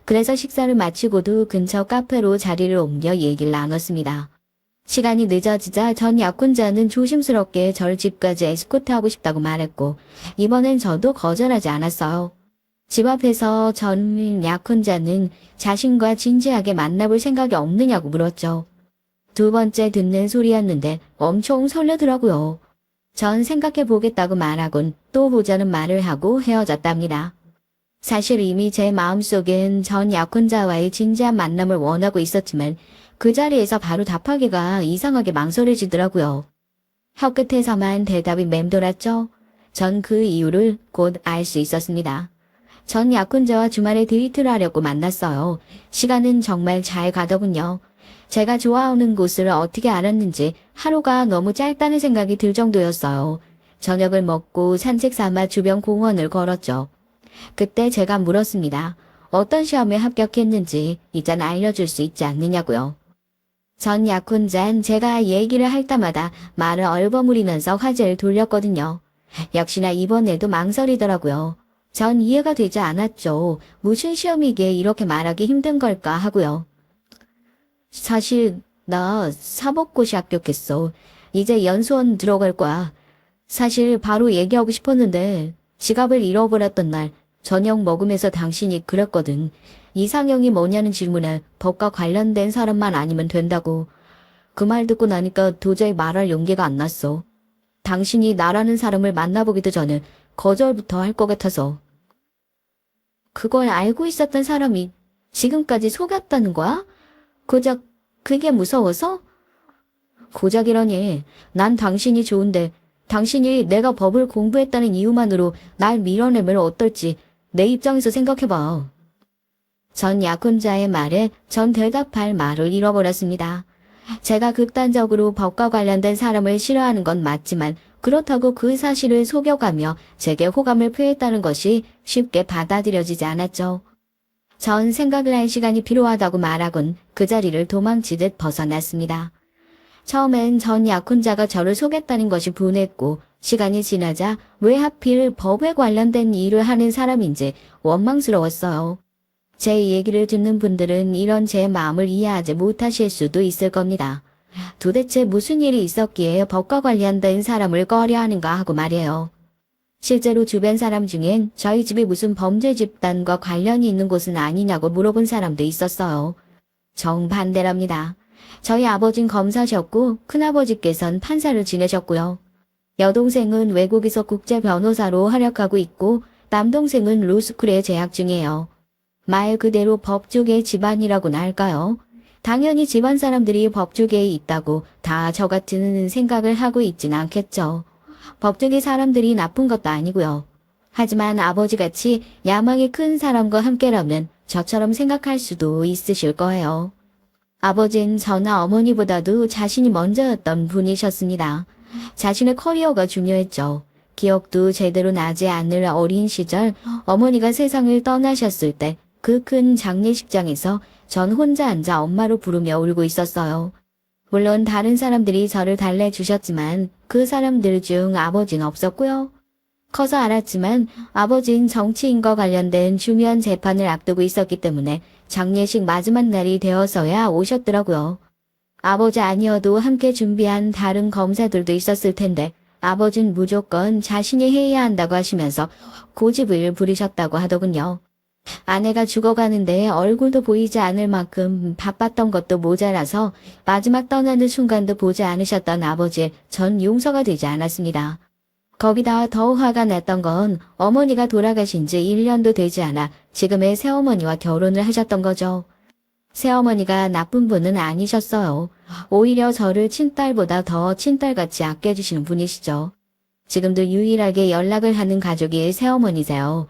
그래서 식사를 마치고도 근처 카페로 자리를 옮겨 얘기를 나눴습니다. 시간이 늦어지자 전 약혼자는 조심스럽게 절 집까지 에스코트하고 싶다고 말했고 이번엔 저도 거절하지 않았어요. 집 앞에서 전 약혼자는 자신과 진지하게 만나볼 생각이 없느냐고 물었죠. 두 번째 듣는 소리였는데 엄청 설레더라고요. 전 생각해보겠다고 말하곤 또 보자는 말을 하고 헤어졌답니다. 사실 이미 제 마음속엔 전 약혼자와의 진지한 만남을 원하고 있었지만 그 자리에서 바로 답하기가 이상하게 망설여지더라고요. 혀끝에서만 대답이 맴돌았죠. 전 그 이유를 곧 알 수 있었습니다. 전 약혼자와 주말에 데이트를 하려고 만났어요. 시간은 정말 잘 가더군요. 제가 좋아하는 곳을 어떻게 알았는지 하루가 너무 짧다는 생각이 들 정도였어요. 저녁을 먹고 산책 삼아 주변 공원을 걸었죠. 그때 제가 물었습니다. 어떤 시험에 합격했는지 이젠 알려줄 수 있지 않느냐고요. 전 약혼자는 제가 얘기를 할 때마다 말을 얼버무리면서 화제를 돌렸거든요. 역시나 이번에도 망설이더라고요. 전 이해가 되지 않았죠. 무슨 시험이기에 이렇게 말하기 힘든 걸까 하고요. 사실 나 사법고시 합격했어. 이제 연수원 들어갈 거야. 사실 바로 얘기하고 싶었는데 지갑을 잃어버렸던 날 저녁 먹으면서 당신이 그랬거든. 이상형이 뭐냐는 질문에 법과 관련된 사람만 아니면 된다고. 그 말 듣고 나니까 도저히 말할 용기가 안 났어. 당신이 나라는 사람을 만나보기도 전에 거절부터 할 것 같아서. 그걸 알고 있었던 사람이 지금까지 속였다는 거야? 고작 그게 무서워서? 고작이라니. 난 당신이 좋은데 당신이 내가 법을 공부했다는 이유만으로 날 밀어내면 어떨지 내 입장에서 생각해봐. 전 약혼자의 말에 전 대답할 말을 잃어버렸습니다. 제가 극단적으로 법과 관련된 사람을 싫어하는 건 맞지만 그렇다고 그 사실을 속여가며 제게 호감을 표했다는 것이 쉽게 받아들여지지 않았죠. 전 생각을 할 시간이 필요하다고 말하곤 그 자리를 도망치듯 벗어났습니다. 처음엔 전 약혼자가 저를 속였다는 것이 분했고 시간이 지나자 왜 하필 법에 관련된 일을 하는 사람인지 원망스러웠어요. 제 얘기를 듣는 분들은 이런 제 마음을 이해하지 못하실 수도 있을 겁니다. 도대체 무슨 일이 있었기에 법과 관련된 사람을 꺼려하는가 하고 말이에요. 실제로 주변 사람 중엔 저희 집이 무슨 범죄 집단과 관련이 있는 곳은 아니냐고 물어본 사람도 있었어요. 정반대랍니다. 저희 아버진 검사셨고 큰아버지께선 판사를 지내셨고요. 여동생은 외국에서 국제 변호사로 활약하고 있고 남동생은 로스쿨에 재학 중이에요. 말 그대로 법조계 집안이라고나 할까요? 당연히 집안 사람들이 법조계에 있다고 다 저 같은 생각을 하고 있진 않겠죠. 법조계 사람들이 나쁜 것도 아니고요. 하지만 아버지같이 야망이 큰 사람과 함께라면 저처럼 생각할 수도 있으실 거예요. 아버진 저나 어머니보다도 자신이 먼저였던 분이셨습니다. 자신의 커리어가 중요했죠. 기억도 제대로 나지 않을 어린 시절 어머니가 세상을 떠나셨을 때 그 큰 장례식장에서 전 혼자 앉아 엄마로 부르며 울고 있었어요. 물론 다른 사람들이 저를 달래주셨지만 그 사람들 중 아버지는 없었고요. 커서 알았지만 아버지는 정치인과 관련된 중요한 재판을 앞두고 있었기 때문에 장례식 마지막 날이 되어서야 오셨더라고요. 아버지 아니어도 함께 준비한 다른 검사들도 있었을 텐데 아버지는 무조건 자신이 해야 한다고 하시면서 고집을 부리셨다고 하더군요. 아내가 죽어가는데 얼굴도 보이지 않을 만큼 바빴던 것도 모자라서 마지막 떠나는 순간도 보지 않으셨던 아버지의 전 용서가 되지 않았습니다. 거기다 더 화가 났던 건 어머니가 돌아가신 지 1년도 되지 않아 지금의 새어머니와 결혼을 하셨던 거죠. 새어머니가 나쁜 분은 아니셨어요. 오히려 저를 친딸보다 더 친딸같이 아껴주시는 분이시죠. 지금도 유일하게 연락을 하는 가족이 새어머니세요.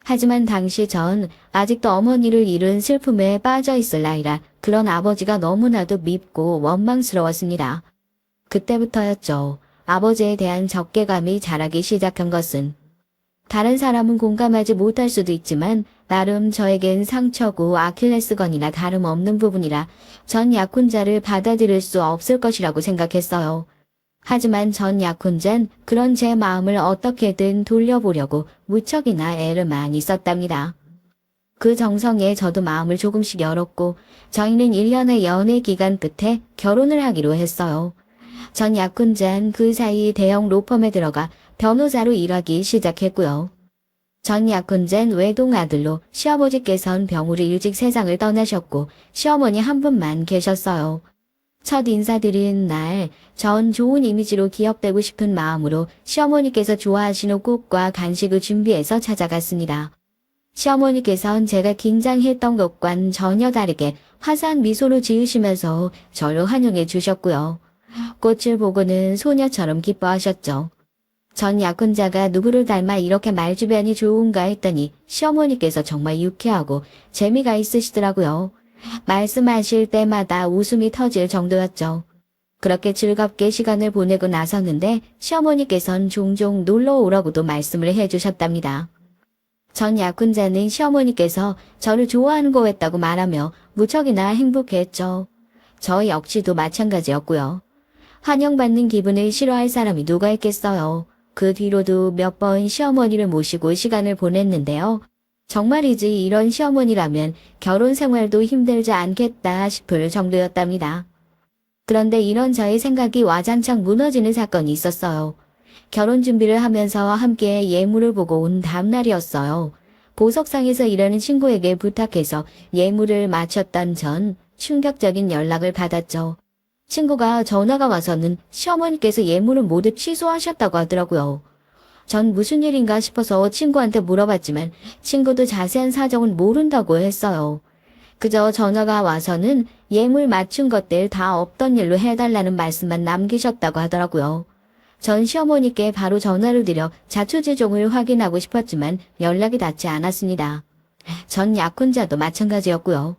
하지만 당시 전 아직도 어머니를 잃은 슬픔에 빠져 있을 나이라 그런 아버지가 너무나도 밉고 원망스러웠습니다. 그때부터였죠. 아버지에 대한 적개감이 자라기 시작한 것은. 다른 사람은 공감하지 못할 수도 있지만 나름 저에겐 상처고 아킬레스건이나 다름없는 부분이라 전 약혼자를 받아들일 수 없을 것이라고 생각했어요. 하지만 전 약혼자는 그런 제 마음을 어떻게든 돌려보려고 무척이나 애를 많이 썼답니다. 그 정성에 저도 마음을 조금씩 열었고 저희는 1년의 연애 기간 끝에 결혼을 하기로 했어요. 전 약혼자는 그 사이 대형 로펌에 들어가 변호사로 일하기 시작했고요. 전 약혼자는 외동아들로 시아버지께선 병으로 일찍 세상을 떠나셨고 시어머니 한 분만 계셨어요. 첫 인사드린 날, 전 좋은 이미지로 기억되고 싶은 마음으로 시어머니께서 좋아하시는 꽃과 간식을 준비해서 찾아갔습니다. 시어머니께서는 제가 긴장했던 것과는 전혀 다르게 화사한 미소를 지으시면서 저를 환영해 주셨고요. 꽃을 보고는 소녀처럼 기뻐하셨죠. 전 약혼자가 누구를 닮아 이렇게 말주변이 좋은가 했더니 시어머니께서 정말 유쾌하고 재미가 있으시더라고요. 말씀하실 때마다 웃음이 터질 정도였죠. 그렇게 즐겁게 시간을 보내고 나섰는데 시어머니께서는 종종 놀러 오라고도 말씀을 해주셨답니다. 전 약혼자는 시어머니께서 저를 좋아하는 거였다고 말하며 무척이나 행복했죠. 저 역시도 마찬가지였고요. 환영받는 기분을 싫어할 사람이 누가 있겠어요. 그 뒤로도 몇 번 시어머니를 모시고 시간을 보냈는데요. 정말이지 이런 시어머니라면 결혼 생활도 힘들지 않겠다 싶을 정도였답니다. 그런데 이런 저의 생각이 와장창 무너지는 사건이 있었어요. 결혼 준비를 하면서 함께 예물을 보고 온 다음날이었어요. 보석상에서 일하는 친구에게 부탁해서 예물을 맞췄던 전 충격적인 연락을 받았죠. 친구가 전화가 와서는 시어머니께서 예물을 모두 취소하셨다고 하더라고요. 전 무슨 일인가 싶어서 친구한테 물어봤지만 친구도 자세한 사정은 모른다고 했어요. 그저 전화가 와서는 예물 맞춘 것들 다 없던 일로 해달라는 말씀만 남기셨다고 하더라고요. 전 시어머니께 바로 전화를 드려 자초지종을 확인하고 싶었지만 연락이 닿지 않았습니다. 전 약혼자도 마찬가지였고요.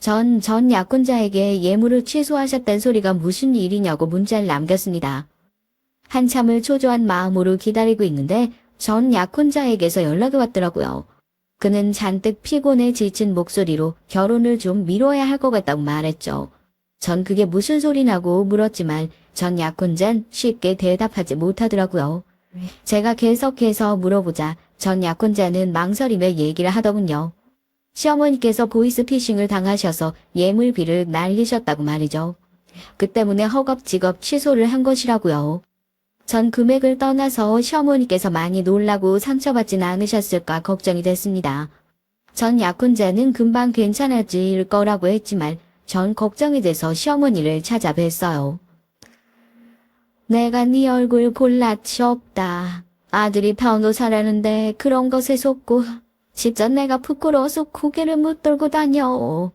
전 약혼자에게 예물을 취소하셨다는 소리가 무슨 일이냐고 문자를 남겼습니다. 한참을 초조한 마음으로 기다리고 있는데 전 약혼자에게서 연락이 왔더라고요. 그는 잔뜩 피곤해 지친 목소리로 결혼을 좀 미뤄야 할 것 같다고 말했죠. 전 그게 무슨 소리냐고 물었지만 전 약혼자는 쉽게 대답하지 못하더라고요. 제가 계속해서 물어보자 전 약혼자는 망설이며 얘기를 하더군요. 시어머니께서 보이스피싱을 당하셔서 예물비를 날리셨다고 말이죠. 그 때문에 허겁지겁 취소를 한 것이라고요. 전 금액을 떠나서 시어머니께서 많이 놀라고 상처받진 않으셨을까 걱정이 됐습니다. 전 약혼자는 금방 괜찮아질 거라고 했지만 전 걱정이 돼서 시어머니를 찾아뵀어요. 내가 네 얼굴 볼 낯이 없다. 아들이 변호사라는데 그런 것에 속고 진짜 내가 부끄러워서 고개를 못 들고 다녀.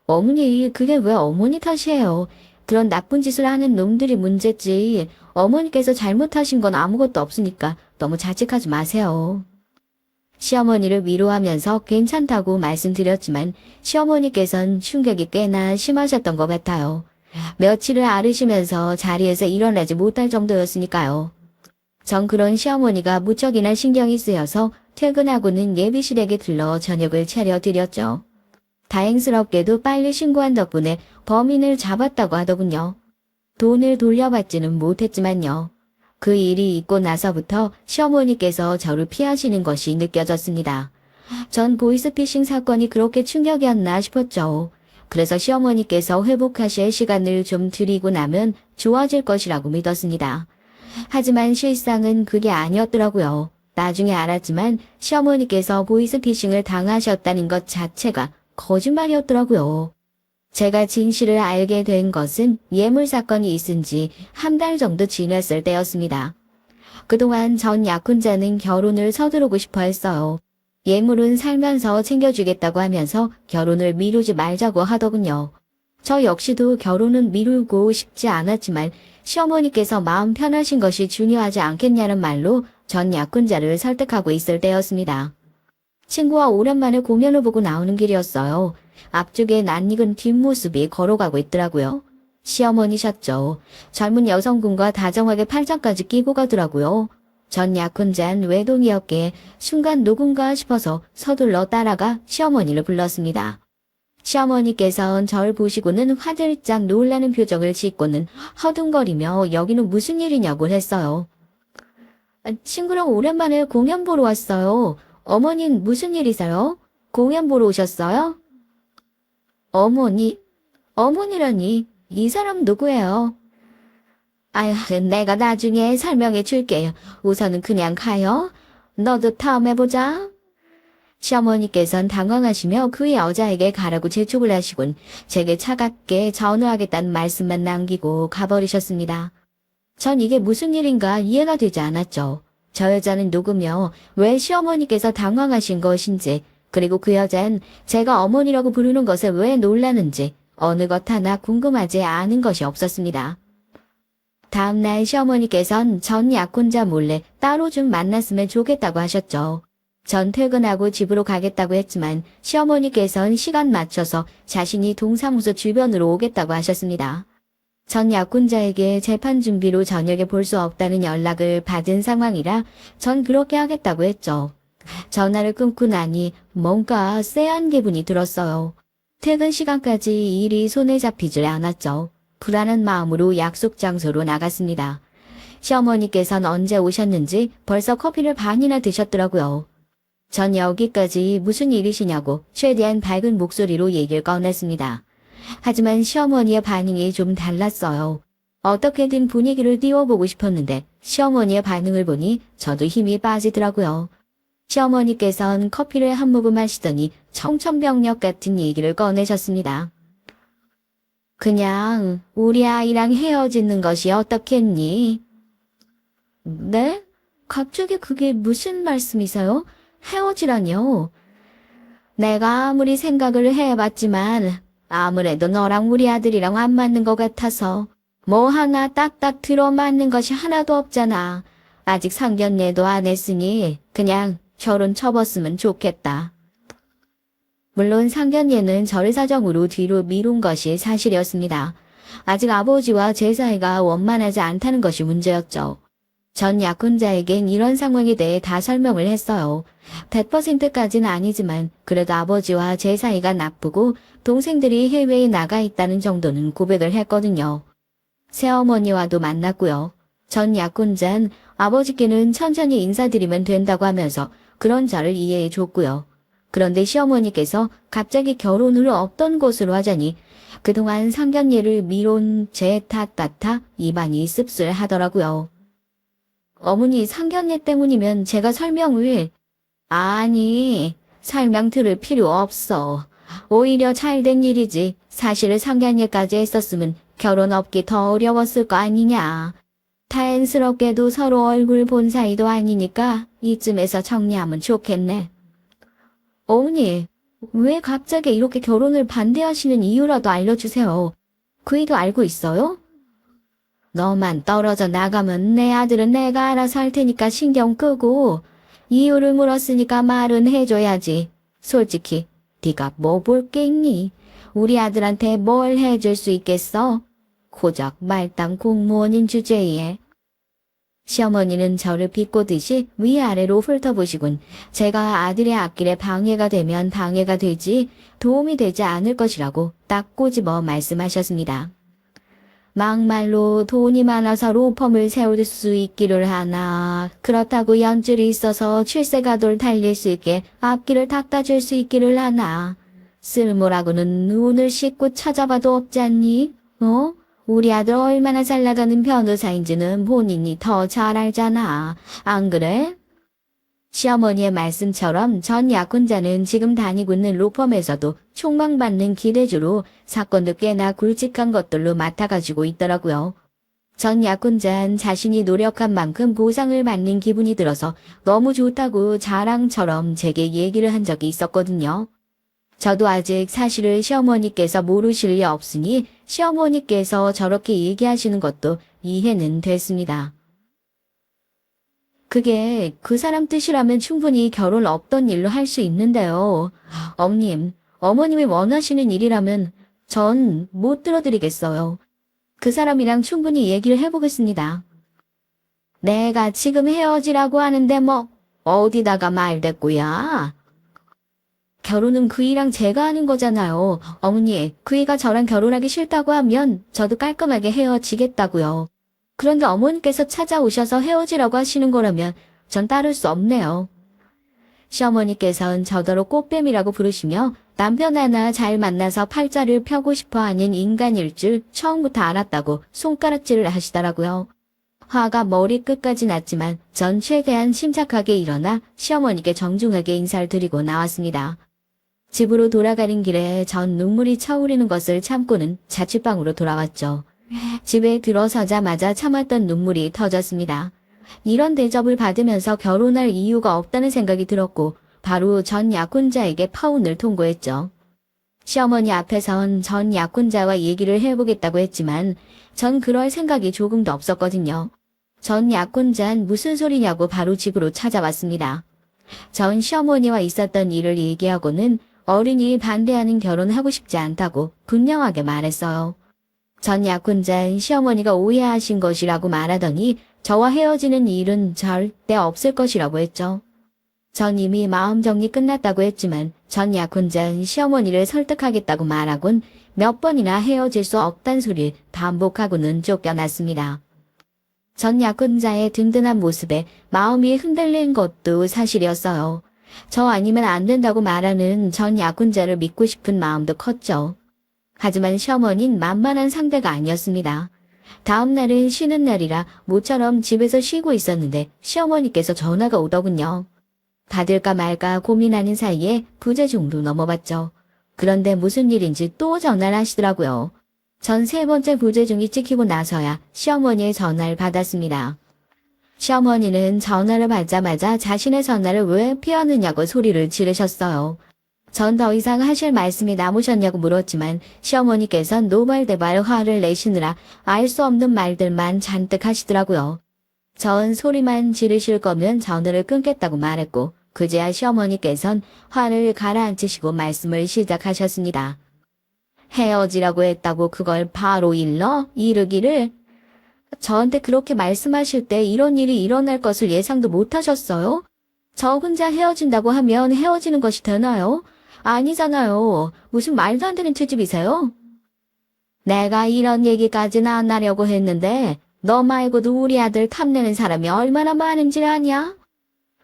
어머니, 그게 왜 어머니 탓이에요? 그런 나쁜 짓을 하는 놈들이 문제지. 어머니께서 잘못하신 건 아무것도 없으니까 너무 자책하지 마세요. 시어머니를 위로하면서 괜찮다고 말씀드렸지만 시어머니께서는 충격이 꽤나 심하셨던 것 같아요. 며칠을 앓으시면서 자리에서 일어나지 못할 정도였으니까요. 전 그런 시어머니가 무척이나 신경이 쓰여서 퇴근하고는 예비실에게 들러 저녁을 차려드렸죠. 다행스럽게도 빨리 신고한 덕분에 범인을 잡았다고 하더군요. 돈을 돌려받지는 못했지만요. 그 일이 있고 나서부터 시어머니께서 저를 피하시는 것이 느껴졌습니다. 전 보이스피싱 사건이 그렇게 충격이었나 싶었죠. 그래서 시어머니께서 회복하실 시간을 좀 드리고 나면 좋아질 것이라고 믿었습니다. 하지만 실상은 그게 아니었더라고요. 나중에 알았지만 시어머니께서 보이스피싱을 당하셨다는 것 자체가 거짓말이었더라고요. 제가 진실을 알게 된 것은 예물 사건이 있은 지 한 달 정도 지났을 때였습니다. 그동안 전 약혼자는 결혼을 서두르고 싶어 했어요. 예물은 살면서 챙겨주겠다고 하면서 결혼을 미루지 말자고 하더군요. 저 역시도 결혼은 미루고 싶지 않았지만 시어머니께서 마음 편하신 것이 중요하지 않겠냐는 말로 전 약혼자를 설득하고 있을 때였습니다. 친구와 오랜만에 공연을 보고 나오는 길이었어요. 앞쪽에 낯익은 뒷모습이 걸어가고 있더라고요. 시어머니셨죠. 젊은 여성분과 다정하게 팔짱까지 끼고 가더라고요. 전 약혼자는 외동이었기에 순간 누군가 싶어서 서둘러 따라가 시어머니를 불렀습니다. 시어머니께서는 절 보시고는 화들짝 놀라는 표정을 짓고는 허둥거리며 여기는 무슨 일이냐고 했어요. 친구랑 오랜만에 공연 보러 왔어요. 어머니는 무슨 일이세요? 공연 보러 오셨어요? 어머니? 어머니라니, 이 사람 누구예요? 아휴, 내가 나중에 설명해 줄게요. 우선은 그냥 가요. 너도 다음에 보자. 시어머니께서는 당황하시며 그 여자에게 가라고 재촉을 하시곤 제게 차갑게 전화하겠다는 말씀만 남기고 가버리셨습니다. 전 이게 무슨 일인가 이해가 되지 않았죠. 저 여자는 누구며 왜 시어머니께서 당황하신 것인지, 그리고 그 여자는 제가 어머니라고 부르는 것에 왜 놀라는지 어느 것 하나 궁금하지 않은 것이 없었습니다. 다음날 시어머니께서는 전 약혼자 몰래 따로 좀 만났으면 좋겠다고 하셨죠. 전 퇴근하고 집으로 가겠다고 했지만 시어머니께서는 시간 맞춰서 자신이 동사무소 주변으로 오겠다고 하셨습니다. 전 약혼자에게 재판 준비로 저녁에 볼 수 없다는 연락을 받은 상황이라 전 그렇게 하겠다고 했죠. 전화를 끊고 나니 뭔가 쎄한 기분이 들었어요. 퇴근 시간까지 일이 손에 잡히질 않았죠. 불안한 마음으로 약속 장소로 나갔습니다. 시어머니께서는 언제 오셨는지 벌써 커피를 반이나 드셨더라고요. 전 여기까지 무슨 일이시냐고 최대한 밝은 목소리로 얘기를 꺼냈습니다. 하지만 시어머니의 반응이 좀 달랐어요. 어떻게든 분위기를 띄워보고 싶었는데 시어머니의 반응을 보니 저도 힘이 빠지더라고요. 시어머니께서는 커피를 한 모금 마시더니 청천벽력 같은 얘기를 꺼내셨습니다. 그냥 우리 아이랑 헤어지는 것이 어떻겠니? 네? 갑자기 그게 무슨 말씀이세요? 헤어지라뇨? 내가 아무리 생각을 해봤지만 아무래도 너랑 우리 아들이랑 안 맞는 것 같아서 뭐 하나 딱딱 들어맞는 것이 하나도 없잖아. 아직 상견례도 안 했으니 그냥 결혼 접었으면 좋겠다. 물론 상견례는 절 사정으로 뒤로 미룬 것이 사실이었습니다. 아직 아버지와 제 사이가 원만하지 않다는 것이 문제였죠. 전 약혼자에겐 이런 상황에 대해 다 설명을 했어요. 100%까지는 아니지만 그래도 아버지와 제 사이가 나쁘고 동생들이 해외에 나가 있다는 정도는 고백을 했거든요. 새어머니와도 만났고요. 전 약혼자는 아버지께는 천천히 인사드리면 된다고 하면서 그런 저를 이해해 줬고요. 그런데 시어머니께서 갑자기 결혼을 없던 곳으로 하자니 그동안 상견례를 미룬 제 탓 같아 입안이 씁쓸하더라고요. 어머니 상견례 때문이면 제가 설명을... 아니, 설명 들을 필요 없어. 오히려 잘된 일이지. 사실 상견례까지 했었으면 결혼 없기 더 어려웠을 거 아니냐. 다행스럽게도 서로 얼굴 본 사이도 아니니까 이쯤에서 정리하면 좋겠네. 어머니, 왜 갑자기 이렇게 결혼을 반대하시는 이유라도 알려주세요. 그 이도 알고 있어요? 너만 떨어져 나가면 내 아들은 내가 알아서 할 테니까 신경 끄고 이유를 물었으니까 말은 해줘야지. 솔직히 네가 뭐 볼 게 있니? 우리 아들한테 뭘 해줄 수 있겠어? 고작 말단 공무원인 주제에. 시어머니는 저를 비꼬듯이 위아래로 훑어보시곤 제가 아들의 앞길에 방해가 되면 방해가 되지 도움이 되지 않을 것이라고 딱 꼬집어 말씀하셨습니다. 막말로 돈이 많아서 로펌을 세울 수 있기를 하나, 그렇다고 연줄이 있어서 출세가도를 달릴 수 있게 앞길을 닦아줄 수 있기를 하나, 쓸모라고는 눈을 씻고 찾아봐도 없지 않니? 우리 아들 얼마나 잘 나가는 변호사인지는 본인이 더 잘 알잖아. 안 그래? 시어머니의 말씀처럼 전 약혼자는 지금 다니고 있는 로펌에서도 촉망받는 기대주로 사건도 꽤나 굵직한 것들로 맡아가지고 있더라고요. 전 약혼자는 자신이 노력한 만큼 보상을 받는 기분이 들어서 너무 좋다고 자랑처럼 제게 얘기를 한 적이 있었거든요. 저도 아직 사실을 시어머니께서 모르실 리 없으니 시어머니께서 저렇게 얘기하시는 것도 이해는 됐습니다. 그게 그 사람 뜻이라면 충분히 결혼 없던 일로 할 수 있는데요. 어머님이 원하시는 일이라면 전 못 들어드리겠어요. 그 사람이랑 충분히 얘기를 해보겠습니다. 내가 지금 헤어지라고 하는데 뭐 어디다가 말대꾸야. 결혼은 그이랑 제가 하는 거잖아요. 어머니, 그이가 저랑 결혼하기 싫다고 하면 저도 깔끔하게 헤어지겠다고요. 그런데 어머니께서 찾아오셔서 헤어지라고 하시는 거라면 전 따를 수 없네요. 시어머니께서는 저더러 꽃뱀이라고 부르시며 남편 하나 잘 만나서 팔자를 펴고 싶어 하는 인간일 줄 처음부터 알았다고 손가락질을 하시더라고요. 화가 머리끝까지 났지만 전 최대한 침착하게 일어나 시어머니께 정중하게 인사를 드리고 나왔습니다. 집으로 돌아가는 길에 전 눈물이 차오르는 것을 참고는 자취방으로 돌아왔죠. 집에 들어서자마자 참았던 눈물이 터졌습니다. 이런 대접을 받으면서 결혼할 이유가 없다는 생각이 들었고 바로 전 약혼자에게 파혼을 통보했죠. 시어머니 앞에선 전 약혼자와 얘기를 해보겠다고 했지만 전 그럴 생각이 조금도 없었거든요. 전 약혼자는 무슨 소리냐고 바로 집으로 찾아왔습니다. 전 시어머니와 있었던 일을 얘기하고는 어른이 반대하는 결혼하고 싶지 않다고 분명하게 말했어요. 전 약혼자는 시어머니가 오해하신 것이라고 말하더니 저와 헤어지는 일은 절대 없을 것이라고 했죠. 전 이미 마음 정리 끝났다고 했지만 전 약혼자는 시어머니를 설득하겠다고 말하곤 몇 번이나 헤어질 수 없단 소리를 반복하고는 쫓겨났습니다. 전 약혼자의 든든한 모습에 마음이 흔들린 것도 사실이었어요. 저 아니면 안 된다고 말하는 전 약혼자를 믿고 싶은 마음도 컸죠. 하지만 시어머니는 만만한 상대가 아니었습니다. 다음 날은 쉬는 날이라 모처럼 집에서 쉬고 있었는데 시어머니께서 전화가 오더군요. 받을까 말까 고민하는 사이에 부재중으로 넘어봤죠. 그런데 무슨 일인지 또 전화를 하시더라고요. 전 세 번째 부재중이 찍히고 나서야 시어머니의 전화를 받았습니다. 시어머니는 전화를 받자마자 자신의 전화를 왜 피하느냐고 소리를 지르셨어요. 전 더 이상 하실 말씀이 남으셨냐고 물었지만 시어머니께선 노발대발 화를 내시느라 알 수 없는 말들만 잔뜩 하시더라고요. 전 소리만 지르실 거면 전화를 끊겠다고 말했고 그제야 시어머니께선 화를 가라앉히시고 말씀을 시작하셨습니다. 헤어지라고 했다고 그걸 바로 이르기를 저한테 그렇게 말씀하실 때 이런 일이 일어날 것을 예상도 못하셨어요? 저 혼자 헤어진다고 하면 헤어지는 것이 되나요? 아니잖아요. 무슨 말도 안 되는 트집이세요? 내가 이런 얘기까지는 안 하려고 했는데 너 말고도 우리 아들 탐내는 사람이 얼마나 많은지 아냐?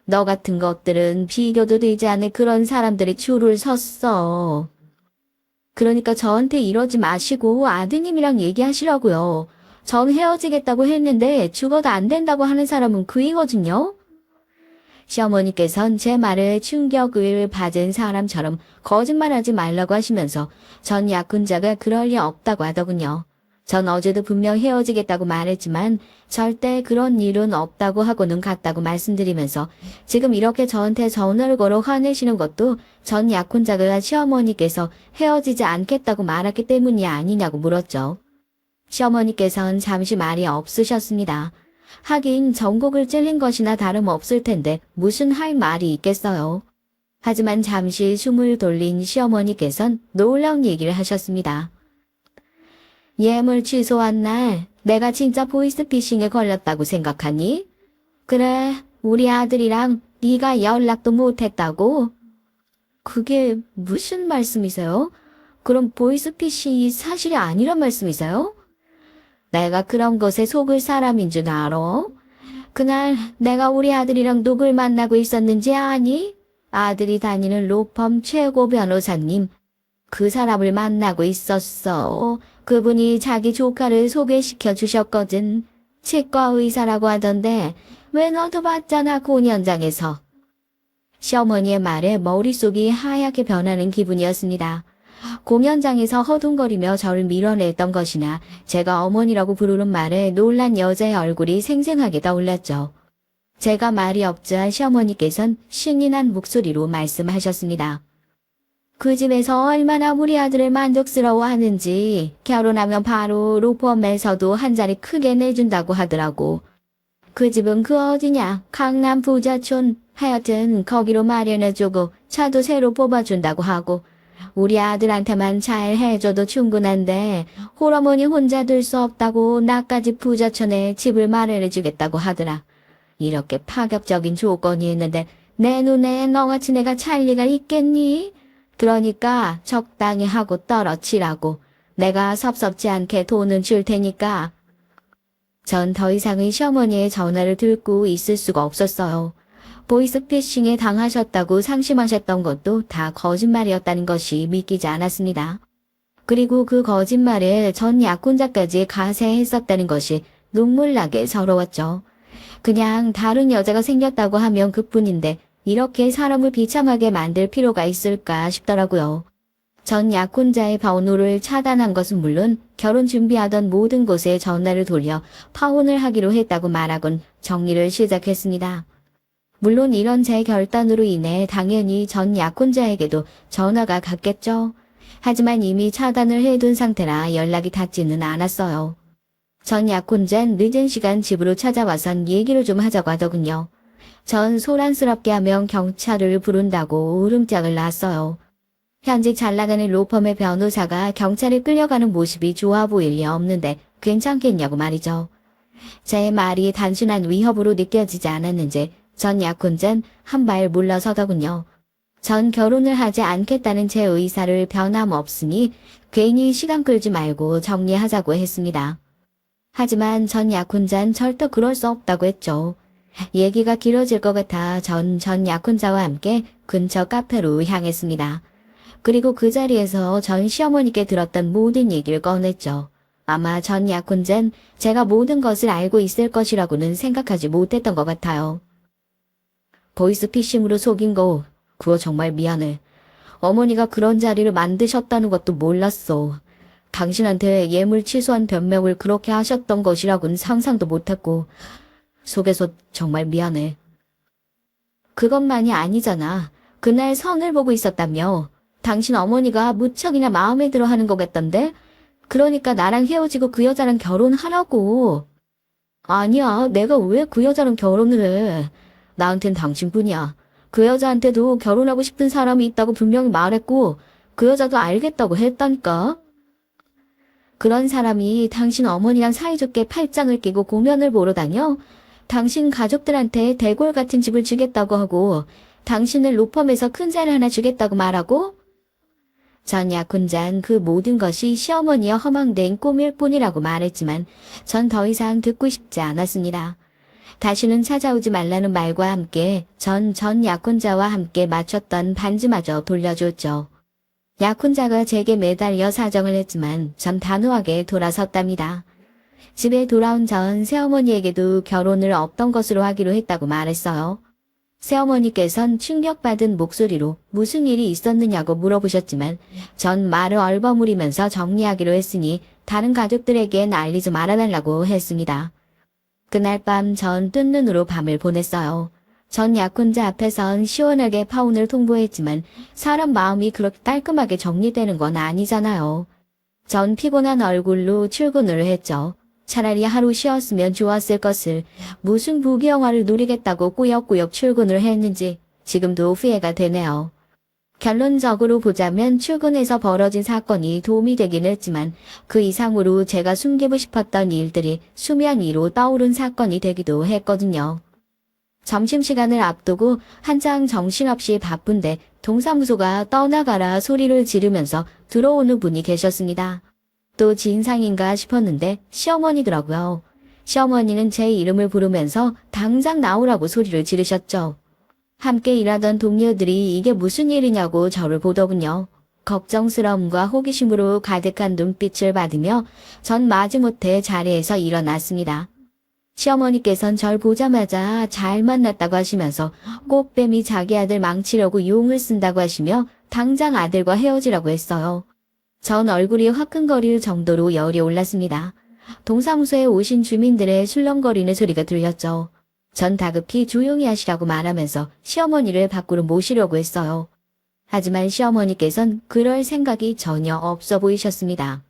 너 같은 것들은 비교도 되지 않을 그런 사람들이 줄을 섰어. 그러니까 저한테 이러지 마시고 아드님이랑 얘기하시라고요. 전 헤어지겠다고 했는데 죽어도 안 된다고 하는 사람은 그이거든요. 시어머니께선 제 말에 충격을 받은 사람처럼 거짓말하지 말라고 하시면서 전 약혼자가 그럴 리 없다고 하더군요. 전 어제도 분명 헤어지겠다고 말했지만 절대 그런 일은 없다고 하고는 갔다고 말씀드리면서 지금 이렇게 저한테 전화를 걸어 화내시는 것도 전 약혼자가 시어머니께서 헤어지지 않겠다고 말했기 때문이 아니냐고 물었죠. 시어머니께선 잠시 말이 없으셨습니다. 하긴 전곡을 찔린 것이나 다름없을 텐데 무슨 할 말이 있겠어요. 하지만 잠시 숨을 돌린 시어머니께선 놀라운 얘기를 하셨습니다. 예물 취소한 날 내가 진짜 보이스피싱에 걸렸다고 생각하니? 그래, 우리 아들이랑 네가 연락도 못했다고? 그게 무슨 말씀이세요? 그럼 보이스피싱이 사실이 아니란 말씀이세요? 내가 그런 것에 속을 사람인 줄 알아? 그날 내가 우리 아들이랑 누굴 만나고 있었는지 아니? 아들이 다니는 로펌 최고 변호사님. 그 사람을 만나고 있었어. 그분이 자기 조카를 소개시켜 주셨거든. 치과 의사라고 하던데 왜 너도 봤잖아 공연장에서. 시어머니의 말에 머릿속이 하얗게 변하는 기분이었습니다. 공연장에서 허둥거리며 저를 밀어냈던 것이나 제가 어머니라고 부르는 말에 놀란 여자의 얼굴이 생생하게 떠올랐죠. 제가 말이 없자 시어머니께선 신이 난 목소리로 말씀하셨습니다. 그 집에서 얼마나 우리 아들을 만족스러워하는지 결혼하면 바로 로펌에서도 한 자리 크게 내준다고 하더라고. 그 집은 그 어디냐? 강남 부자촌. 하여튼 거기로 마련해주고 차도 새로 뽑아준다고 하고 우리 아들한테만 잘 해줘도 충분한데 홀어머니 혼자 둘 수 없다고 나까지 부자촌에 집을 마련해주겠다고 하더라. 이렇게 파격적인 조건이 있는데 내 눈에 너같이 내가 찰 리가 있겠니? 그러니까 적당히 하고 떨어치라고. 내가 섭섭지 않게 돈은 줄 테니까. 전 더 이상의 시어머니의 전화를 듣고 있을 수가 없었어요. 보이스피싱에 당하셨다고 상심하셨던 것도 다 거짓말이었다는 것이 믿기지 않았습니다. 그리고 그 거짓말에 전 약혼자까지 가세했었다는 것이 눈물나게 서러웠죠. 그냥 다른 여자가 생겼다고 하면 그뿐인데 이렇게 사람을 비참하게 만들 필요가 있을까 싶더라고요. 전 약혼자의 번호를 차단한 것은 물론 결혼 준비하던 모든 곳에 전화를 돌려 파혼을 하기로 했다고 말하곤 정리를 시작했습니다. 물론 이런 제 결단으로 인해 당연히 전 약혼자에게도 전화가 갔겠죠. 하지만 이미 차단을 해둔 상태라 연락이 닿지는 않았어요. 전 약혼자는 늦은 시간 집으로 찾아와선 얘기를 좀 하자고 하더군요. 전 소란스럽게 하면 경찰을 부른다고 울음장을 놨어요. 현직 잘나가는 로펌의 변호사가 경찰에 끌려가는 모습이 좋아 보일 리 없는데 괜찮겠냐고 말이죠. 제 말이 단순한 위협으로 느껴지지 않았는지 전 약혼자는 한 발 물러서더군요. 전 결혼을 하지 않겠다는 제 의사를 변함없으니 괜히 시간 끌지 말고 정리하자고 했습니다. 하지만 전 약혼자는 절대 그럴 수 없다고 했죠. 얘기가 길어질 것 같아 전 약혼자와 함께 근처 카페로 향했습니다. 그리고 그 자리에서 전 시어머니께 들었던 모든 얘기를 꺼냈죠. 아마 전 약혼자는 제가 모든 것을 알고 있을 것이라고는 생각하지 못했던 것 같아요. 보이스피싱으로 속인 거 그거 정말 미안해. 어머니가 그런 자리를 만드셨다는 것도 몰랐어. 당신한테 예물 취소한 변명을 그렇게 하셨던 것이라고는 상상도 못했고 속에서 정말 미안해. 그것만이 아니잖아. 그날 선을 보고 있었다며. 당신 어머니가 무척이나 마음에 들어 하는 거겠던데? 그러니까 나랑 헤어지고 그 여자랑 결혼하라고. 아니야, 내가 왜 그 여자랑 결혼을 해. 나한텐 당신뿐이야. 그 여자한테도 결혼하고 싶은 사람이 있다고 분명히 말했고 그 여자도 알겠다고 했다니까. 그런 사람이 당신 어머니랑 사이좋게 팔짱을 끼고 공연을 보러 다녀? 당신 가족들한테 대골 같은 집을 주겠다고 하고 당신을 로펌에서 큰 자리 하나 주겠다고 말하고? 전 약혼자는 그 모든 것이 시어머니의 허망된 꿈일 뿐이라고 말했지만 전 더 이상 듣고 싶지 않았습니다. 다시는 찾아오지 말라는 말과 함께 전 약혼자와 함께 맞췄던 반지마저 돌려줬죠. 약혼자가 제게 매달려 사정을 했지만 전 단호하게 돌아섰답니다. 집에 돌아온 전 새어머니에게도 결혼을 없던 것으로 하기로 했다고 말했어요. 새어머니께선 충격받은 목소리로 무슨 일이 있었느냐고 물어보셨지만 전 말을 얼버무리면서 정리하기로 했으니 다른 가족들에겐 알리지 말아달라고 했습니다. 그날 밤 전 뜬 눈으로 밤을 보냈어요. 전 약혼자 앞에선 시원하게 파혼을 통보했지만 사람 마음이 그렇게 깔끔하게 정리되는 건 아니잖아요. 전 피곤한 얼굴로 출근을 했죠. 차라리 하루 쉬었으면 좋았을 것을 무슨 부귀영화를 누리겠다고 꾸역꾸역 출근을 했는지 지금도 후회가 되네요. 결론적으로 보자면 출근해서 벌어진 사건이 도움이 되긴 했지만 그 이상으로 제가 숨기고 싶었던 일들이 수면 위로 떠오른 사건이 되기도 했거든요. 점심시간을 앞두고 한창 정신없이 바쁜데 동사무소가 떠나가라 소리를 지르면서 들어오는 분이 계셨습니다. 또 진상인가 싶었는데 시어머니더라고요. 시어머니는 제 이름을 부르면서 당장 나오라고 소리를 지르셨죠. 함께 일하던 동료들이 이게 무슨 일이냐고 저를 보더군요. 걱정스러움과 호기심으로 가득한 눈빛을 받으며 전 마지못해 자리에서 일어났습니다. 시어머니께선 절 보자마자 잘 만났다고 하시면서 꽃뱀이 자기 아들 망치려고 용을 쓴다고 하시며 당장 아들과 헤어지라고 했어요. 전 얼굴이 화끈거릴 정도로 열이 올랐습니다. 동사무소에 오신 주민들의 술렁거리는 소리가 들렸죠. 전 다급히 조용히 하시라고 말하면서 시어머니를 밖으로 모시려고 했어요. 하지만 시어머니께선 그럴 생각이 전혀 없어 보이셨습니다.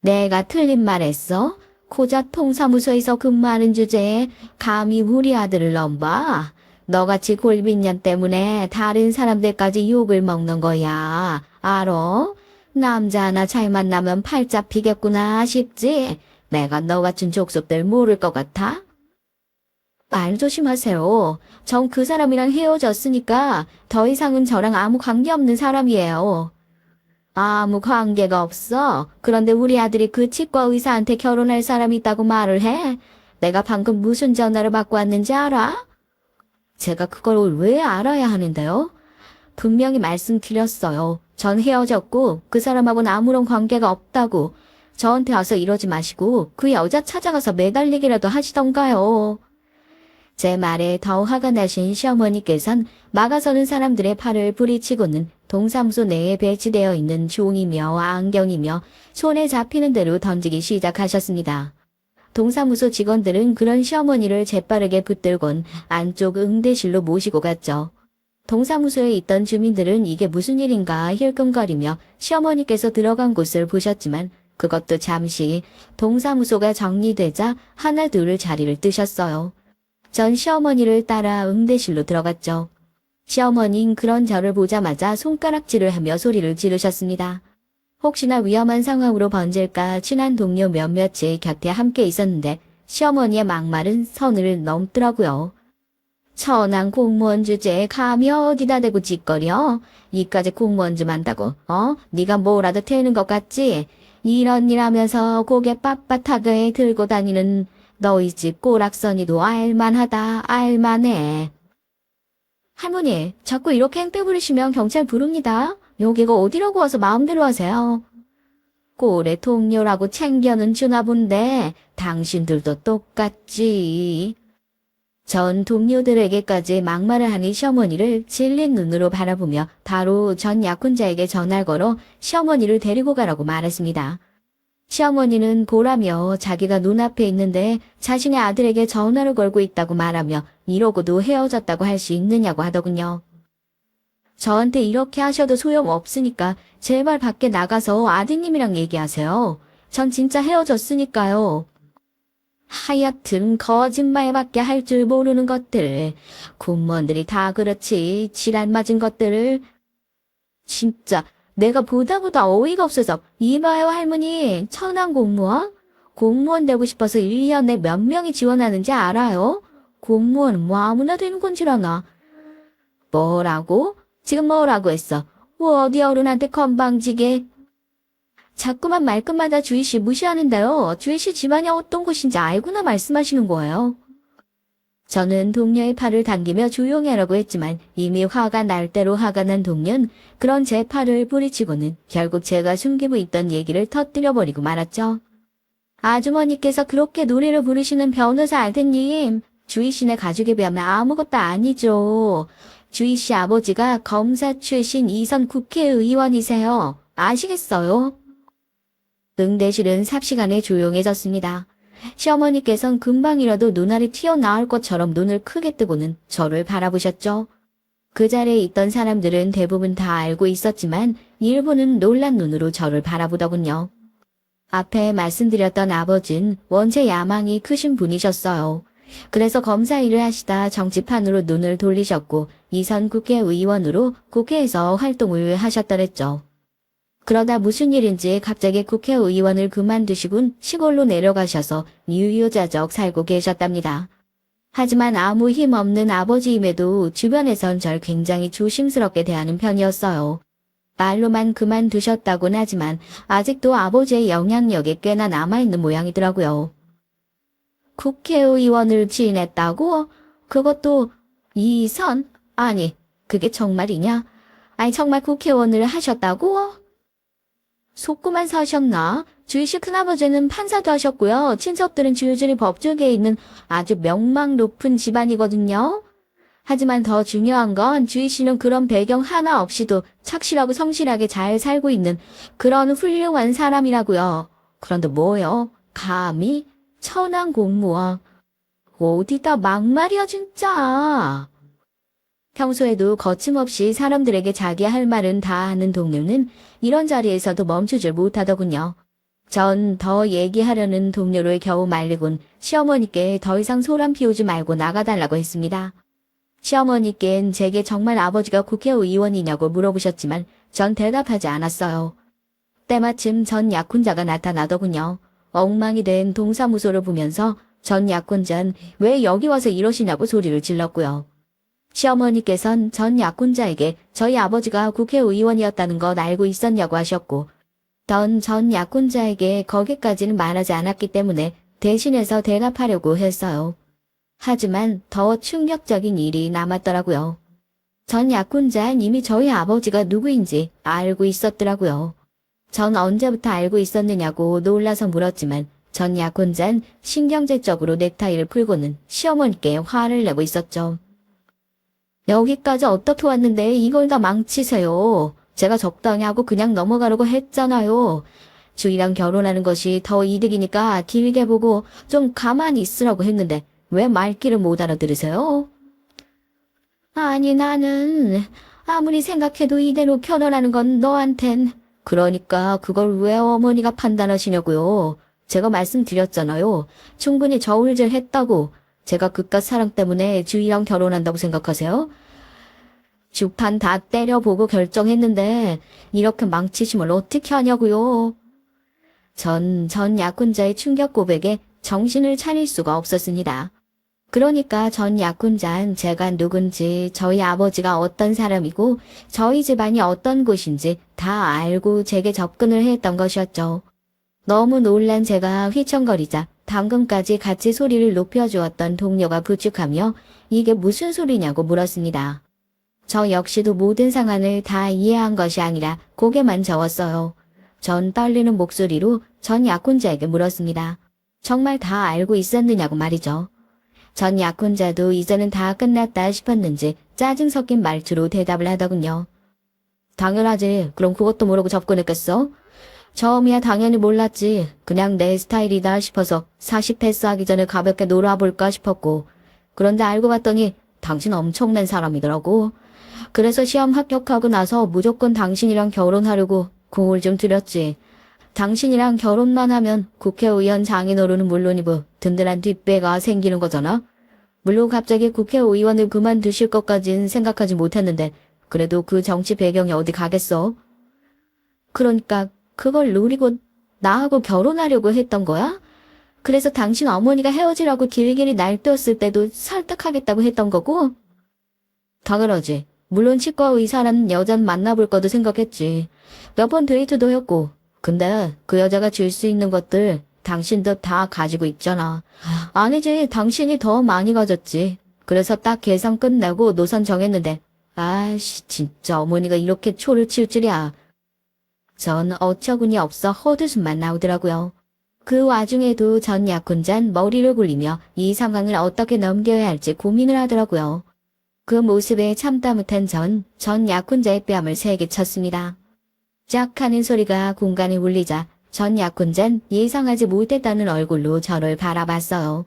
내가 틀린 말 했어? 고작 동사무소에서 근무하는 주제에 감히 우리 아들을 넘봐? 너같이 골빈년 때문에 다른 사람들까지 욕을 먹는 거야. 알어? 남자 하나 잘 만나면 팔 잡히겠구나 싶지? 내가 너 같은 족속들 모를 것 같아? 말 조심하세요. 전 그 사람이랑 헤어졌으니까 더 이상은 저랑 아무 관계없는 사람이에요. 아무 관계가 없어. 그런데 우리 아들이 그 치과 의사한테 결혼할 사람이 있다고 말을 해. 내가 방금 무슨 전화를 받고 왔는지 알아? 제가 그걸 왜 알아야 하는데요? 분명히 말씀드렸어요. 전 헤어졌고 그 사람하고는 아무런 관계가 없다고. 저한테 와서 이러지 마시고 그 여자 찾아가서 매달리기라도 하시던가요. 제 말에 더 화가 나신 시어머니께선 막아서는 사람들의 팔을 부리치고는 동사무소 내에 배치되어 있는 종이며 안경이며 손에 잡히는 대로 던지기 시작하셨습니다. 동사무소 직원들은 그런 시어머니를 재빠르게 붙들곤 안쪽 응대실로 모시고 갔죠. 동사무소에 있던 주민들은 이게 무슨 일인가 힐끔거리며 시어머니께서 들어간 곳을 보셨지만 그것도 잠시 동사무소가 정리되자 하나둘 자리를 뜨셨어요. 전 시어머니를 따라 응대실로 들어갔죠. 시어머니는 그런 저를 보자마자 손가락질을 하며 소리를 지르셨습니다. 혹시나 위험한 상황으로 번질까 친한 동료 몇몇이 곁에 함께 있었는데 시어머니의 막말은 선을 넘더라고요. 천한 공무원 주제에 감히 어디다 대고 짓거려? 이까지 공무원 좀 한다고, 네가 뭐라도 되는 것 같지? 이런 일 하면서 고개 빳빳하게 들고 다니는 너희 집 꼬락서니도 알만하다, 알만해. 할머니, 자꾸 이렇게 행패 부리시면 경찰 부릅니다. 여기가 어디라고 와서 마음대로 하세요. 꼴의 동료라고 챙겨는 주나 본데 당신들도 똑같지. 전 동료들에게까지 막말을 하는 시어머니를 질린 눈으로 바라보며 바로 전 약혼자에게 전화를 걸어 시어머니를 데리고 가라고 말했습니다. 시어머니는 보라며 자기가 눈앞에 있는데 자신의 아들에게 전화를 걸고 있다고 말하며 이러고도 헤어졌다고 할 수 있느냐고 하더군요. 저한테 이렇게 하셔도 소용없으니까 제발 밖에 나가서 아드님이랑 얘기하세요. 전 진짜 헤어졌으니까요. 하여튼 거짓말밖에 할 줄 모르는 것들. 공무원들이 다 그렇지. 지랄 맞은 것들을. 진짜 내가 보다 어이가 없어서. 이봐요 할머니. 천한 공무원? 공무원 되고 싶어서 1년에 몇 명이 지원하는지 알아요? 공무원은 뭐 아무나 되는 건 줄 아나. 뭐라고? 지금 뭐라고 했어? 어디 어른한테 건방지게. 자꾸만 말끝마다 주희씨 무시하는데요. 주희씨 집안이 어떤 곳인지 알고나 말씀하시는 거예요. 저는 동료의 팔을 당기며 조용히 하라고 했지만 이미 화가 날 대로 화가 난 동료는 그런 제 팔을 뿌리치고는 결국 제가 숨기고 있던 얘기를 터뜨려버리고 말았죠. 아주머니께서 그렇게 노래를 부르시는 변호사 아드님, 주희씨네 가족에 비하면 아무것도 아니죠. 주희씨 아버지가 검사 출신 2선 국회의원이세요. 아시겠어요? 응대실은 삽시간에 조용해졌습니다. 시어머니께선 금방이라도 눈알이 튀어나올 것처럼 눈을 크게 뜨고는 저를 바라보셨죠. 그 자리에 있던 사람들은 대부분 다 알고 있었지만 일부는 놀란 눈으로 저를 바라보더군요. 앞에 말씀드렸던 아버지는 원체 야망이 크신 분이셨어요. 그래서 검사 일을 하시다 정치판으로 눈을 돌리셨고 2선 국회의원으로 국회에서 활동을 하셨더랬죠. 그러다 무슨 일인지 갑자기 국회의원을 그만두시곤 시골로 내려가셔서 유유자적 살고 계셨답니다. 하지만 아무 힘 없는 아버지임에도 주변에선 절 굉장히 조심스럽게 대하는 편이었어요. 말로만 그만두셨다곤 하지만 아직도 아버지의 영향력이 꽤나 남아있는 모양이더라고요. 국회의원을 지냈다고? 그것도 2선? 아니, 그게 정말이냐? 아니 정말 국회의원을 하셨다고? 속고만 사셨나? 주희씨 큰아버지는 판사도 하셨고요. 친척들은 줄줄이 법조계에 있는 아주 명망 높은 집안이거든요. 하지만 더 중요한 건 주희 씨는 그런 배경 하나 없이도 착실하고 성실하게 잘 살고 있는 그런 훌륭한 사람이라고요. 그런데 뭐요? 감히 천한 공무원. 어디다 막말이야 진짜. 평소에도 거침없이 사람들에게 자기 할 말은 다 하는 동료는 이런 자리에서도 멈추질 못하더군요. 전 더 얘기하려는 동료를 겨우 말리곤 시어머니께 더 이상 소란 피우지 말고 나가달라고 했습니다. 시어머니께는 제게 정말 아버지가 국회의원이냐고 물어보셨지만 전 대답하지 않았어요. 때마침 전 약혼자가 나타나더군요. 엉망이 된 동사무소를 보면서 전 약혼자는 왜 여기 와서 이러시냐고 소리를 질렀고요. 시어머니께선 전 약혼자에게 저희 아버지가 국회의원이었다는 건 알고 있었냐고 하셨고, 전 약혼자에게 거기까지는 말하지 않았기 때문에 대신해서 대답하려고 했어요. 하지만 더 충격적인 일이 남았더라고요. 전 약혼자는 이미 저희 아버지가 누구인지 알고 있었더라고요. 전 언제부터 알고 있었느냐고 놀라서 물었지만 전 약혼자는 신경질적으로 넥타이를 풀고는 시어머니께 화를 내고 있었죠. 여기까지 어떻게 왔는데 이걸 다 망치세요. 제가 적당히 하고 그냥 넘어가려고 했잖아요. 주희랑 결혼하는 것이 더 이득이니까 길게 보고 좀 가만히 있으라고 했는데 왜 말귀를 못 알아들으세요? 아니 나는 아무리 생각해도 이대로 결혼하는 건 너한텐. 그러니까 그걸 왜 어머니가 판단하시냐고요. 제가 말씀드렸잖아요. 충분히 저울질했다고. 제가 그깟 사랑 때문에 주희랑 결혼한다고 생각하세요? 주판 다 때려보고 결정했는데 이렇게 망치심을 어떻게 하냐고요. 전 약혼자의 충격 고백에 정신을 차릴 수가 없었습니다. 그러니까 전 약혼자는 제가 누군지, 저희 아버지가 어떤 사람이고, 저희 집안이 어떤 곳인지 다 알고 제게 접근을 했던 것이었죠. 너무 놀란 제가 휘청거리자 방금까지 같이 소리를 높여주었던 동료가 부축하며 이게 무슨 소리냐고 물었습니다. 저 역시도 모든 상황을 다 이해한 것이 아니라 고개만 저었어요. 전 떨리는 목소리로 전 약혼자에게 물었습니다. 정말 다 알고 있었느냐고 말이죠. 전 약혼자도 이제는 다 끝났다 싶었는지 짜증 섞인 말투로 대답을 하더군요. 당연하지. 그럼 그것도 모르고 접근했겠어? 처음이야 당연히 몰랐지. 그냥 내 스타일이다 싶어서 40 패스하기 전에 가볍게 놀아볼까 싶었고. 그런데 알고 봤더니 당신 엄청난 사람이더라고. 그래서 시험 합격하고 나서 무조건 당신이랑 결혼하려고 공을 좀 들였지. 당신이랑 결혼만 하면 국회의원 장인어른은 물론이고 든든한 뒷배가 생기는 거잖아. 물론 갑자기 국회의원을 그만두실 것까진 생각하지 못했는데 그래도 그 정치 배경이 어디 가겠어? 그러니까 그걸 노리고 나하고 결혼하려고 했던 거야? 그래서 당신 어머니가 헤어지라고 길길이 날뛰었을 때도 설득하겠다고 했던 거고? 당연하지. 물론 치과 의사라는 여자는 만나볼 거도 생각했지. 몇 번 데이트도 했고. 근데 그 여자가 줄 수 있는 것들 당신도 다 가지고 있잖아. 아니지, 당신이 더 많이 가졌지. 그래서 딱 계산 끝내고 노선 정했는데 아이씨 진짜 어머니가 이렇게 초를 칠 줄이야. 전 어처구니 없어 헛웃음만 나오더라고요. 그 와중에도 전 약혼자는 머리를 굴리며 이 상황을 어떻게 넘겨야 할지 고민을 하더라고요. 그 모습에 참다 못한 전 약혼자의 뺨을 세게 쳤습니다. 짝 하는 소리가 공간에 울리자 전 약혼자는 예상하지 못했다는 얼굴로 저를 바라봤어요.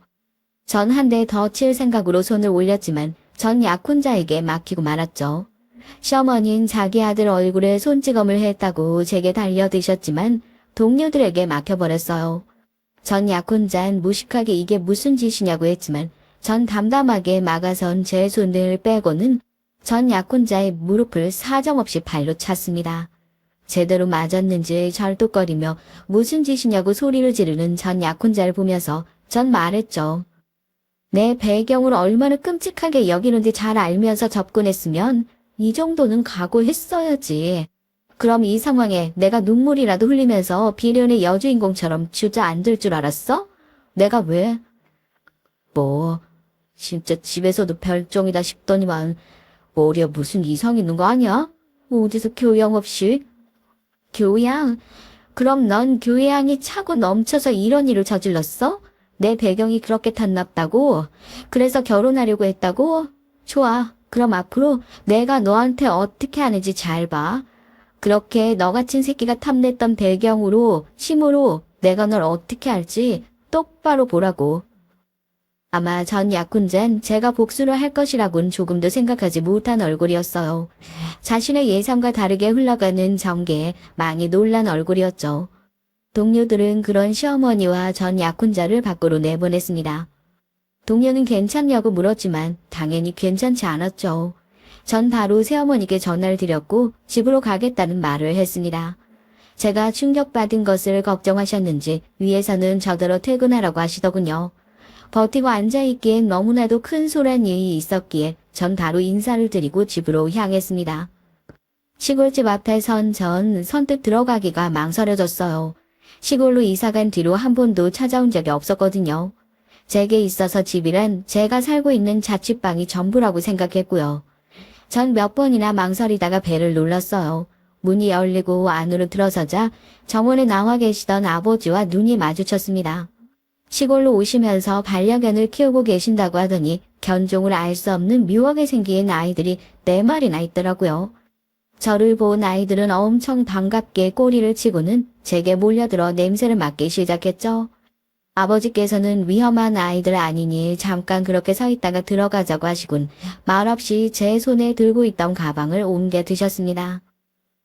전 한 대 더 칠 생각으로 손을 올렸지만 전 약혼자에게 막히고 말았죠. 시어머니는 자기 아들 얼굴에 손찌검을 했다고 제게 달려드셨지만 동료들에게 막혀버렸어요. 전 약혼자는 무식하게 이게 무슨 짓이냐고 했지만 전 담담하게 막아선 제 손을 빼고는 전 약혼자의 무릎을 사정없이 발로 찼습니다. 제대로 맞았는지 절뚝거리며 무슨 짓이냐고 소리를 지르는 전 약혼자를 보면서 전 말했죠. 내 배경을 얼마나 끔찍하게 여기는지 잘 알면서 접근했으면 이 정도는 각오했어야지. 그럼 이 상황에 내가 눈물이라도 흘리면서 비련의 여주인공처럼 주저앉을 줄 알았어? 내가 왜? 뭐 진짜 집에서도 별종이다 싶더니만 머리에 무슨 이상 있는 거 아니야? 어디서 교양 없이? 교양? 그럼 넌 교양이 차고 넘쳐서 이런 일을 저질렀어? 내 배경이 그렇게 탔났다고? 그래서 결혼하려고 했다고? 좋아. 그럼 앞으로 내가 너한테 어떻게 하는지 잘 봐. 그렇게 너 같은 새끼가 탐냈던 배경으로, 심으로 내가 널 어떻게 할지 똑바로 보라고. 아마 전 약혼자는 제가 복수를 할 것이라고는 조금도 생각하지 못한 얼굴이었어요. 자신의 예상과 다르게 흘러가는 전개에 많이 놀란 얼굴이었죠. 동료들은 그런 시어머니와 전 약혼자를 밖으로 내보냈습니다. 동료는 괜찮냐고 물었지만 당연히 괜찮지 않았죠. 전 바로 새어머니께 전화를 드렸고 집으로 가겠다는 말을 했습니다. 제가 충격받은 것을 걱정하셨는지 위에서는 저더러 퇴근하라고 하시더군요. 버티고 앉아있기엔 너무나도 큰 소란 일이 있었기에 전 바로 인사를 드리고 집으로 향했습니다. 시골집 앞에 선 전 선뜻 들어가기가 망설여졌어요. 시골로 이사간 뒤로 한 번도 찾아온 적이 없었거든요. 제게 있어서 집이란 제가 살고 있는 자취방이 전부라고 생각했고요. 전 몇 번이나 망설이다가 배를 눌렀어요. 문이 열리고 안으로 들어서자 정원에 나와 계시던 아버지와 눈이 마주쳤습니다. 시골로 오시면서 반려견을 키우고 계신다고 하더니 견종을 알 수 없는 묘하게 생긴 아이들이 4마리나 있더라고요. 저를 본 아이들은 엄청 반갑게 꼬리를 치고는 제게 몰려들어 냄새를 맡기 시작했죠. 아버지께서는 위험한 아이들 아니니 잠깐 그렇게 서 있다가 들어가자고 하시곤 말없이 제 손에 들고 있던 가방을 옮겨 드셨습니다.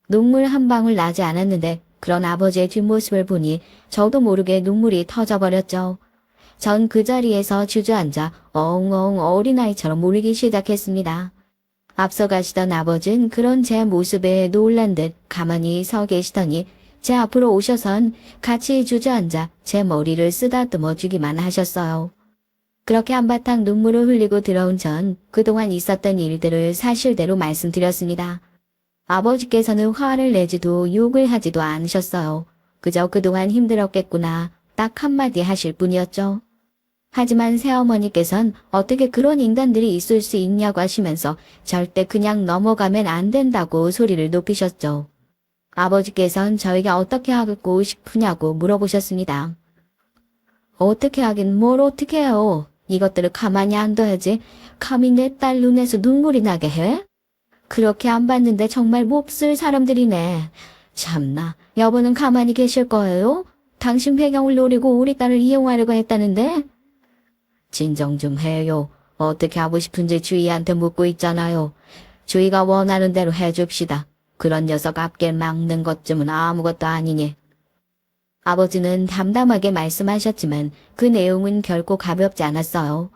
눈물 한 방울 나지 않았는데 그런 아버지의 뒷모습을 보니 저도 모르게 눈물이 터져버렸죠. 전 그 자리에서 주저앉아 엉엉 어린아이처럼 울기 시작했습니다. 앞서 가시던 아버지는 그런 제 모습에 놀란 듯 가만히 서 계시더니 제 앞으로 오셔선 같이 주저앉아 제 머리를 쓰다듬어 주기만 하셨어요. 그렇게 한바탕 눈물을 흘리고 들어온 전 그동안 있었던 일들을 사실대로 말씀드렸습니다. 아버지께서는 화를 내지도 욕을 하지도 않으셨어요. 그저 그동안 힘들었겠구나 딱 한마디 하실 뿐이었죠. 하지만 새어머니께선 어떻게 그런 인간들이 있을 수 있냐고 하시면서 절대 그냥 넘어가면 안 된다고 소리를 높이셨죠. 아버지께선 저에게 어떻게 하고 싶으냐고 물어보셨습니다. 어떻게 하긴 뭘 어떻게 해요. 이것들을 가만히 안 둬야지. 감히 내 딸 눈에서 눈물이 나게 해? 그렇게 안 봤는데 정말 몹쓸 사람들이네. 참나, 여보는 가만히 계실 거예요? 당신 배경을 노리고 우리 딸을 이용하려고 했다는데? 진정 좀 해요. 어떻게 하고 싶은지 주희한테 묻고 있잖아요. 주희가 원하는 대로 해줍시다. 그런 녀석 앞길 막는 것쯤은 아무것도 아니니. 아버지는 담담하게 말씀하셨지만 그 내용은 결코 가볍지 않았어요.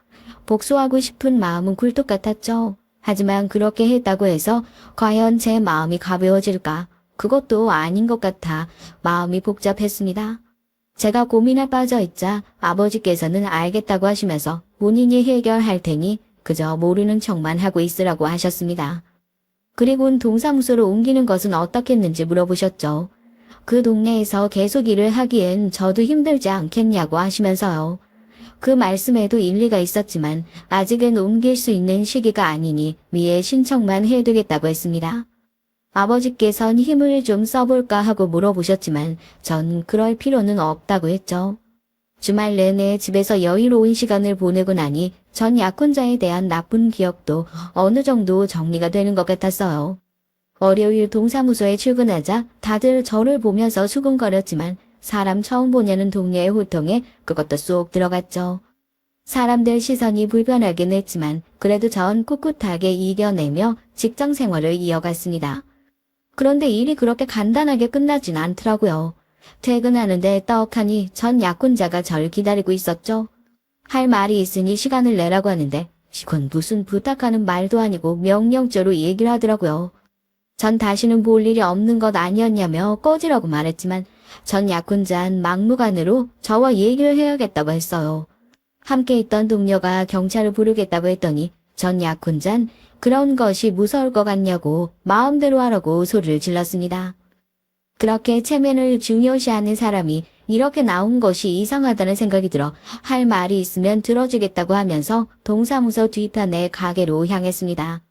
복수하고 싶은 마음은 굴뚝 같았죠. 하지만 그렇게 했다고 해서 과연 제 마음이 가벼워질까? 그것도 아닌 것 같아 마음이 복잡했습니다. 제가 고민에 빠져있자 아버지께서는 알겠다고 하시면서 본인이 해결할 테니 그저 모르는 척만 하고 있으라고 하셨습니다. 그리고는 동사무소로 옮기는 것은 어떻겠는지 물어보셨죠. 그 동네에서 계속 일을 하기엔 저도 힘들지 않겠냐고 하시면서요. 그 말씀에도 일리가 있었지만 아직은 옮길 수 있는 시기가 아니니 위에 신청만 해두겠다고 했습니다. 아버지께선 힘을 좀 써볼까 하고 물어보셨지만 전 그럴 필요는 없다고 했죠. 주말 내내 집에서 여유로운 시간을 보내고 나니 전 약혼자에 대한 나쁜 기억도 어느 정도 정리가 되는 것 같았어요. 월요일 동사무소에 출근하자 다들 저를 보면서 수근거렸지만 사람 처음 보냐는 동료의 호통에 그것도 쏙 들어갔죠. 사람들 시선이 불편하긴 했지만 그래도 전 꿋꿋하게 이겨내며 직장 생활을 이어갔습니다. 그런데 일이 그렇게 간단하게 끝나진 않더라고요. 퇴근하는데 떡하니 전 약혼자가 절 기다리고 있었죠. 할 말이 있으니 시간을 내라고 하는데 이건 무슨 부탁하는 말도 아니고 명령조로 얘기를 하더라고요. 전 다시는 볼 일이 없는 것 아니었냐며 꺼지라고 말했지만 전 약혼자는 막무가내로 저와 얘기를 해야겠다고 했어요. 함께 있던 동료가 경찰을 부르겠다고 했더니 전 약혼자는 그런 것이 무서울 것 같냐고 마음대로 하라고 소리를 질렀습니다. 그렇게 체면을 중요시하는 사람이 이렇게 나온 것이 이상하다는 생각이 들어 할 말이 있으면 들어주겠다고 하면서 동사무소 뒤편의 가게로 향했습니다.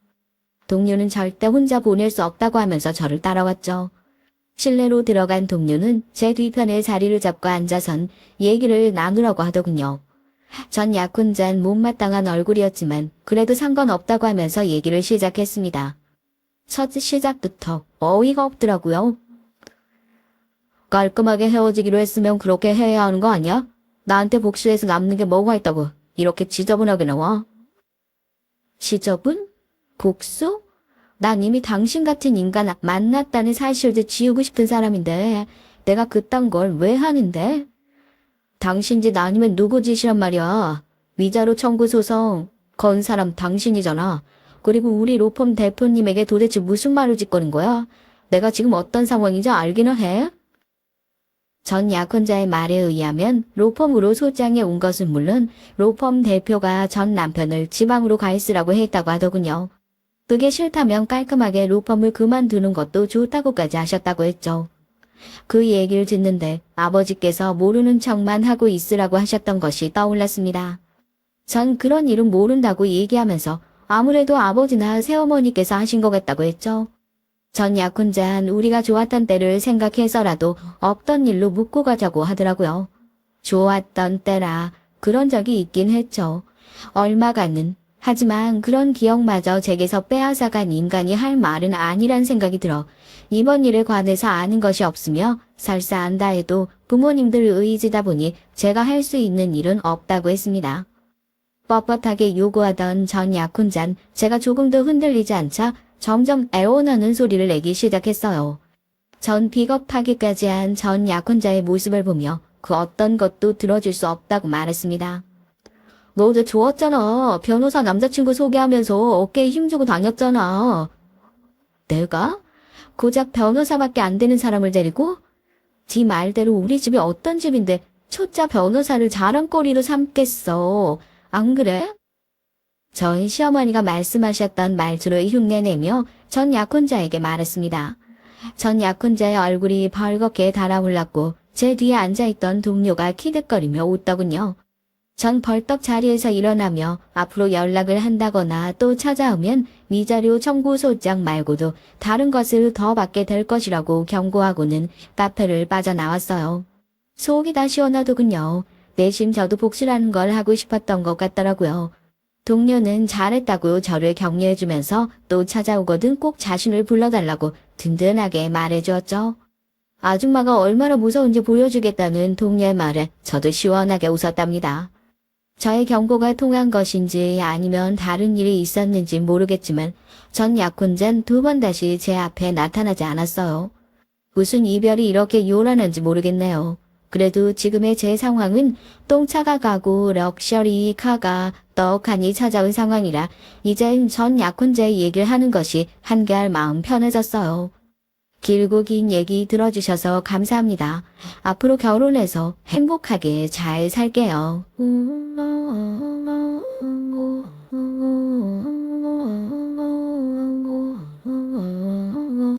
동료는 절대 혼자 보낼 수 없다고 하면서 저를 따라왔죠. 실내로 들어간 동료는 제 뒤편에 자리를 잡고 앉아선 얘기를 나누라고 하더군요. 전 약혼자는 못마땅한 얼굴이었지만 그래도 상관없다고 하면서 얘기를 시작했습니다. 첫 시작부터 어이가 없더라고요. 깔끔하게 헤어지기로 했으면 그렇게 해야 하는 거 아니야? 나한테 복수해서 남는 게 뭐가 있다고 이렇게 지저분하게 나와? 지저분? 복수? 난 이미 당신 같은 인간 만났다는 사실도 지우고 싶은 사람인데 내가 그딴 걸 왜 하는데? 당신 짓 아니면 누구 짓이란 말이야. 위자료 청구 소송 건 사람 당신이잖아. 그리고 우리 로펌 대표님에게 도대체 무슨 말을 짓거린 거야? 내가 지금 어떤 상황인지 알기는 해? 전 약혼자의 말에 의하면 로펌으로 소장에 온 것은 물론 로펌 대표가 전 남편을 지방으로 가 있으라고 했다고 하더군요. 그게 싫다면 깔끔하게 로펌을 그만두는 것도 좋다고까지 하셨다고 했죠. 그 얘기를 듣는데 아버지께서 모르는 척만 하고 있으라고 하셨던 것이 떠올랐습니다. 전 그런 일은 모른다고 얘기하면서 아무래도 아버지나 새어머니께서 하신 것 같다고 했죠. 전 약혼자는 우리가 좋았던 때를 생각해서라도 없던 일로 묻고 가자고 하더라고요. 좋았던 때라 그런 적이 있긴 했죠. 얼마간은. 하지만 그런 기억마저 제게서 빼앗아간 인간이 할 말은 아니란 생각이 들어 이번 일에 관해서 아는 것이 없으며 설사 안다 해도 부모님들 의지다 보니 제가 할 수 있는 일은 없다고 했습니다. 뻣뻣하게 요구하던 전 약혼자는 제가 조금 더 흔들리지 않자 점점 애원하는 소리를 내기 시작했어요. 전 비겁하기까지 한 전 약혼자의 모습을 보며 그 어떤 것도 들어줄 수 없다고 말했습니다. 너 어제 좋았잖아. 변호사 남자친구 소개하면서 어깨에 힘주고 다녔잖아. 내가? 고작 변호사밖에 안 되는 사람을 데리고? 지 말대로 우리 집이 어떤 집인데 초짜 변호사를 자랑거리로 삼겠어. 안 그래? 저희 시어머니가 말씀하셨던 말투를 흉내내며 전 약혼자에게 말했습니다. 전 약혼자의 얼굴이 벌겋게 달아올랐고 제 뒤에 앉아있던 동료가 키득거리며 웃더군요. 전 벌떡 자리에서 일어나며 앞으로 연락을 한다거나 또 찾아오면 위자료 청구 소장 말고도 다른 것을 더 받게 될 것이라고 경고하고는 카페를 빠져나왔어요. 속이 다 시원하더군요. 내심 저도 복수라는 걸 하고 싶었던 것 같더라고요. 동료는 잘했다고 저를 격려해주면서 또 찾아오거든 꼭 자신을 불러달라고 든든하게 말해주었죠. 아줌마가 얼마나 무서운지 보여주겠다는 동료의 말에 저도 시원하게 웃었답니다. 저의 경고가 통한 것인지 아니면 다른 일이 있었는지 모르겠지만 전 약혼자는 두 번 다시 제 앞에 나타나지 않았어요. 무슨 이별이 이렇게 요란한지 모르겠네요. 그래도 지금의 제 상황은 똥차가 가고 럭셔리 카가 떡하니 찾아온 상황이라 이젠 전 약혼자의 얘기를 하는 것이 한결 마음 편해졌어요. 길고 긴 얘기 들어주셔서 감사합니다. 앞으로 결혼해서 행복하게 잘 살게요.